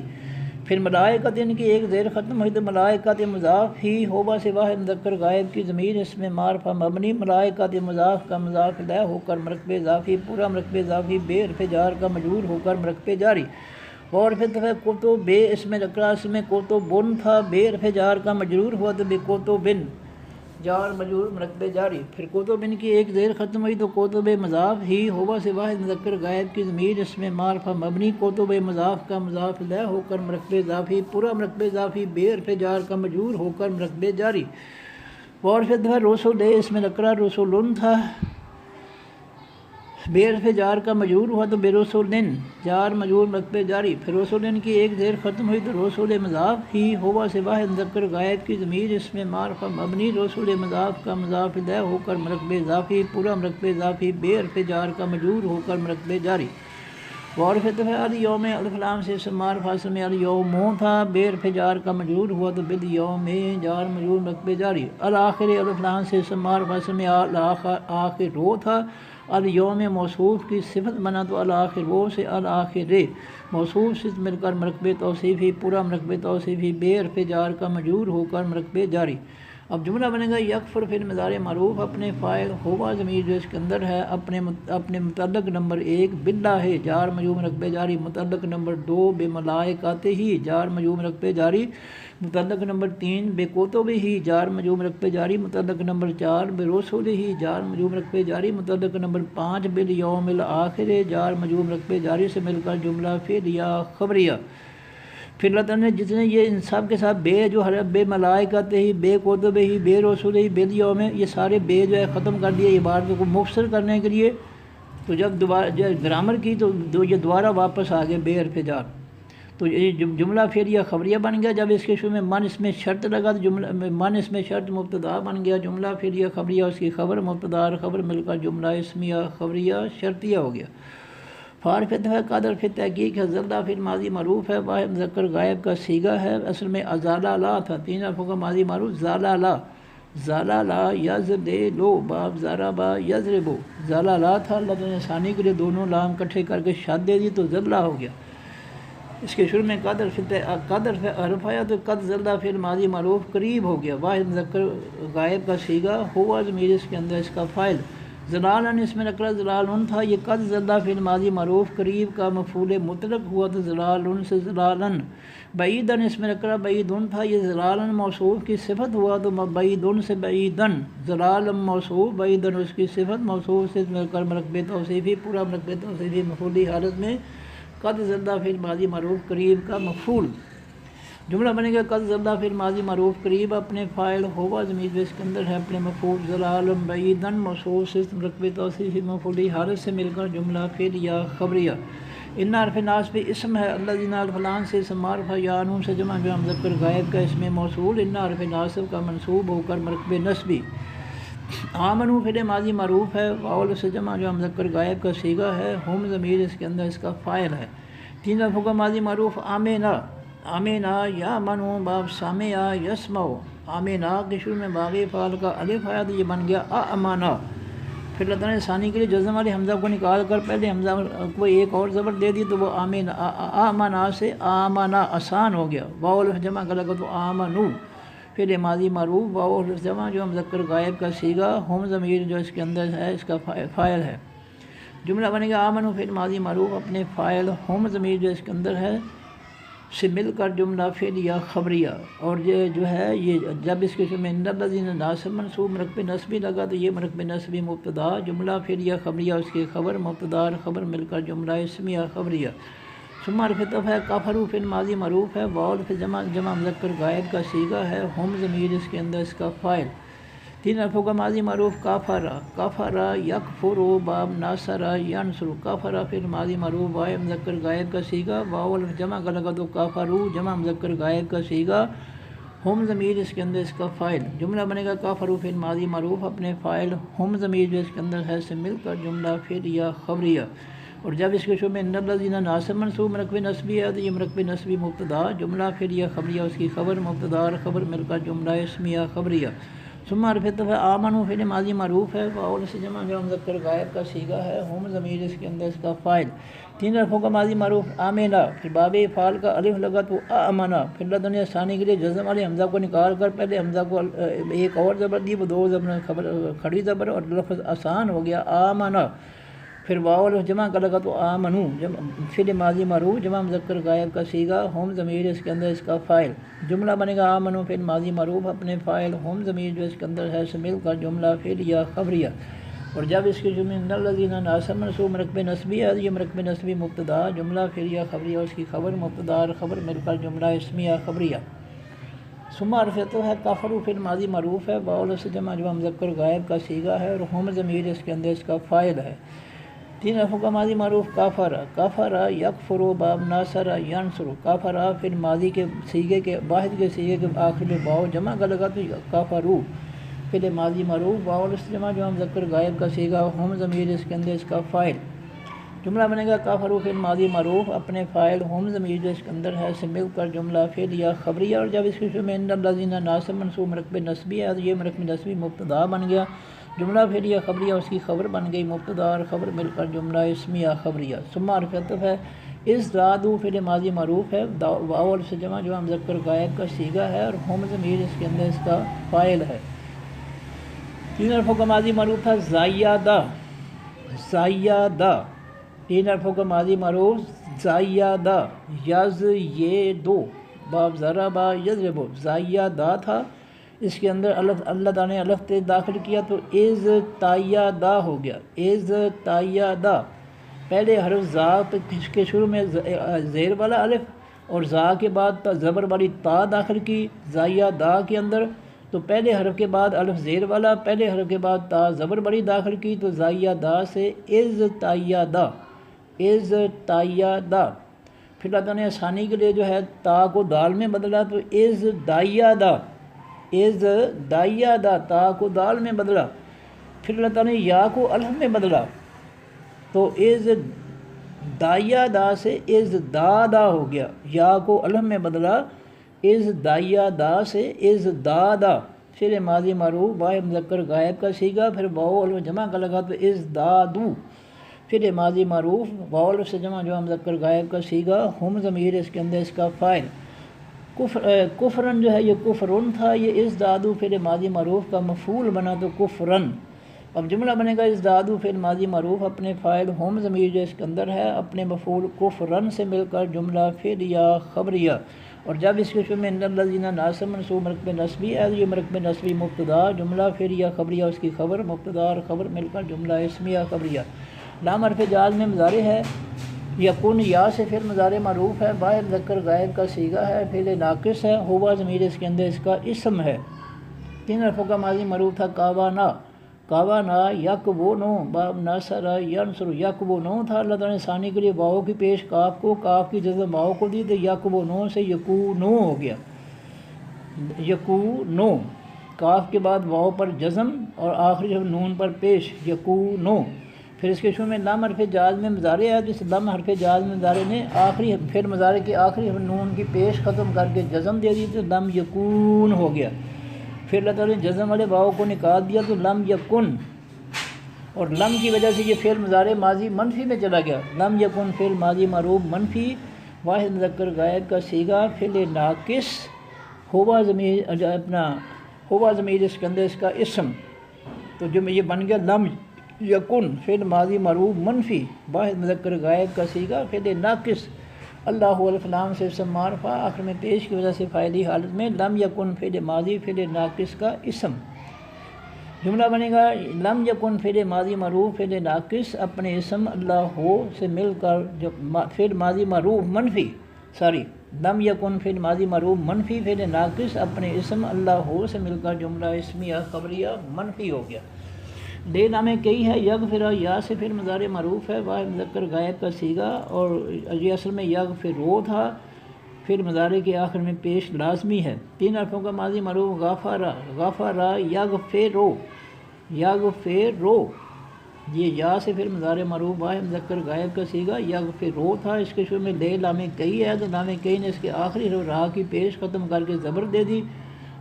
پھر ملائکتن کی ایک زیر ختم ہوئی تو ملائکت مضاف ہی، ہوا سے واحد مذکر غائب کی ضمیر اس میں معرفہ مبنی، ملائکت مضاف کا مضاف الیہ ہو کر مرکب اضافی، پورا مرکب اضافی بے حرف جار کا مجرور ہو کر مرکب جاری، اور پھر دفعہ کتب بے اس میں رکھ رہا اس میں کتبن تھا، بے حرف جار کا مجرور ہوا تو بے کتبن جار مجرور مرکب جاری، پھر کتبن کی ایک زیر ختم ہوئی تو کتب مضاف ہی، ہوا سے واحد مذکر غائب کی ضمیر اس میں معرفہ مبنی، کتب مضاف کا مضاف الیہ ہو کر مرکب اضافی، پورا مرکب اضافی بے حرف جار کا مجرور ہو کر مرکب جاری، اور پھر دفعہ رسول اس میں رکھ رہا رسولن تھا، بے حرف جار کا مجرور ہوا تو بے رسولن جار مجرور مرکب جاری، پھر رسولن کی ایک زیر ختم ہوئی تو رسول مضاف ہی، ہوا سے واحد مذکر غائب کی ضمیر اس میں معرفہ مبنی، رسول مضاف کا مضاف الیہ ہو کر مرکب اضافی، پورا مرکب اضافی بے حرف جار کا مجرور ہو کر مرکب جاری، اور پھر دفعہ الیوم الف لام سے اسم معرفہ اس میں الیوم تھا، بے حرف جار کا مجرور ہوا تو بالیوم جار مجرور مرکب جاری، الآخر الف لام سے اسم معرفہ اس میں آخر رو تھا، الیوم موصوف کی صفت بنا تو الآخر وہ سے الآخر موصوف سے مل کر مرکب توصیفی، پورا مرکب توصیفی بے حرف جار کا مجرور ہو کر مرکب جاری۔ اب جملہ بنے گا یکفر فعل مضارع معروف اپنے فاعل ہوا ضمیر جو اس کے اندر ہے اپنے متعلق نمبر 1 باللہ جار مجرور رقبے جاری، متعلق نمبر 2 بے ملائکاتہ جار مجرور رقبے جاری، متعلق نمبر 3 بے کتبہ جار مجرور رقبے جاری، متعلق نمبر 4 بے رسلہ جار مجرور رقبے جاری، متعلق نمبر 5 بالیوم الآخر جار مجرور رقبے جاری سے مل کر جملہ فعلیہ خبریہ۔ پھر اللہ تعالیٰ نے جتنے یہ ان سب کے ساتھ بے جو ہے بے ملائکاتہ ہی، بے کتبہ ہی، بے رسول ہی، بے یوم، یہ سارے بے جو ہے ختم کر دیے عبارت کو مختصر کرنے کے لیے۔ تو جب دوبارہ گرامر کی تو یہ دوبارہ واپس آ گئے بے حرف جار، تو یہ جملہ فعلیہ خبریہ بن گیا۔ جب اس کے شروع میں من اس میں شرط لگا تو جملہ من اس میں شرط مبتدا بن گیا، جملہ فعلیہ خبریہ اس کی خبر مبتدا اور خبر مل کر جملہ اسمیہ خبریہ شرطیہ ہو گیا۔ فارف ہے قدر فی تحقیق ہے، زلہ فی ماضی معروف ہے، واحد مذکر غائب کا صیغہ ہے، اصل میں ازالہ لا تھا، 3 حرفوں کا ماضی معروف زالہ لا، زالہ لا یزلو باب ضربا یضربو، زالہ لا تھا، اللہ تعالیٰ نے ثانی کے لیے دونوں لام اکٹھے کر کے شد دے دی تو زلہ ہو گیا۔ اس کے شروع میں قدر حرف آیا تو قد زلہ فی ماضی معروف قریب ہو گیا، واحد مذکر غائب کا صیغہ ہوا ضمیر اس کے اندر اس کا فاعل، زلالن اس میں نکرہ زلالن تھا، یہ قد زلہ فی الماضی معروف قریب کا مفعول مطلق ہوا تو زلالن سے زلالن، بعیدن اس میں نکرہ بعیدن تھا، یہ زلالن موصوف کی صفت ہوا تو بعیدن سے بعیدن، زلالن موصوف بعیدن اس کی صفت موصوف سے مل کر مرکب توصیفی، پورا مرکب توصیفی مفعولی حالت میں قد زلہ فی الماضی معروف قریب کا مفعول۔ جملہ بنے گا قد زلہ فی الماضی معروف قریب اپنے فاعل ہوا ضمیر اس کے اندر ہے اپنے مفعول، زلالن بعیدن موصوف سے مرکب توصیفی مفعولی حالت سے مل کر جملہ فعلیہ خبریہ۔ ان حرف ناصب اسم ہے، الذین فلان سے اسم معرفہ یا نون سے جمع جو مذکر غائب کا اسم موصول، ان حرف ناصب کا منصوب ہو کر مرکب نصبی۔ آمنو فعل ماضی معروف ہے، واول سے جمع جو مذکر غائب کا صیغہ ہے، ہم ضمیر اس کے اندر اس کا فاعل ہے، 3 حرفوں کا ماضی معروف آمنا، آمنا یا منو باب سامعہ یسمعو، آمنا کے شروع میں باغی فعل کا الف آیا تو یہ بن گیا آمنا۔ پھر اللہ تعالیٰ نے ثانی کے لیے جزم والے حمزہ کو نکال کر پہلے حمزہ کو ایک اور زبر دے دی تو وہ آمنا سے آمنا آسان ہو گیا، واو الف جمع کا لگا تو آمنو، پھر ماضی معروف واو الف جمع جو مذکر غائب کا صیغہ، ہم ضمیر جو اس کے اندر ہے اس کا فاعل ہے۔ جملہ بنے گا آمنو فعل ماضی معروف اپنے فاعل ہم ضمیر جو اس کے اندر ہے سے مل کر جملہ فعلیہ خبریہ، اور یہ جو ہے یہ جب اس کے میں ان الذین ناصب منصوب مرکب نصبی لگا تو یہ مرکب نصبی مبتدا، جملہ فعلیہ خبریہ اس کی خبر مبتدا اور خبر مل کر جملہ اسمیہ خبریہ۔ ثم حرف عطف ہے، کفروا فعل ماضی معروف ہے، واو الف جمع مذکر غائب کا صیغہ ہے، ہم ضمیر اس کے اندر اس کا فاعل، 3 حرفوں کا ماضی معروف کافرا، کافرا یکفرو باب ناصرا ینصر، کافرا فعل ماضی معروف واو مذکر غائب کا صیغہ، واو الف جمع کا لگا تو کافرو جمع مذکر غائب کا صیغہ، ہم ضمیر اس کے اندر اس کا فاعل۔ جملہ بنے گا کافرو فعل ماضی معروف اپنے فاعل ہم ضمیر جو اس کے اندر ہے سے مل کر جملہ فعلیہ خبریہ، اور جب اس کے شروع میں ان الذین ناصب منصوب مرکب نصبی ہے تو یہ مرکب نصبی مبتدا، جملہ فعلیہ خبریہ اس کی خبر مبتدا اور خبر مل کر جملہ اسمیہ خبریہ۔ ثم حرف عطف ہے، آمنو فعل ماضی معروف ہے، واو سے جمع جو مذکر غائب کا صیغہ ہے، ہم ضمیر اس کے اندر اس کا فاعل، 3 حرفوں کا ماضی معروف آمنا، پھر باب فعل کا الف لگا تو آمنا، پھر اللہ تعالیٰ نے ثانی کے لیے جزم والے حمزہ کو نکال کر پہلے حمزہ کو ایک اور زبر دی، وہ 2 زبر خبر کھڑی زبر اور لفظ آسان ہو گیا آمنا، پھر واو الف جمع کا لگا تو آمنو، فعل ماضی معروف جمع مذکر غائب کا صیغہ، ہم ضمیر اس کے اندر اس کا فاعل۔ جملہ بنے گا آمنو فعل ماضی معروف اپنے فاعل ہم ضمیر جو اس کے اندر ہے سے مل کر جملہ فعلیہ خبریہ، اور جب اس کے جملے ان الذین ناصب منصوب مرکب نصبی ہے یہ مرکب نصبی مبتدا، جملہ فعلیہ خبریہ اس کی خبر مبتدا اور خبر مل کر جملہ اسمیہ خبریہ۔ ثم حرف عطف ہے، کفروا فعل ماضی معروف ہے، واو سے جمع جو مذکر غائب کا صیغہ ہے، اور ہم ضمیر اس کے اندر اس کا فاعل ہے، 3 حرفوں کا ماضی معروف کافرا، کافرا یکفرو باب ناصرا ینصر، کافرا فعل ماضی کے صیغے کے واحد کے صیغے کے آخر میں واو جمع کا لگا تو کافرو، فعل ماضی معروف واو سے جمع جو مذکر غائب کا صیغہ، ہم ضمیر اس کے اندر اس کا فاعل۔ جملہ بنے گا کافروا فعل ماضی معروف اپنے فاعل ہم ضمیر جو اس کے اندر ہے سے مل کر جملہ فعلیہ خبریہ، اور جب اس کے شروع میں ان الذین ناصب منصوب مرکب نصبی ہے تو یہ مرکب نصبی مبتدا بن گیا، جملہ فعلیہ خبریہ اس کی خبر بن گئی مبتدا اور خبر مل کر جملہ اسمیہ خبریہ۔ ثم حرف عطف ہے، ازدادو فعل ماضی معروف ہے، واو الف سے جمع جو مذکر غائب کا صیغہ ہے، اور ہم ضمیر اس کے اندر اس کا فاعل ہے۔ 3 حرفوں کا ماضی معروف تھا زائدہ، زائدہ 3 حرفوں کا ماضی معروف زائدہ، یزیدو، باب ضربہ یضربو، زائدہ تھا، اس کے اندر اللہ تعالیٰ نے الف تے داخل کیا تو از تایدہ ہو گیا، از تایدہ۔ پہلے حرف زا کے شروع میں زیر والا الف اور زا کے بعد زبر والی تا داخل کی زائدہ کے اندر، تو پہلے حرف کے بعد الف زیر والا، پہلے حرف کے بعد تا زبر بڑی داخل کی تو زائدہ سے از تایدہ، از تایدہ۔ پھر اللہ تعالیٰ نے آسانی کے لیے جو ہے تا کو دال میں بدلا تو از دایدہ، از دایدہ، تا کو دال میں بدلا۔ پھر اللہ تعالیٰ نے یا کو الف میں بدلا تو از دایدہ سے از دادا ہو گیا، یا کو الف میں بدلا از دایدہ سے از دادا، فعل ماضی معروف واحد مذکر غائب کا صیغہ، پھر واو الف جمع کا لگا تو از دادو، فعل ماضی معروف واو الف سے جمع جو مذکر غائب کا صیغہ، ہم ضمیر اس کے اندر اس کا فاعل۔ کفرن جو ہے یہ کفرن تھا، یہ ازدادو فعل ماضی معروف کا مفعول بنا تو کفرن۔ اب جملہ بنے گا ازدادو فعل ماضی معروف اپنے فاعل ہم ضمیر جو اس کے اندر ہے اپنے مفعول کفرن سے مل کر جملہ فعلیہ خبریہ، اور جب اس کے شروع میں ان الذین ناصب منصوب مرکب نصبی ہے، یہ مرکب نصبی مبتدا، جملہ فعلیہ خبریہ اس کی خبر، مبتدا اور خبر مل کر جملہ اسمیہ خبریہ۔ لام حرف جاز میں مضارع ہے، یکون یا سے فعل مضارع معروف ہے، واحد مذکر غائب کا صیغہ ہے، فعل ناقص ہے، ہوا ضمیر اس کے اندر اس کا اسم ہے۔ 3 حرفوں کا ماضی معروف تھا کاوانا، کاوانا یکبونو، باب نصر ینصر، یکبونو تھا، اللہ تعالیٰ نے ثانی کے لیے واؤ کی پیش کاف کو، کاف کی جزم واؤ کو دی تو یکبونو سے یکونو ہو گیا، یکونو، کاف کے بعد واؤ پر جزم اور آخری نون پر پیش، یکونو۔ پھر اس کے شروع میں لام حرف جاز میں مضارع ہے، جس لام حرف جاز میں مضارع نے آخری پھر مضارع کے آخری نون کی پیش ختم کر کے جزم دے دی تو لم یکون ہو گیا، پھر اللہ تعالیٰ نے جزم والے واؤ کو نکال دیا تو لم یکن، اور لم کی وجہ سے یہ فعل مضارع ماضی منفی میں چلا گیا، لم یکن فعل ماضی معروف منفی واحد مذکر غائب کا صیغہ، فعل ناقص، ہوا ضمیر اپنا ہوا ضمیر اس کے اندر اس کا اسم، تو جو یہ بن گیا لم یکن فعل ماضی معروف منفی واحد مذکر غائب کا صیغہ، فعل ناقص، اللہ الف لام سے اسم معرفہ آخر میں پیش کی وجہ سے فاعلی حالت میں، لم یکن فعل ماضی فعل ناقص کا اسم۔ جملہ بنے گا لم یکن فعل ماضی معروف فعل ناقص اپنے اسم اللہ ہو سے مل کر جو فعل ماضی معروف منفی لم یکن فعل ماضی معروف منفی فعل ناقص اپنے اسم اللہ ہو سے مل کر جملہ اسمیہ خبریہ منفی ہو گیا۔ لے نام کئی ہے، یغفر یا سے پھر مضارع معروف ہے، واحد مذکر غائب کا صیغہ، اور یہ اصل میں یغفرو تھا، پھر مضارع کے آخر میں پیش لازمی ہے۔ 3 حرفوں کا ماضی معروف غفر، غفر یغفرو، یغفرو، یہ یا سے پھر مضارع معروف واحد مذکر غائب کا صیغہ یغفرو تھا، اس کے شروع میں لے لام کئی ہے تو لام کئی نے اس کے آخری راہ کی پیش ختم کر کے زبر دے دی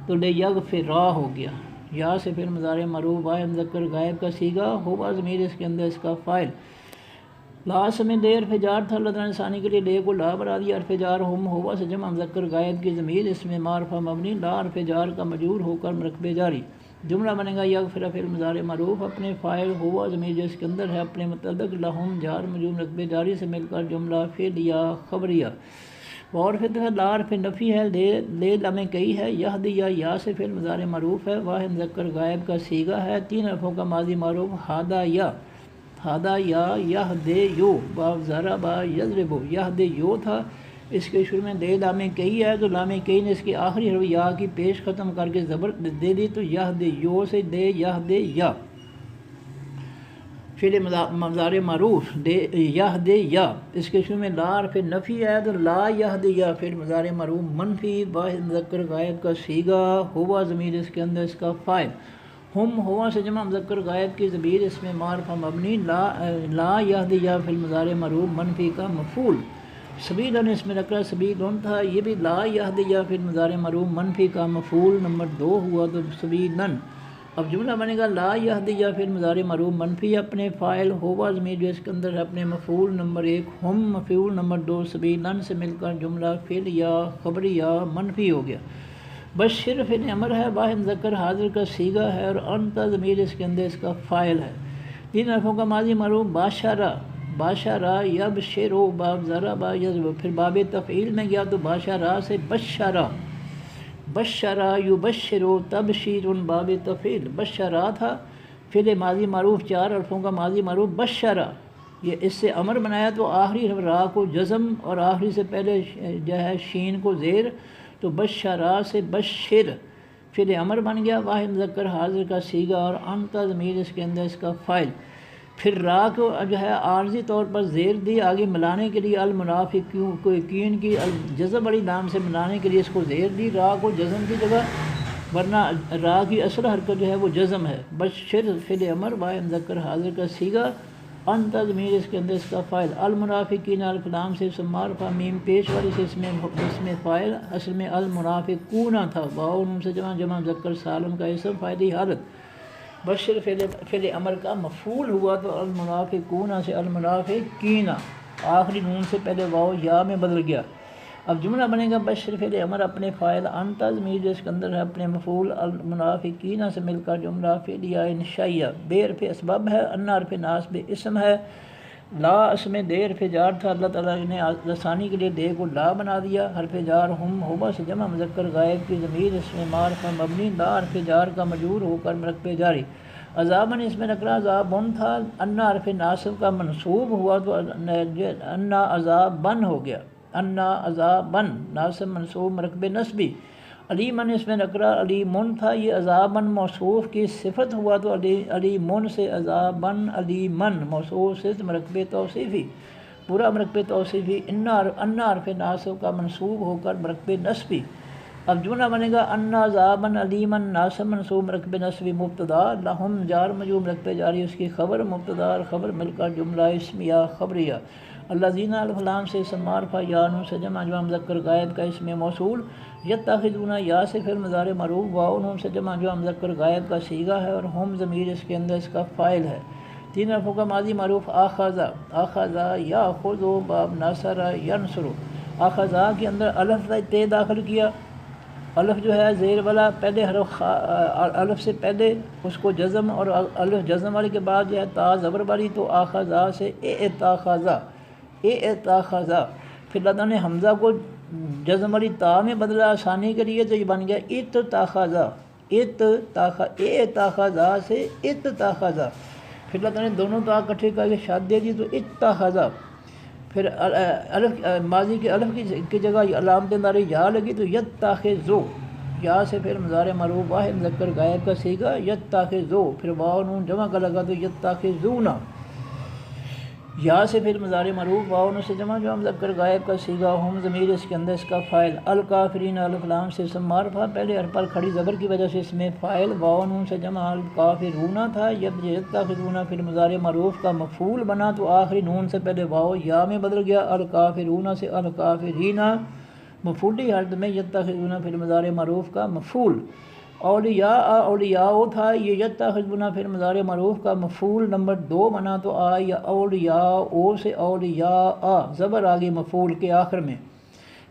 تو لے یغفرا ہو گیا، یا سے پھر مضارع معروف واحد مذکر غائب کا صیغہ، ہوا ضمیر اس کے اندر اس کا فاعل۔ لا میں لے حرف جار تھا، اللہ تعالیٰ نے ثانی کے لیے لے کو لا بنا دیا، حرف جار ہم ہوا سے جمع مذکر غائب کی ضمیر اس میں معرفہ مبنی، لا حرف جار کا مجرور ہو کر مرکب جاری۔ جملہ بنے گا یغفر فعل مضارع معروف اپنے فاعل ہوا ضمیر جو اس کے اندر ہے اپنے متعلق لہم جار مجرور مرکب جاری سے مل کر جملہ فعلیہ خبریہ۔ اور پھر لا حرف نفی ہے، لے لام کئی ہے، یہدیہ یا سے فعل مضارع معروف ہے، واحد مذکر غائب کا صیغہ ہے، 3 حرفوں کا ماضی معروف ہدایہ، ہدایہ یہدیو، باب ضرب یضرب، یہدیو تھا، اس کے شروع میں لے لام کئی ہے تو لام کئی نے اس کی آخری حرف یا کی پیش ختم کر کے زبر دے دی تو یہدیو سے لے یہدیہ، فعل مضارع معروف یہدیہ، اس کے شروع میں لا حرف نفی ہے تو لا یہدیہ فعل مضارع معروف منفی واحد مذکر غائب کا صیغہ، ہوا ضمیر اس کے اندر اس کا فاعل۔ ہم ہوا سے جمع مذکر غائب کی ضمیر اس میں معرفہ مبنی، لا یہدیہ فعل مضارع معروف منفی کا مفعول۔ سبیلن اس میں نکرہ سبیلن تھا، یہ بھی لا یہدیہ فعل مضارع معروف منفی کا مفعول نمبر 2 ہوا تو سبیلن، اب جملہ بنے گا لا یہدی یا پھر مضارع مرفوع منفی اپنے فاعل ہوا ضمیر جو اس کے اندر ہے اپنے مفعول نمبر 1 ہم مفعول نمبر 2 سبیلن سے مل کر جملہ فعل یا خبری یا منفی ہو گیا۔ بشر فعل امر ہے، واحد مذکر حاضر کا صیغہ ہے، اور انت ضمیر اس کے اندر اس کا فاعل ہے۔ 3 حرفوں کا ماضی مرفوع باشرہ، باشرہ یبشرو باب ضرب یضرب، پھر باب تفعیل میں گیا تو باشرہ سے بشرہ، بشرہ یبشرو تبشیر باب تفعیل، بشرہ تھا فعل ماضی معروف 4 حرفوں کا ماضی معروف بشرہ، یہ اس سے امر بنایا تو آخری را کو جزم اور آخری سے پہلے جو ہے شین کو زیر، تو بشرہ سے بشر فعل امر بن گیا، واحد مذکر حاضر کا صیغہ، اور انت ضمیر اس کے اندر اس کا فاعل۔ پھر را کو جو ہے عارضی طور پر زیر دی، آگے ملانے کے لیے المنافقین کی جزم والی لام سے ملانے کے لیے اس کو زیر دی را کو جزم کی جگہ، ورنہ را کی اصل حرکت جو ہے وہ جزم ہے۔ بشر فعل امر واحد مذکر حاضر کا صیغہ، انت ضمیر اس کے اندر اس کا فاعل، المنافقین الف لام سے اسم معرفہ میم پیش والی سے اس میں فاعل، اصل میں المنافقون تھا، واو نون سے جمع مذکر سالم کا اسم فاعلی حالت۔ بشر فعل امر کا مفعول ہوا تو المنافقون سے المنافقین، آخری نون سے پہلے واو یا میں بدل گیا۔ اب جملہ بنے گا بشر فعل امر اپنے فاعل، انت ضمیر جو اس کے اندر ہے اپنے مفعول، المنافقین سے مل کر جملہ فعلیہ انشائیہ، بے حرف اسباب ہے، ان حرف ناصب اسم ہے، لا اس میں دے حرف جار تھا، اللہ تعالیٰ نے آسانی کے لیے دے کو لا بنا دیا، حرف جار ہم ہوبا سے جمع مذکر غائب کی ضمیر اس میں معرفہ مبنی، لا حرف جار کا مجرور ہو کر مرکب جاری، عذاباً اس میں نکرہ عذابن تھا، انا حرف ناصب کا منصوب ہوا تو انا عذابن ہو گیا، انا عذابن ناصب منصوب مرکب نصبی، علیمن اس میں نکرہ علیمن تھا، یہ عذابن موصوف کی صفت ہوا تو علیمن سے عذابن علیمن موصوف سے مرکب توصیفی، پورا مرکب توصیفی، انا حرف ناصب کا منصوب ہو کر مرکب نصبی۔ اب جملہ بنے گا انا عذابن علیمن ناصب منصوب مرکب نصبی مبتدا، لہم جار مجرور مرکب جاری اس کی خبر، مبتدا اور خبر مل کر جملہ اسمیہ خبریہ، الذین الف لام سے اسم معرفہ یا نون سے جمع مذکر غائب کا اسم موصول، یتخذون یا سے پھر مضارع مرفوع، واو نون سے جمع مذکر غائب کا صیغہ ہے، اور ہم ضمیر اس کے اندر اس کا فاعل ہے۔ 3 حرفوں کا ماضی معروف آخذا، آخذا یاخذ باب نصر ینصر، آخذا کے اندر الف تے داخل کیا، الف جو ہے زیر والا پہلے حرف الف سے پہلے اس کو جزم، اور الف جزم والی کے بعد جو ہے تا زبر والی، تو آخذا سے اتخذا، اتخذا، پھر اللہ نے حمزہ کو جزم والی تا میں بدلا آسانی کے لیے، تو یہ بن گیا اتخذا، اتخذا سے اتخذا، پھر اللہ نے دونوں تا اکٹھے کر کے شاد دے دی تو اتخذا، پھر الف ماضی کے الف کی جگہ علامت ناری یا لگی تو یتخذو، یا سے پھر مضارع مرفوع واحد مذکر غائب کا صیغہ یتخذو، پھر واو نون جمع کا لگا تو یتخذون، یا سے پھر مضارع مرفوع واو نون سے جمع مذکر غائب کا صیغہ، ہم ضمیر اس کے اندر اس کا فاعل، الکافرین الف لام سے اسم معرفہ پہلے حرف پر کھڑی زبر کی وجہ سے اس میں فاعل، واو نون سے جمع الکافرون تھا، یتخذون پھر مضارع مرفوع کا مفعول بنا تو آخری نون سے پہلے واو یا میں بدل گیا، الکافرون سے الکافرین مفعولی حالت میں، یتخذون پھر مضارع مرفوع کا مفعول، اولیاء تھا، یہ یتخذون پھر مضارع مرفوع کا مفعول نمبر 2 بنا تو یا اولیاء سے اولیاء زبر آگے مفعول کے آخر میں،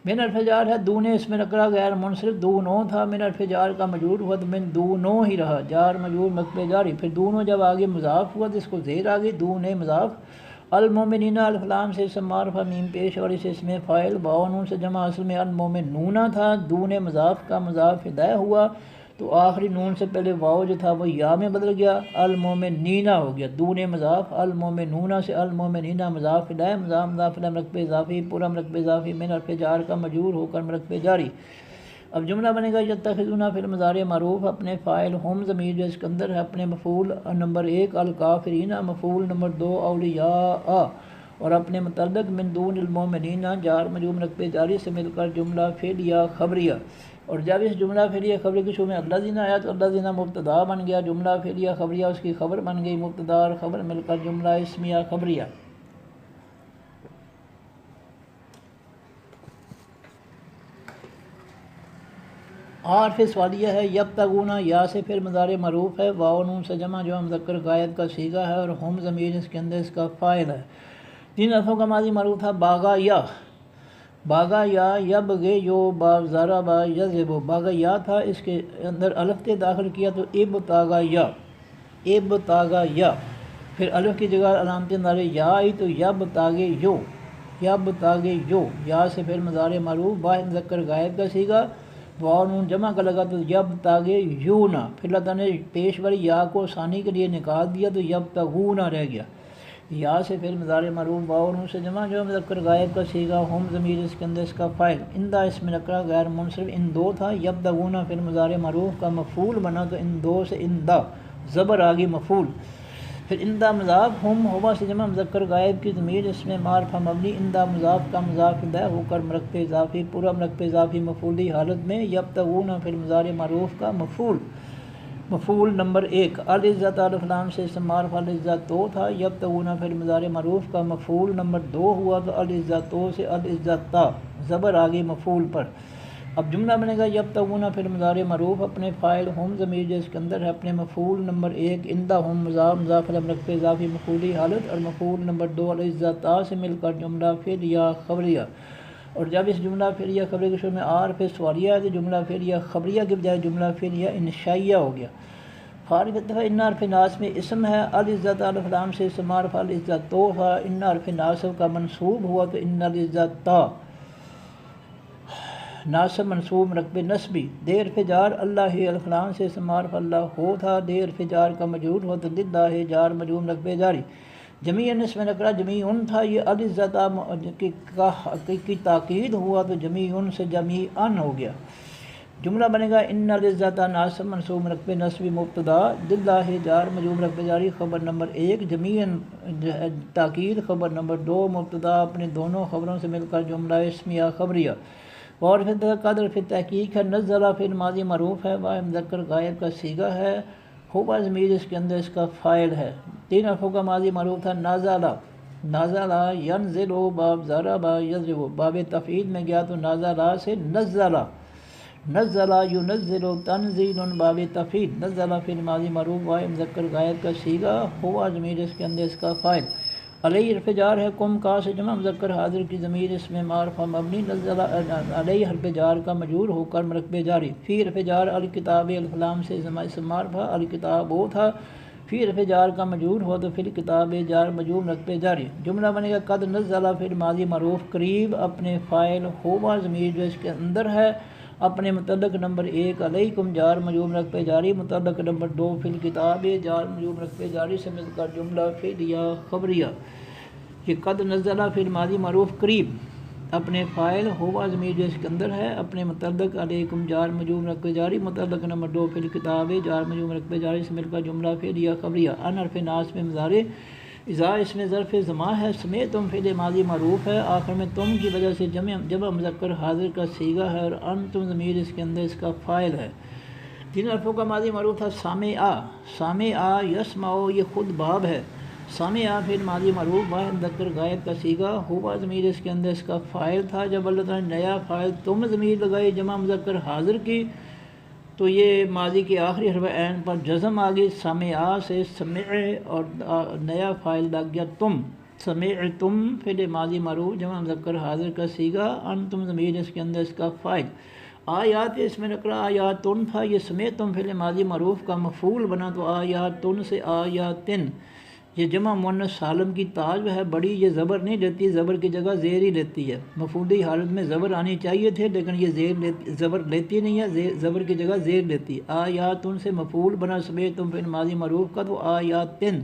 من حرف جار ہے دونے اس میں نکرہ غیر منصرف، دونوں تھا، من حرف جار کا مجرور ہوا تو من دونوں ہی رہا، جار مجرور مرکب جاری، پھر دونوں جب آگے مضاف ہوا تو اس کو زیر آگے دونے مضاف، المومنین الف لام سے اسم معرفہ میم پیش والی سے اس میں فاعل، واو نون سے جمع اصل میں المومنون تھا، دونے مضاف کا مضاف ہدایہ ہوا تو آخری نون سے پہلے واو جو تھا وہ یا میں بدل گیا، المومنین ہو گیا، دونے مضاف، المومنون سے المومنین مضاف ہدایہ، مضاف مرکب اضافی، پورا مرکب اضافی من حرف جار کا مجرور ہو کر مرکب جاری۔ اب جملہ بنے گا یتخذون پھر مضارع معروف اپنے فاعل، ہم ضمیر جو اس کے اندر ہے اپنے مفعول نمبر 1 الکافرین مفعول نمبر 2 اولیاء، اور اپنے متعلق من دون المومنین جار مجرور مرکب جاری سے مل کر جملہ فعلیہ خبریہ، اور جب اس جملہ فعلیہ خبریہ کے شروع میں الذین آیا تو الذین مبتدا بن گیا، جملہ فعلیہ خبریہ اس کی خبر بن گئی، مبتدا اور خبر مل کر جملہ اسمیہ خبریہ۔ عارف سوالیہ ہے، یبتغون یا سے پھر مضارع معروف ہے، واو نون سے جمع جو مذکر غائب کا صیغہ ہے، اور ہم ضمیر اس کے اندر اس کا فاعل ہے۔ تین حرفوں کا ماضی معروف تھا باغا یا، باغا یا یبغی یو باب ضربا یضرب، باغا یا تھا، اس کے اندر الف تے داخل کیا تو ابتغا یا، ابتغا یا، پھر الف کی جگہ علامت نظر یا آئی تو یبتغی یو، یبتغی یو، یا سے پھر مضارع معروف واحد مذکر غائب کا صیغہ، واو نون جمع کا لگا تو یبتغی یونا، پھر اللہ تعالیٰ نے پیش والی یا کو ثانی کے لیے نکال دیا تو یبتغونا رہ گیا۔ یا سے پھر مضارع معروف واو نون سے جمع جو مذکر غائب کا صیغہ، ہم ضمیر اس کے اندر اس کا فاعل، اندہ اسم نکرہ غیر منصرف ان دو تھا، یبتغونا پھر مضارع معروف کا مفعول بنا تو ان دو سے اندہ زبر آگی مفعول، پھر اندہ مضاف، ہم ہوا سے جمع مذکر غائب کی ضمیر اس میں معرفہ مبنی، اندہ مضاف کا مضاف الیہ ہو کر مرکب اضافی، پورا مرکب اضافی مفعولی حالت میں، یبتغون پھر مضارع معروف کا مفعول، مفعول نمبر 1، العزت الف لام سے اسم معرفہ العزت تو تھا، یبتغون پھر مضارع معروف کا مفعول نمبر 2 ہوا تو العزت تو سے العزت تا زبر آگے مفعول پر۔ اب جملہ بنے گا یبتغون پھر مضارع معروف اپنے فاعل ہم ضمیر جو اس کے اندر ہے اپنے مفعول نمبر 1 اندہ ہم مضاف مضاف الیہ مرکب اضافی مفعولی حالت، اور مفعول نمبر 2 العزت تا سے مل کر جملہ فعلیہ خبریہ، اور جب اس جملہ فعلیہ خبریہ کے شروع میں عارف سوالیہ ہے تو جملہ فعلیہ خبریہ کے بجائے جملہ فعلیہ انشائیہ ہو گیا۔ فارغ اتفاق ان حرف ناصب میں اسم ہے، العزت الف لام سے اسم معرفہ العزت تو تھا، ان حرف ناصب کا منصوب ہوا تو ان العزت تا ناصب منصوب مرکب نصبی، دیر فجار اللہ الف لام سے اسم معرفہ اللہ ہو تھا، دیر فجار کا مجرور ہو تو للہ جار مجرور مرکب جاری، جمیع اسم نکرہ جمیع تھا، یہ العزت کی تاکید ہوا تو جمیع سے جمیع ہو گیا۔ جملہ بنے گا ان العزت ناصب منصوب مرکب نصبی مبتدا، للہ جار مجرور مرکب جاری، خبر نمبر 1 جمیع تاکید، خبر نمبر 2 مبتدا اپنے دونوں خبروں سے مل کر جملہ اسمیہ خبریہ، اور پھر قدر پھر تحقیق ہے، نزلہ فعل ماضی معروف ہے، واحد مذکر غائب کا صیغہ ہے، ہوا ضمیر اس کے اندر اس کا فاعل ہے۔ تین حرفوں کا ماضی معروف تھا نازلہ، نازلہ ینزل باب ضرب یضرب، باب تفعیل میں گیا تو نازلہ سے نزلہ، نزلہ ینزل تنزیل باب تفعیل، نزلہ فعل ماضی معروف واحد مذکر غائب کا صیغہ، ہوا ضمیر اس کے اندر اس کا فاعل، علیہ حرف جار ہے، کم کا سے جمع مذکر حاضر کی ضمیر اس میں معرفہ مبنی، نزلہ علیہ حرف جار کا مجرور ہو کر مرکب جاری، فی حرف جار الکتاب الف لام سے اسم معرفہ الکتاب وہ تھا، فی حرف جار کا مجرور ہو تو فی الکتاب جار مجرور مرکب جاری۔ جملہ بنے گا قد نزلہ فعل ماضی معروف قریب اپنے فاعل ہوا ضمیر جو اس کے اندر ہے اپنے متعلق نمبر 1 علیکم جار مجرور مرکب جاری، متعلق نمبر 2 فی الکتاب جار مجرور مرکب جاری سے مل کر جملہ فعلیہ خبریہ۔ یہ قد نزلہ فعل ماضی معروف قریب اپنے فاعل ہوا ضمیر جو اس کے اندر ہے اپنے متعلق علیکم جار مجرور مرکب جاری، متعلق نمبر 2 فی الکتاب جار مجرور مرکب جاری سے مل کر جملہ فعلیہ خبریہ۔ ان حرف ناصب میں مضارع اذا اس میں ظرف زماں ہے، سمیتم فعل ماضی معروف ہے، آخر میں تم کی وجہ سے جمع مذکر حاضر کا صیغہ ہے، اور انتم ضمیر اس کے اندر اس کا فاعل ہے۔ تین حرفوں کا ماضی معروف تھا سامعا، سامعا یسمع، یہ خود باب ہے، سامعا فعل ماضی معروف واحد مذکر غائب کا صیغہ، ہوا ضمیر اس کے اندر اس کا فاعل تھا، جب اللہ تعالیٰ نے نیا فاعل تم ضمیر لگائی جمع مذکر حاضر کی تو یہ ماضی کے آخری حرف عین پر جزم آ گئی، سمعا سے سمع، اور نیا فاعل لگ گیا تم، سمعتم فعل ماضی معروف جمع مذکر حاضر کا صیغہ، انتم ضمیر اس کے اندر اس کا فاعل۔ آیات اس میں نکرہ آیاتن تھا، یہ سمعتم فعل ماضی معروف کا مفعول بنا تو آیاتن سے آیاتن، یہ جمع مؤنث سالم کی تاج ہے بڑی، یہ زبر نہیں لیتی، زبر کی جگہ زیر ہی لیتی ہے، مفعولی حالت میں زبر آنی چاہیے تھے لیکن یہ زبر لیتی نہیں ہے، زبر کی جگہ زیر لیتی ہے۔ آیاتن سے مفعول بنا سمیتم فعل ماضی معروف کا تو آیاتن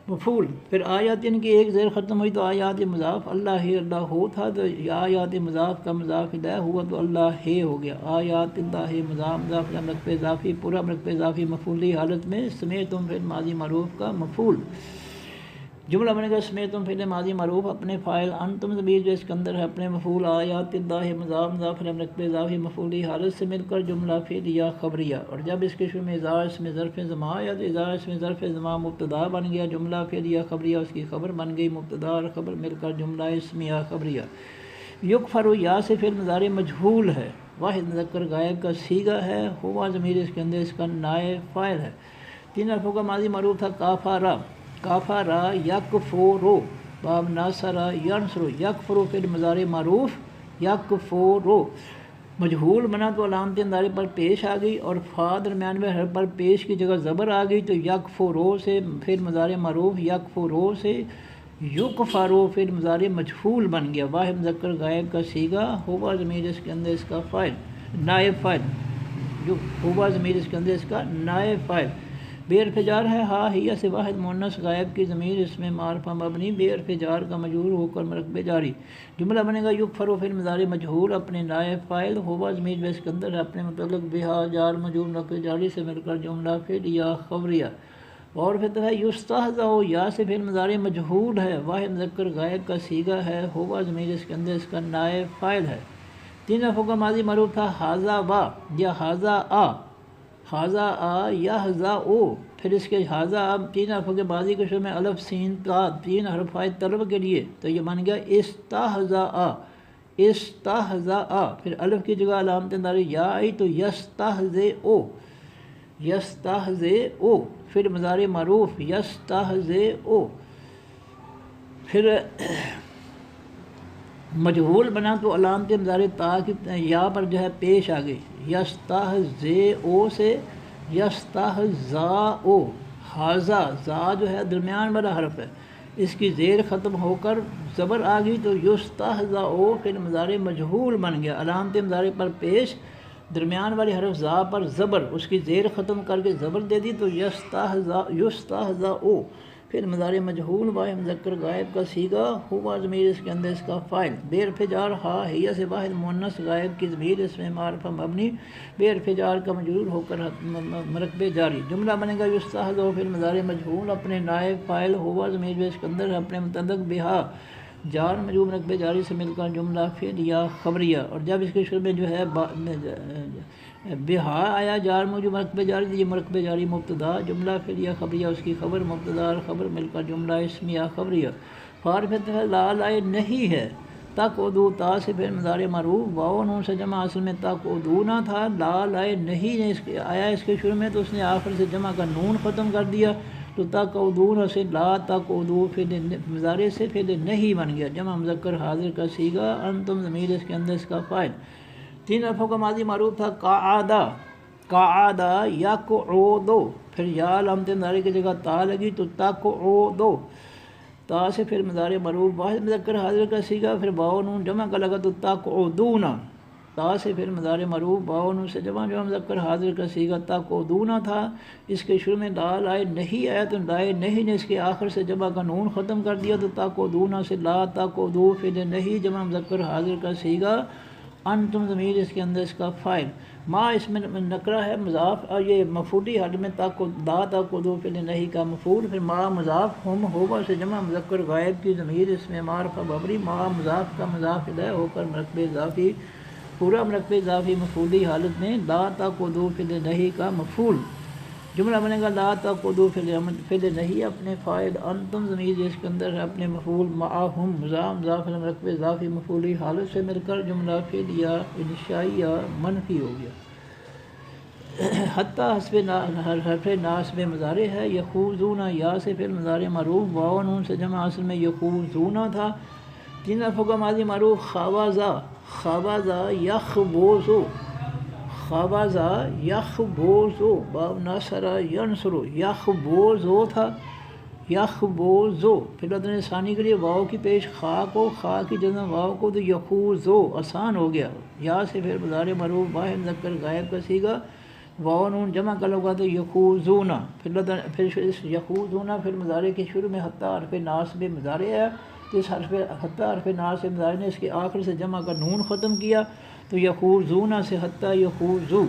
مفعول، پھر آیاتن کی ایک زیر ختم ہوئی تو آیات مضاف اللہ اللہ ہو تھا، تو آیات مضاف کا مضاف الیہ ہوا تو اللہ ہو گیا، آیات اللہ مضاف مضاف مرکب اضافی، پورا مرکب اضافی مفعولی حالت میں سمیتم فعل ماضی معروف کا مفعول۔ جملہ بنے گا سمیتم فعل ماضی معروف اپنے فاعل انتم ضمیر جو اس کے اندر ہے اپنے مفعول، آیات اللہ مضاف مضاف مرکب اضافی مفعولی حالت سے مل کر جملہ فعلیہ خبریہ، اور جب اس کے شروع میں اذا اس میں ظرف زماں آیا تو اذا اس میں ظرف زماں مبتدا بن گیا، جملہ فعلیہ خبریہ اس کی خبر بن گئی، مبتدا اور خبر مل کر جملہ اسمیہ خبریہ۔ یکفر یا سے فعل مضارع مجہول ہے، واحد مذکر غائب کا صیغہ ہے، ہوا ضمیر اس کے اندر اس کا نائب فاعل ہے۔ 3 حرفوں کا ماضی معروف تھا کافارا، کافارا یکفرو، باب ناصرہ ینصرو، یکفرو فعل مضارع معروف، یکفرو مجہول بنا تو علامت اندارے پر پیش آ گئی، اور فا درمیان میں حرف پر پیش کی جگہ زبر آ گئی تو یکفرو سے فعل مضارع معروف، یکفرو سے یکفرو فعل مضارع مجہول بن گیا، واحد مذکر غائب کا صیغہ، ہوا ضمیر اس کے اندر اس کا فاعل نائب فاعل، جو ہوا ضمیر اس کے اندر اس کا نائب فاعل۔ بے حرف جار ہے ہا ہیا سے واحد مؤنث غائب کی ضمیر اس میں معرفہ مبنی بے حرف جار کا مجرور ہو کر مرکب جاری، جملہ بنے گا یکفر فعل مضارع مجہول اپنے نائب فاعل، ہوا ضمیر میں اس کے اندر اپنے متعلق بہا جار مجرور مرکب جاری سے مل کر جملہ فعلیہ خبریہ۔ اور پھر ہے یستہزأ یا سے فعل مضارع مجہول ہے، واحد مذکر غائب کا صیغہ ہے، ہوا ضمیر اس کے اندر اس کا نائب فاعل ہے۔ 3 حرفوں کا ماضی معروف تھا ھذا وا یا ھذا آ، ھذا آ یا ھذا او، پھر اس کے ھذا اب 3 حرفوں کے ماضی کے شروع میں الف سین تا 3 حرف آئے طلب کے لیے تو یہ بن گیا استہزأ، استہزأ، پھر الف کی جگہ علامت انداری یا آئی تو یستہزئ، یستہزئ، پھر مضارع معروف یستہزئ، پھر مجہول بنا تو علامت مضارع تا کی یا پر جو ہے پیش آ گئی، یستہزئ سے یستہزاء، ھذا زا جو ہے درمیان والا حرف ہے، اس کی زیر ختم ہو کر زبر آ گئی تو یستہزاء پھر مضارع مجہول بن گیا، علامت مضارع پر پیش درمیان والی حرف زا پر زبر، اس کی زیر ختم کر کے زبر دے دی تو یستہزاء، پھر مضارع مجہول واحد مذکر غائب کا صیغہ، ہوا ضمیر اس کے اندر اس کا فاعل، بے حرف جار ہا ہیا سے واحد مؤنث غائب کی ضمیر اس میں معرفہ مبنی بے حرف جار کا مجرور ہو کر مرکب جاری، جملہ بنے گا یستہزأ پھر مضارع مجہول اپنے نائب فاعل، ہوا ضمیر اس کے اندر اپنے متعلق بہا جار مجرور مرکب جاری سے مل کر جملہ فعلیہ خبریہ، اور جب اس کے شروع میں جو ہے بہا آیا جار مجرور مرکب جاری، یہ مرکب جاری مبتدا، جملہ فعلیہ خبریہ اس کی خبر مبتدا اور خبر مل کر جملہ اسمیہ خبریہ۔ فارفت ہے لا لائے نہیں ہے، تقعدوا تا سے فعل مضارع معروف، واو نون سے جمع اصل میں تقعدون تھا، لا لائے نہیں آیا اس کے شروع میں تو اس نے آخر سے جمع کا نون ختم کر دیا تو تقعدون سے لا تقعدوا فعل مضارع سے فعل نہیں بن گیا، جمع مذکر حاضر کا صیغہ، انتم ضمیر اس کے اندر اس کا فاعل۔ 3 حرفوں کا ماضی معروف تھا قعد، قعد یقعد، پھر یا علامت مضارع کی جگہ تا لگی تو تقعد، تا سے پھر مضارع معروف واحد مذکر حاضر کا صیغہ، پھر واو نون جمع کا لگا تو تقعدون، تا سے پھر مضارع معروف واو نون سے جمع جو مذکر حاضر کا صیغہ تقعدون تھا، اس کے شروع میں لا لائے نہیں آیا تو لائے نہیں نے اس کے آخر سے جمع کا نون ختم کر دیا تو تقعدون سے لا تقعدوا فعل نہیں جمع مذکر حاضر کا صیغہ، انتم ضمیر اس کے اندر اس کا فاعل، ما اس میں نکرہ ہے مضاف، اور یہ مفعولی حال میں لا تقعدوا فعل نہیں کا مفعول، پھر ما مضاف، ہم ہوا سے جمع مذکر غائب کی ضمیر اس میں معرفہ مبنی، ما مضاف کا مضاف الیہ ہو کر مرکب اضافی، پورا مرکب اضافی مفعولی حالت میں لا تقعدوا فعل نہیں کا مفعول، جملہ بنے گا لا تقعدوا فعل نہیں اپنے فاعل، انتم ضمیر اس کے اندر اپنے مفعول، معہم مضاف مرکب اضافی مفعولی حالت سے مل کر جملہ فعلیہ انشائیہ منفی ہو گیا۔ حتی حرف ناصب مضارع ہے، یخوضون یا سے فعل مضارع معروف، واو نون سے جمع اصل میں یخوضون تھا، 3 حرفوں کا ماضی معروف خوازا، خوازا یخبوز، خوازا یخبوز، باب ناصرہ ینصرو، یخبوزو تھا، یخبوزو، پھر ادن ثانی کے لیے واو کی پیش خا کو، خا کی جزم واو کو تو یخوزو آسان ہو گیا، یا سے پھر مضارع معروف واحد مذکر غائب کا صیغہ، واو نون جمع کا لگا تو یخوزون، پھر یخوزون پھر مضارع کے شروع میں حتی حرف ناصب مضارع ہے تو اس حتی حرف ناصب مضارع نے اس کے آخر سے جمع کا نون ختم کیا تو یخوزون سے حتی یخوزو،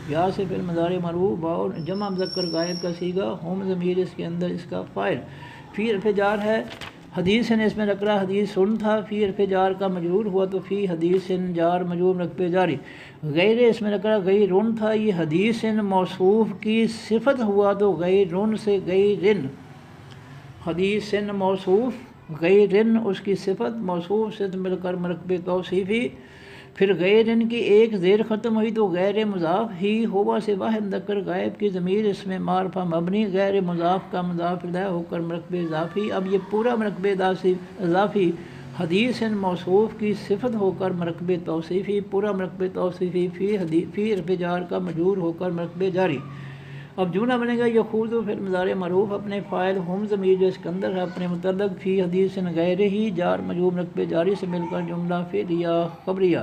یا سے پھر مضارع معروف واو جمع مذکر غائب کا صیغہ، ہم ضمیر اس کے اندر اس کا فاعل، فی حرف جار ہے، حدیث نے اس میں نکرہ حدیث سن تھا، فی حرف جار کا مجرور ہوا تو فی حدیث جار مجرور مرکب جاری، غیر اس میں نکرہ غیرن تھا، یہ حدیث موصوف کی صفت ہوا تو غیرن سے غیرن، حدیث موصوف غیرن اس کی صفت موصوف سے مل کر مرکب توصیفی، پھر غیرن کی ایک زیر ختم ہوئی تو غیر مضاف ہی ہوا سے واحد مذکر غائب کی ضمیر اس میں معرفہ مبنی غیر مضاف کا مضاف الیہ ہو کر مرکب اضافی۔ اب یہ پورا مرکب اضافی حدیث موصوف کی صفت ہو کر مرکب توصیفی، پورا مرکب توصیفی فی حرف جار کا مجرور ہو کر مرکب جاری۔ اب جملہ بنے گا یخوض فی المضارع معروف، اپنے فاعل ہم ضمیر جو اس کے اندر ہے اپنے متعلق فی حدیث غیر ہی جار مجرور مرکب جاری سے مل کر جملہ فعلیہ خبریہ۔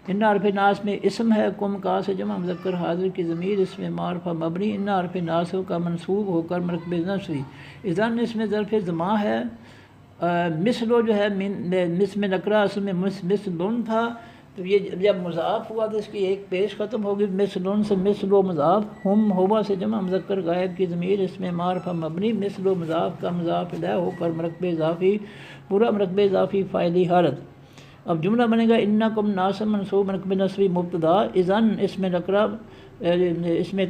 ان حرف ناس میں اسم ہے، کم کا سے جمع مذکر حاضر کی ضمیر اس میں معرفہ مبنی ان حرف ناس کا منصوب ہو کر مرکب نصبی۔ اذن اس میں ظرف زماں ہے، مثلو جو ہے مثل نکرہ اصل میں مثلن تھا، تو یہ جب مضاف ہوا تو اس کی ایک پیش ختم ہوگی مثلن سے مثل و مضاف، ہم ہوا سے جمع مذکر غائب کی ضمیر اس میں معرفہ مبنی مثل و مضاف کا مضاف الیہ ہو کر مرکب اضافی، پورا مرکب اضافی فاعلی حالت۔ اب جملہ بنے گا انکم ناصب منصوب مرکب نصبی مبتدا، اذن اس میں نکرہ اس میں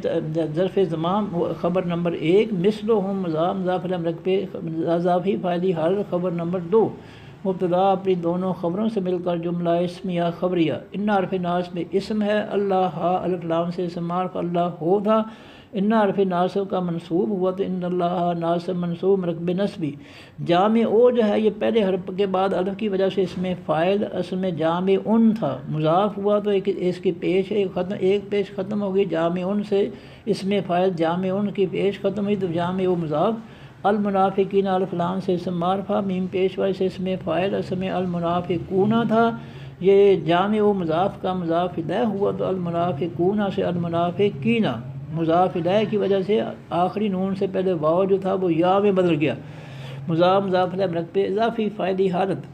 ظرف زمان خبر نمبر 1، مثلہم مضاف الیہ مرکب اضافی فاعلی حالت خبر نمبر 2، مبتدا اپنی دونوں خبروں سے مل کر جملہ اسمیہ خبریہ۔ ان حرف ناس میں اسم ہے، اللہ الف لام سے اسم معرف اللہ ہو تھا، ان حرف ناصب کا منصوب ہوا تو ان اللہ ناصب منصوب مرکب نصبی۔ جامع او جو ہے یہ پہلے حرف کے بعد الف کی وجہ سے اس میں فاعل اصل میں جامع ان تھا، مضاف ہوا تو اس کی پیش ایک پیش ختم ہوگی، جامع ان سے اس میں فاعل جامع ان کی پیش ختم ہوئی تو جامع او مضاف۔ المنافقین الف لام سے اسم معرفہ میم پیش والی سے اس میں فاعل اصل میں المنافقون تھا، یہ جامع و مضاف کا مضاف الیہ ہوا تو المنافقون سے المنافقین، مضاف الیہ کی وجہ سے آخری نون سے پہلے واو جو تھا وہ یا میں بدل گیا، مضاف الیہ مرکب اضافی فاعلی حالت۔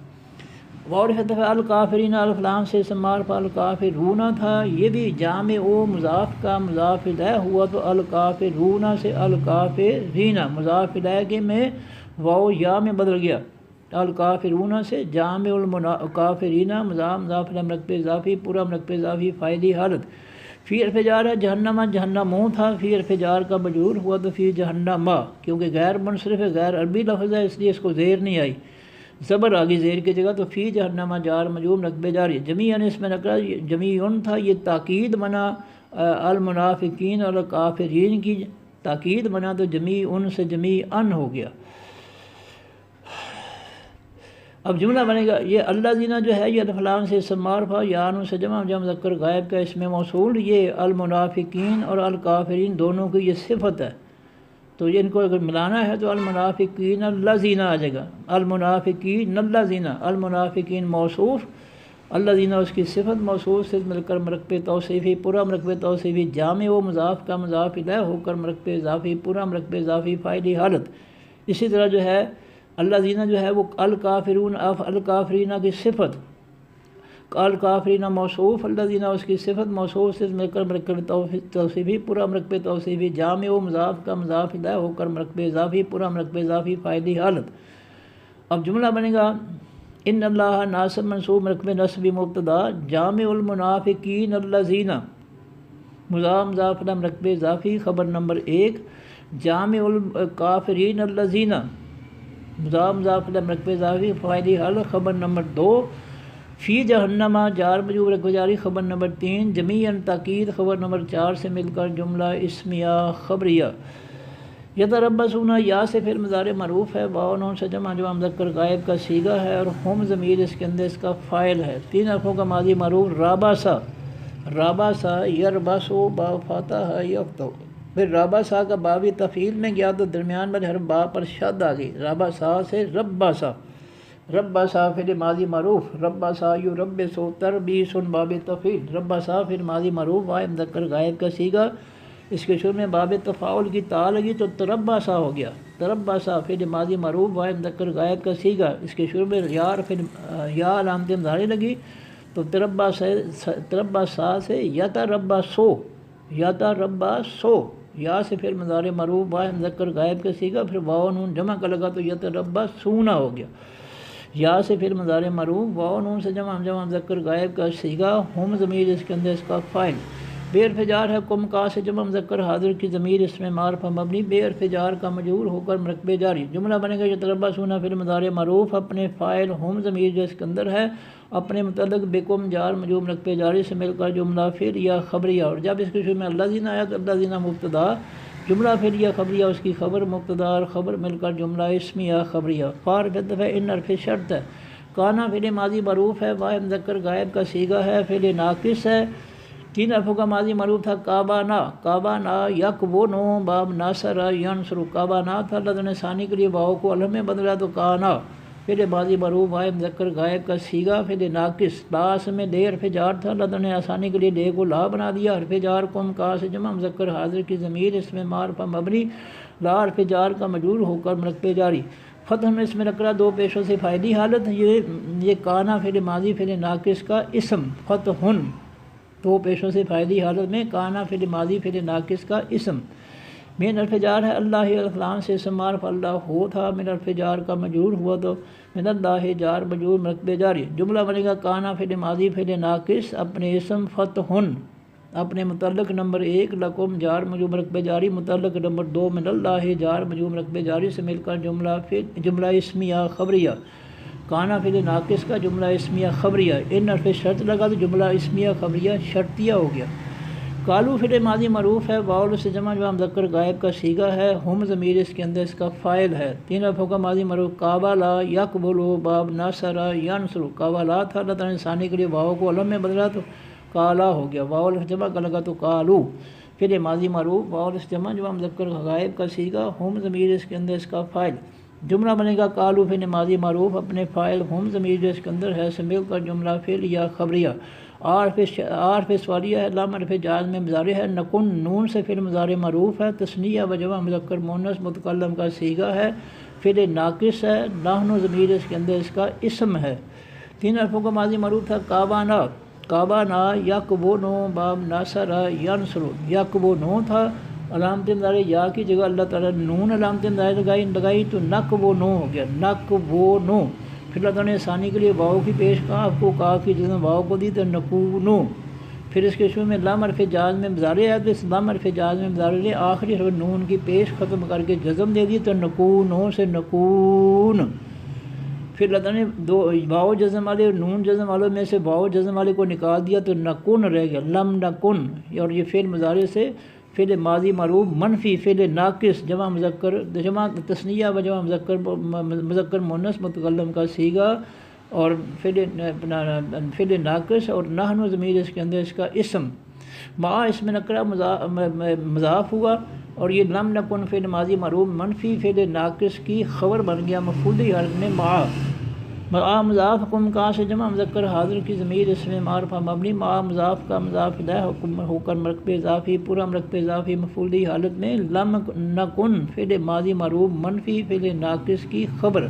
وعرفت الکافرین الف لام سے اسم معرفہ الکافرون تھا، یہ بھی جامع و مضاف کا مضاف الیہ ہوا تو الکافرون سے الکافرین، مضاف الیہ کے میں واو یا میں بدل گیا، الکافرون سے جامع الکافرین مضاف الیہ مرکب اضافی، پورا مرکب اضافی فاعلی حالت۔ فی حرف جار ہے جہنم، جہنموں تھا، فی حرف جار کا مجرور ہوا تو فی جہنم، کیونکہ غیر منصرف ہے، غیر عربی لفظ ہے اس لیے اس کو زیر نہیں آئی، زبر آگی زیر کی جگہ، تو فی جہنم جار مجرور مرکب جاری۔ جمیعاً اس میں نکرہ جمیعن تھا، یہ تاکید بنا المنافقین اور کافرین کی تاکید بنا تو جمیعن سے جمیعن ہو گیا۔ اب جملہ بنے گا یہ اللہ زینہ جو ہے یہ الف لام سے اسم معرفہ یعنی سے جمع مذکر غائب کا اسم موصول، یہ المنافقین اور الکافرین دونوں کی یہ صفت ہے، تو ان کو اگر ملانا ہے تو المنافقین الذین آ جائے گا، المنافقین الذین، المنافقین موصوف، الذین اس کی صفت موصوف سے مل کر مرکب توصیفی، پورا مرکب توصیفی جامع و مضاف کا مضاف الیہ ہو کر مرکب اضافی، پورا مرکب اضافی فاعلی حالت۔ اسی طرح جو ہے الذین جو ہے وہ الکافرون الکافرین کی صفت، الکافرین موصوف، الذین اس کی صفت موصوف سے مل کر مرکب توصیفی، پورا مرکب توصیفی جامع و مضاف کا مضاف الیہ ہو کر مرکب اضافی، پورا مرکب اضافی فاعلی حالت۔ اب جملہ بنے گا ان اللہ ناصب منصوب مرکب نصبی مبتدا، جامع المنافقین الذین مضاف الیہ مرکب اضافی خبر نمبر 1، جامع الکافرین الذین مضاف الیہ مرکب اضافی فاعلی حالت خبر نمبر 2، فی جہنم جار مجرور مرکب جاری خبر نمبر 3، جمیعاً تاکید خبر نمبر 4 سے مل کر جملہ اسمیہ خبریہ۔ یتربصون یا سے پھر مضارع معروف ہے، واو نون سے جمع مذکر غائب کا صیغہ ہے اور ہم ضمیر اس کے اندر اس کا فاعل ہے، 3 حرفوں کا ماضی معروف راباسا، راباسا یرباسو با فاتح یفتح، پھر راباسا کا بابی تفعیل میں گیا تو درمیان والے حرف با پر شد آ گئی، راباسا سے رباسا، رباسا پھر ماضی معروف رباسا یربسو تربیس باب تفعیل، رباسا پھر ماضی معروف واحد مذکر غائب کا صیغہ، اس کے شروع میں باب تفاعل کی تا لگی تو ترباسا ہو گیا، ترباسا پھر ماضی معروف واحد مذکر غائب کا صیغہ، اس کے شروع میں پھر یا علامت مظاہرہ لگی تو ترباسا سے یتربسو، یتربسو، یا سے پھر مضارع معروف واحد مذکر غائب کا صیغہ، پھر واو نون جمع کا لگا تو یتربسون ہو گیا، یا سے پھر مضارع معروف واو نون سے جمع مذکر غائب کا صیغہ، ہم ضمیر اس کے اندر اس کا فاعل، بے حرف جار ہے کم کا سے جمع مذکر حاضر کی ضمیر اس میں معرفہ مبنی بے حرف جار کا مجرور ہو کر مرکب جاری جملہ بنے گا یتربصون فعل مضارع معروف اپنے فاعل ہم ضمیر جو اس کے اندر ہے اپنے متعلق بکم جار مجرور مرکب جاری سے مل کر جملہ فعلیہ خبریہ اور جب اس کے شروع میں الذین آیا تو الذین مبتدا جملہ فعلیہ خبریہ اس کی خبر مبتدا اور خبر مل کر جملہ اسمیہ خبریہ فار دفعہ ان حرف شرط ہے کانا فعل ماضی معروف ہے واحد مذکر غائب کا صیغہ ہے فعل ناقص ہے 3 حرفوں کا ماضی معروف تھا کعبہ نا یک وہ نو باب ناصر ینصر کعبہ نا تھا اللہ نے ثانی کے لیے واؤ کو الف میں بدلا تو کانا فعل ماضی معروف واحد مذکر غائب کا صیغہ فعل ناقص لاس میں دے حرف جار تھا اللہ نے آسانی کے لیے دے کو لا بنا دیا حرف جار کم کا سے جمع مذکر حاضر کی ضمیر اس میں معرفہ مبنی لا حرف جار کا مجرور ہو کر مرکب جاری فتح میں اس میں نکرہ 2 پیشوں سے فائدی حالت یہ کانا فعل ماضی فعل ناقص کا اسم فتح 2 پیشوں سے فائدی حالت میں کانا فعل ماضی فعل ناقص کا اسم من حرف جار ہے اللہ الکلام سے اسم معرف اللہ ہو تھا من حرف جار کا مجرور ہوا تو من اللہ جار مجرور مرکب جاری جملہ بنے گا کانا فعل ماضی فعل ناقص اپنے اسم فتح اپنے متعلق نمبر 1 لکم جار مجرور مرکب جاری متعلق نمبر 2 من اللہ جار مجرور مرکب جاری سے مل کر جملہ اسمیہ خبریہ کانا فعل ناقص کا جملہ اسمیہ خبریہ ان حرف شرط لگا تو جملہ اسمیہ خبریہ شرطیہ ہو گیا کالو فعل ماضی معروف ہے واؤ سے جمع جو مذکر غائب کا صیغہ ہے ہم ضمیر اس کے اندر اس کا فاعل ہے 3 حرفوں کا ماضی معروف کعبہ لا یقبلو باب ناصر ینصر کعبہ لا تھا اللہ تعالیٰ نے ثانی کے لیے واؤ کو الف میں بدلا تو کالا ہو گیا واؤ جمع کا لگا تو کالو فعل ماضی معروف واؤ سے جمع جو مذکر غائب کا صیغہ ہم ضمیر اس کے اندر اس کا فاعل جملہ بنے گا کالو فعل ماضی معروف اپنے فاعل ہم ضمیر جو اس کے اندر ہے سے مل کر جملہ فعلیہ خبریہ عارف سوالیہ ہے لام حرف جاز میں مضارع ہے نکن نون سے فعل مضارع معروف ہے تثنیہ و جمع مذکر مؤنث متکلم کا صیغہ ہے فعل ناقص ہے نحن ضمیر اس کے اندر اس کا اسم ہے 3 حرفوں کا ماضی معروف تھا کعبہ نا یقبونو باب ناصر ینصر یقبونو تھا علامت مضارع یا کی جگہ اللہ تعالیٰ نون علامت مضارع لگائی تو نقبونو ہو گیا نقبونو پھر اللہ تعالیٰ نے ثانی کے لیے واؤ کی پیش کاف کو کاف کی جگہ واؤ کو دی تو نکونو پھر اس کے شروع میں لام حرف جاز میں مضارع ہے تو اس لام حرف جاز میں مضارع لے آخری حرف نون کی پیش ختم کر کے جزم دے دی تو نکونو سے نکون پھر اللہ تعالیٰ نے واؤ جزم والے اور نون جزم والوں میں سے واؤ جزم والے کو نکال دیا تو نکن رہ گیا لم نکن اور یہ فعل مضارع سے فعل ماضی معروف منفی فعل ناقص جمع تثنیہ و جمع مذکر مؤنث متکلم کا صیغہ اور فعل ناقص اور نحن ضمیر اس کے اندر اس کا اسم مع اس میں نکرہ مضاف ہوا اور یہ لم نکن فعل ماضی معروف منفی فعل ناقص کی خبر بن گیا مفعول حالت میں مع مضاف کم کا سے جمع مذکر حاضر کی ضمیر اس میں معرفہ مبنی مع مضاف کا مضاف الیہ حکم ہو کر مرکب اضافی پورا مرکب اضافی مفعولی حالت میں لم نکن فعل ماضی معروف منفی فعل ناقص کی خبر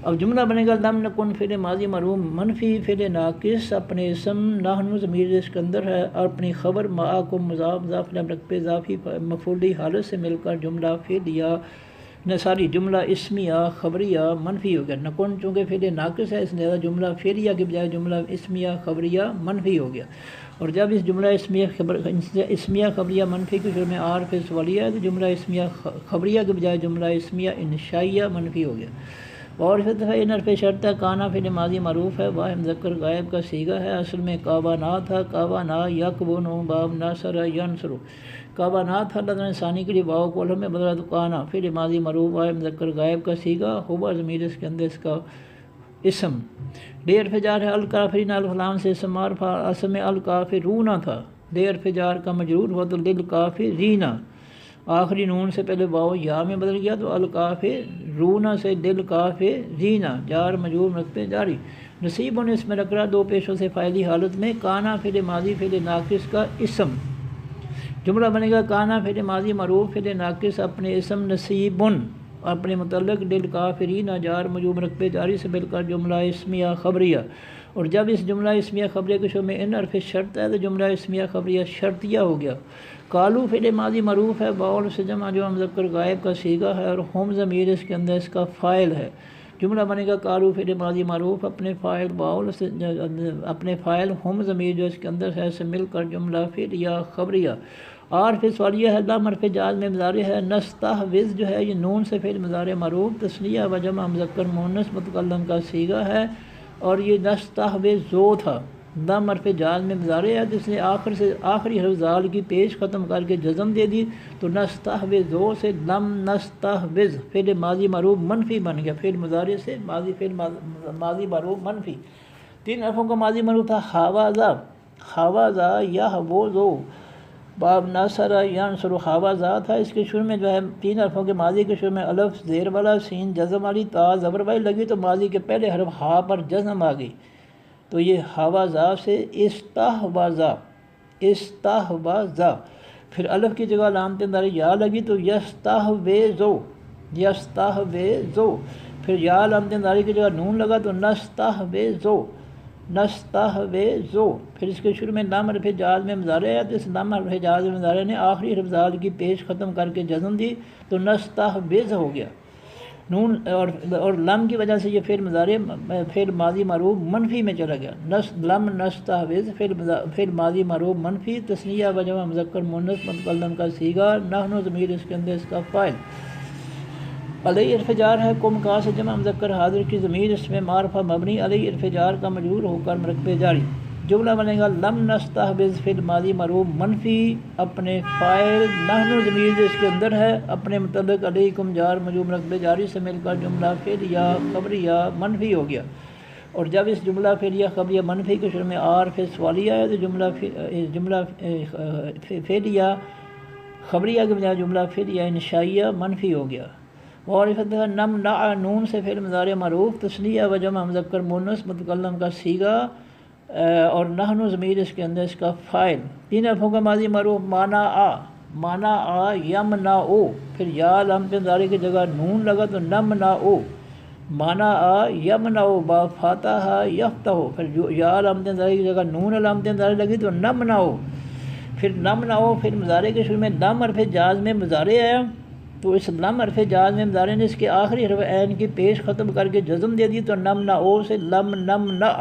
اب جملہ بنے گا لم نکن فعل ماضی معروف منفی فعل ناقص اپنے اسم نحن ضمیر اس کے اندر ہے اور اپنی خبر مع کو مضاف الیہ مرکب اضافی مفعولی حالت سے مل کر جملہ فعلیہ ساری جملہ اسمیہ خبریہ منفی ہو گیا نکن چونکہ فعل ناقص ہے اس لہذا جملہ فعلیہ کے بجائے جملہ اسمیہ خبریہ منفی ہو گیا اور جب اس جملہ اسمیہ خبریہ منفی کے شروع میں عارف سوالیہ ہے تو جملہ اسمیہ خبریہ کے بجائے جملہ اسمیہ انشائیہ منفی ہو گیا اور ان حرف شرط ہے کانا فعل ماضی معروف ہے واحد مذکر غائب کا صیغہ ہے اصل میں کعبہ نا تھا کعبہ نا یقبونو باب ناصر ینصر کعبہ نا تھا اللہ نے ثانی کے لیے واؤ کو الف میں بدلا تو کانا فعل ماضی معروف واحد مذکر غائب کا صیغہ ہوا ضمیر اس کے اندر اس کا اسم بے حرف جار ہے الکافرین الفلام سے اسم معرفہ اصل میں الکافرون تھا بے حرف جار کا مجرور ہوا تو للکافرین آخری نون سے پہلے واؤ یا میں بدل گیا تو الکافرون سے للکافرین جار مجرور مرکب جاری نصیب نے اس میں نکرہ 2 پیشوں سے فاعلی حالت میں کانا فعل ماضی فعل ناقص کا اسم جملہ بنے گا کانا فعل ماضی معروف فعل ناقص اپنے اسم نصیب اپنے متعلق للکافرین جار مجرور مرکب جاری سے مل کر جملہ اسمیہ خبریہ اور جب اس جملہ اسمیہ خبریہ کے شروع میں ان حرف شرط ہے تو جملہ اسمیہ خبریہ شرطیہ ہو گیا کالو فعل ماضی معروف ہے واؤ سے جمع جو مذکر غائب کا صیغہ ہے اور ہم ضمیر اس کے اندر اس کا فاعل ہے جملہ بنے گا قالوا فعل ماضی معروف، اپنے فاعل واو اپنے فاعل ہم ضمیر جو اس کے اندر ہے سے مل کر جملہ فعلیہ خبریہ۔ عارف سوالیہ ہے، لام حرف جاز میں مضارع ہے، نستحوذ جو ہے یہ نون سے فعل مضارع معروف تصنیہ و جمع مذکر مؤنث متکلم کا صیغہ ہے، اور یہ نستحوذ تھا، لام حرف جاز میں مضارع ہے، جس نے آخر سے آخری حرف زال کی پیش ختم کر کے جزم دے دی، تو نستحوذ سے لم نستحوذ فعل ماضی معروف منفی بن گیا، فعل مضارع سے فعل ماضی معروف منفی۔ 3 حرفوں کا ماضی معروف تھا حاوزہ، حاوزہ یحوزو، باب ناصر ینصر، حاوزہ تھا، اس کے شروع میں جو ہے 3 حرفوں کے ماضی کے شروع میں الف زیر والا، سین جزم والی، تا زبر والی لگی تو ماضی کے پہلے حرف ہا پر جزم آ گئی، تو یہ حاوزہ سے استحوذا، استحوذا۔ پھر الف کی جگہ علامت انداری یا لگی تو یستحوذو، یستحوذو۔ پھر یا علامت انداری کی جگہ نون لگا تو نستحوذو، نستحوذو۔ پھر اس کے شروع میں لام حرف جاز میں مضارع ہے، تو اس لام حرف جاز میں مضارع نے آخری حرف زال کی پیش ختم کر کے جزم دی تو نستحوذ ہو گیا، نون اور لم کی وجہ سے یہ فعل ماضی معروف منفی میں چلا گیا، لم نستحوذ فعل ماضی معروف منفی تصنیہ و جمع مذکر مؤنث متکلم کا صیغہ، نحن ضمیر اس کے اندر اس کا فاعل، علیہ حرف جار ہے، قم کا سے جمع مذکر حاضر کی ضمیر اس میں معرفہ مبنی علیہ حرف جار کا مجرور ہو کر مرکب جاری۔ جملہ بنے گا لم نستحوذ فعل ماضی معروف منفی، اپنے فاعل نحن ضمیر جو اس کے اندر ہے اپنے متعلق علیکم جار مجرور مرکب جاری سے مل کر جملہ فعلیہ خبریہ منفی ہو گیا، اور جب اس جملہ فعلیہ خبریہ منفی کے شروع میں عارف سوالیہ ہے تو جملہ فعلیہ خبریہ کے بجائے جملہ فعلیہ انشائیہ منفی ہو گیا۔ وعرفت نم نع نون سے فعل مضارع معروف تصنیہ و جمع مذکر مؤنث متکلم کا صیغہ، اور نحن ضمیر اس کے اندر اس کا فاعل۔ 3 حرفوں کا ماضی معروف مانا آ، مانا آ یمنعو، پھر یا علامت مضارع کی جگہ نون لگا تو نمنعو، مانا آ یمنعو، با فاتح یفتح، پھر یا علامت مضارع کی جگہ نون علامت مضارع لگی تو نمنعو، پھر نمنعو پھر مضارع کے شروع میں لم حرف جاز میں مضارع ہے، تو اس لم حرف جاز میں مضارع نے اس کے آخری حرف عین کی پیش ختم کر کے جزم دے دی تو نمنعو سے لم نمنع،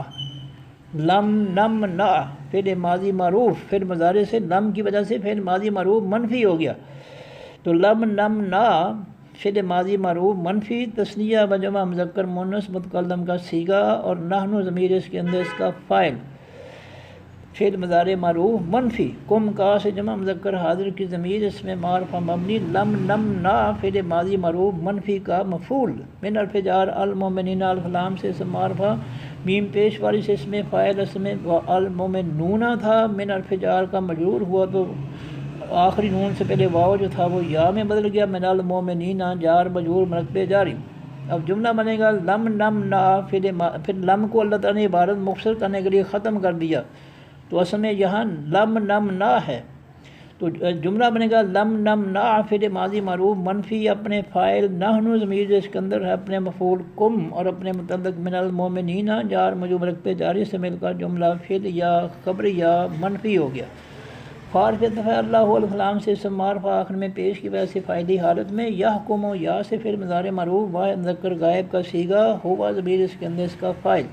لم نمنع فعل ماضی معروف، پھر مضارع سے لم کی وجہ سے فعل ماضی معروف منفی ہو گیا، تو لم نمنع فعل ماضی معروف منفی تصنیہ و جمع مذکر مؤنث متکلم کا صیغہ، اور نحن ضمیر اس کے اندر اس کا فاعل، فعل مضارع معروف منفی، قم کا سے جمع مذکر حاضر کی ضمیر اس میں معرفہ مبنی، لم نمنع فعل ماضی معروف منفی کا مفعول، من حرف جار المؤمنین الف لام سے اسم معرفہ، میم پیش والی سے اس میں فاعل اس میں المؤمنون تھا، من حرف جار کا مجرور ہوا تو آخری نون سے پہلے واو جو تھا وہ یا میں بدل گیا، من المؤمنین جار مجرور مرکب جاری۔ اب جملہ بنے گا لم نمنع پھر لم کو اللہ تعالیٰ نے عبارت مختصر کرنے کے لیے ختم کر دیا، تو اصل میں یہاں لم نمنع ہے، تو جملہ بنے گا لم نمنع فعل ماضی معروف منفی، اپنے فاعل نحن ضمیر جو اس کے اندر ہے اپنے مفعول قم، اور اپنے متعلق من المؤمنین جار مجرور مرکب جاری سے مل کر جملہ فعلیہ خبریہ منفی ہو گیا۔ فارف دفعہ اللہ الف لام سے اسم معرفہ آخر میں پیش کی وجہ سے فائلی حالت میں، یحکم یا سے فعل مضارع معروف واحد مذکر غائب کا صیغہ، ہوا ضمیر اس کے اندر اس کا فاعل۔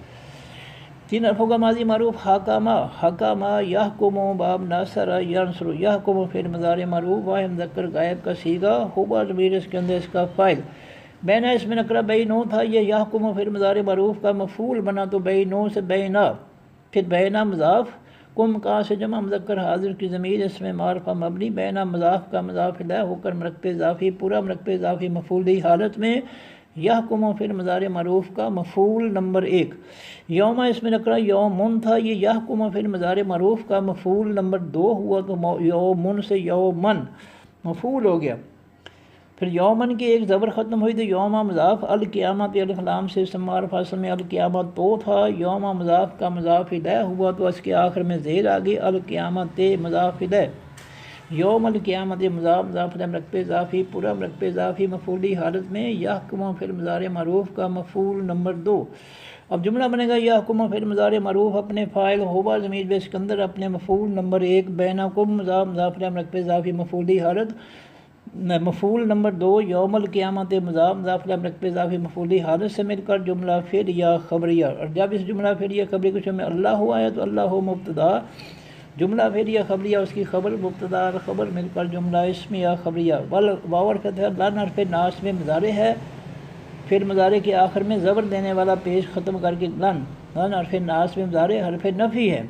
3 حرفوں کا ماضی معروف حکما، حکما یحکم باب ناصر ینصر، یحکم فعل مضارع معروف واحد مذکر غائب کا صیغہ، ہوا ضمیر اس کے اندر اس کا فاعل۔ بینا اس میں نکرہ بینو تھا، یہ یحکم فعل مضارع معروف کا مفعول بنا تو بینو سے بینا، پھر بینا مضاف، قم کا سے جمع مذکر حاضر کی ضمیر اس میں معرفہ مبنی، بینا مضاف کا مضاف الیہ ہو کر مرکب اضافی، پورا مرکب اضافی مفعولی حالت میں، یحکم فعل مضارع معروف کا مفعول نمبر 1۔ یوم اس میں نکرہ یومن تھا، یہ یحکم فعل مضارع معروف کا مفعول نمبر 2 ہوا تو یومن سے یومن مفعول ہو گیا، پھر یومن کی ایک زبر ختم ہوئی تو یوم مضاف، القیامت الف لام سے اسم معرفہ اسم القیامت تو تھا، یوم مضاف کا مضاف الیہ ہوا تو اس کے آخر میں زیر آ گئی، القیامت مضاف الیہ، یوم القیامت مضاف مضاف الیہ مرکب اضافی، پورا مرکب اضافی مفعولی حالت میں، یحکم فعل مضارع معروف کا مفعول نمبر 2۔ اب جملہ بنے گا یحکم فعل مضارع معروف اپنے فاعل ہوا ضمیر بے سکندر اپنے مفعول نمبر 1، بینکم مضاف مضاف الیہ مرکب اضافی مفعولی حالت، مفعول نمبر 2 یوم القیامت مضاف مضاف الیہ مرکب اضافی مفعولی حالت سے مل کر جملہ فعلیہ خبریہ، اور جب اس جملہ فعلیہ خبری کچھ میں اللہ ہوا ہے تو اللہ ہو مبتدا، جملہ فعلیہ خبریہ اس کی خبر مبتدا اور خبر مل کر جملہ اسمیہ خبریہ۔ واو حرف لن حرف ناصب مضارع ہے، پھر مضارع کے آخر میں زبر دینے والا پیش ختم کر کے لن حرف ناصب مضارع حرف نفی ہے۔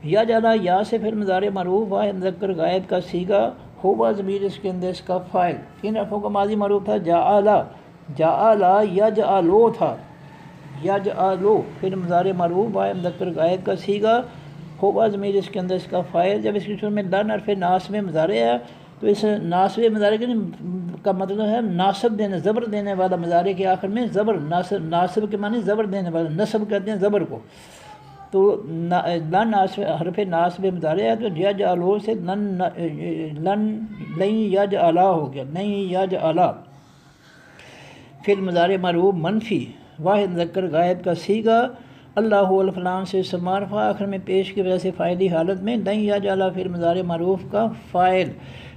یا جانا یا سے پھر مضارع معروف واحد مذکر غائب کا صیغہ ہوا ضمیر اس کے اندر اس کا فاعل، تین حرفوں کا ماضی معروف تھا جعلا، جعلا یجعلو تھا، یجعلو پھر مضارع معروف واحد مذکر غائب کا صیغہ ہوا ضمیر اس کے اندر اس کا فاعل۔ جب اس کی صورت میں لن حرف ناصب مضارع ہے تو اس ناصب مضارع کا مطلب ہے ناصب دینے زبر دینے والا، مضارع کے آخر میں زبر، ناصب کے معنی زبر دینے والا، نصب کہتے ہیں زبر کو، تو لن حرف ناصب مضارع ہے تو یجعلو سے لن یجعلا ہو گیا، لن یجعلا۔ پھر مضارع معروف منفی واحد مذکر غائب کا صیغہ اللہ الفلام سے اسم معرفہ آخر میں پیش کی وجہ سے فاعلی حالت میں لن یجعلا، پھر مضارع معروف کا فاعل۔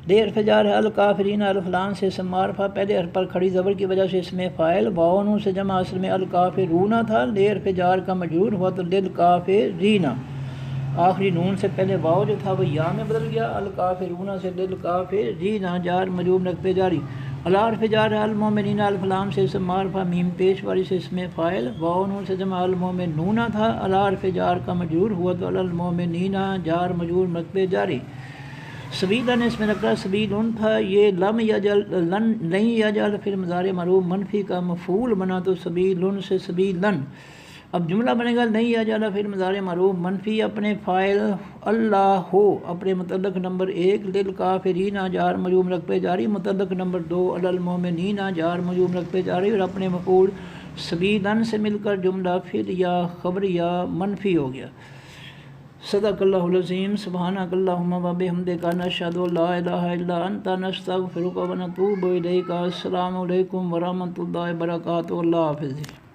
لے حرف جار ہے الکافرین الفلام سے اسم معرفہ پہلے حرف پر کھڑی زبر کی وجہ سے اس میں فاعل، واو نون سے جمع اصل میں الکافرون تھا، لے حرف جار کا مجرور ہوا تو للکافرین، آخری نون سے پہلے واو جو تھا وہ یا میں بدل گیا، الکافرون سے للکافرین جار مجرور نقطہ جاری، حرف جار ہے المومنین الفلام سے اسم معرفہ میم پیش والی سے اس میں فاعل، واو نون سے جمع المومنون تھا، حرف جار کا مجرور ہوا تو المومنین جار مجرور نقطہ جاری۔ سبیلن اس میں نکرہ سبیلن تھا، یہ لم یجل لن یجل پھر مضارع معروف منفی کا مفعول بنا تو سبیلن سے سبیلن۔ اب جملہ بنے گا لن یجل پھر مضارع معروف منفی اپنے فاعل اللہ ہو اپنے متعلق نمبر 1 للکافرین جار مجرور نقطہ جاری، متعلق نمبر 2 علی المومنین جار مجرور نقطہ جاری، اور اپنے مفعول سبیلن سے مل کر جملہ فعلیہ خبریہ منفی ہو گیا۔ صدق اللہ العظیم، سبحانک اللہم و بحمدک نشہد ان لا الہ الا انت نستغفرک و نتوب الیک۔ السلام علیکم ورحمۃ اللہ وبرکاتہ، اللہ حافظ۔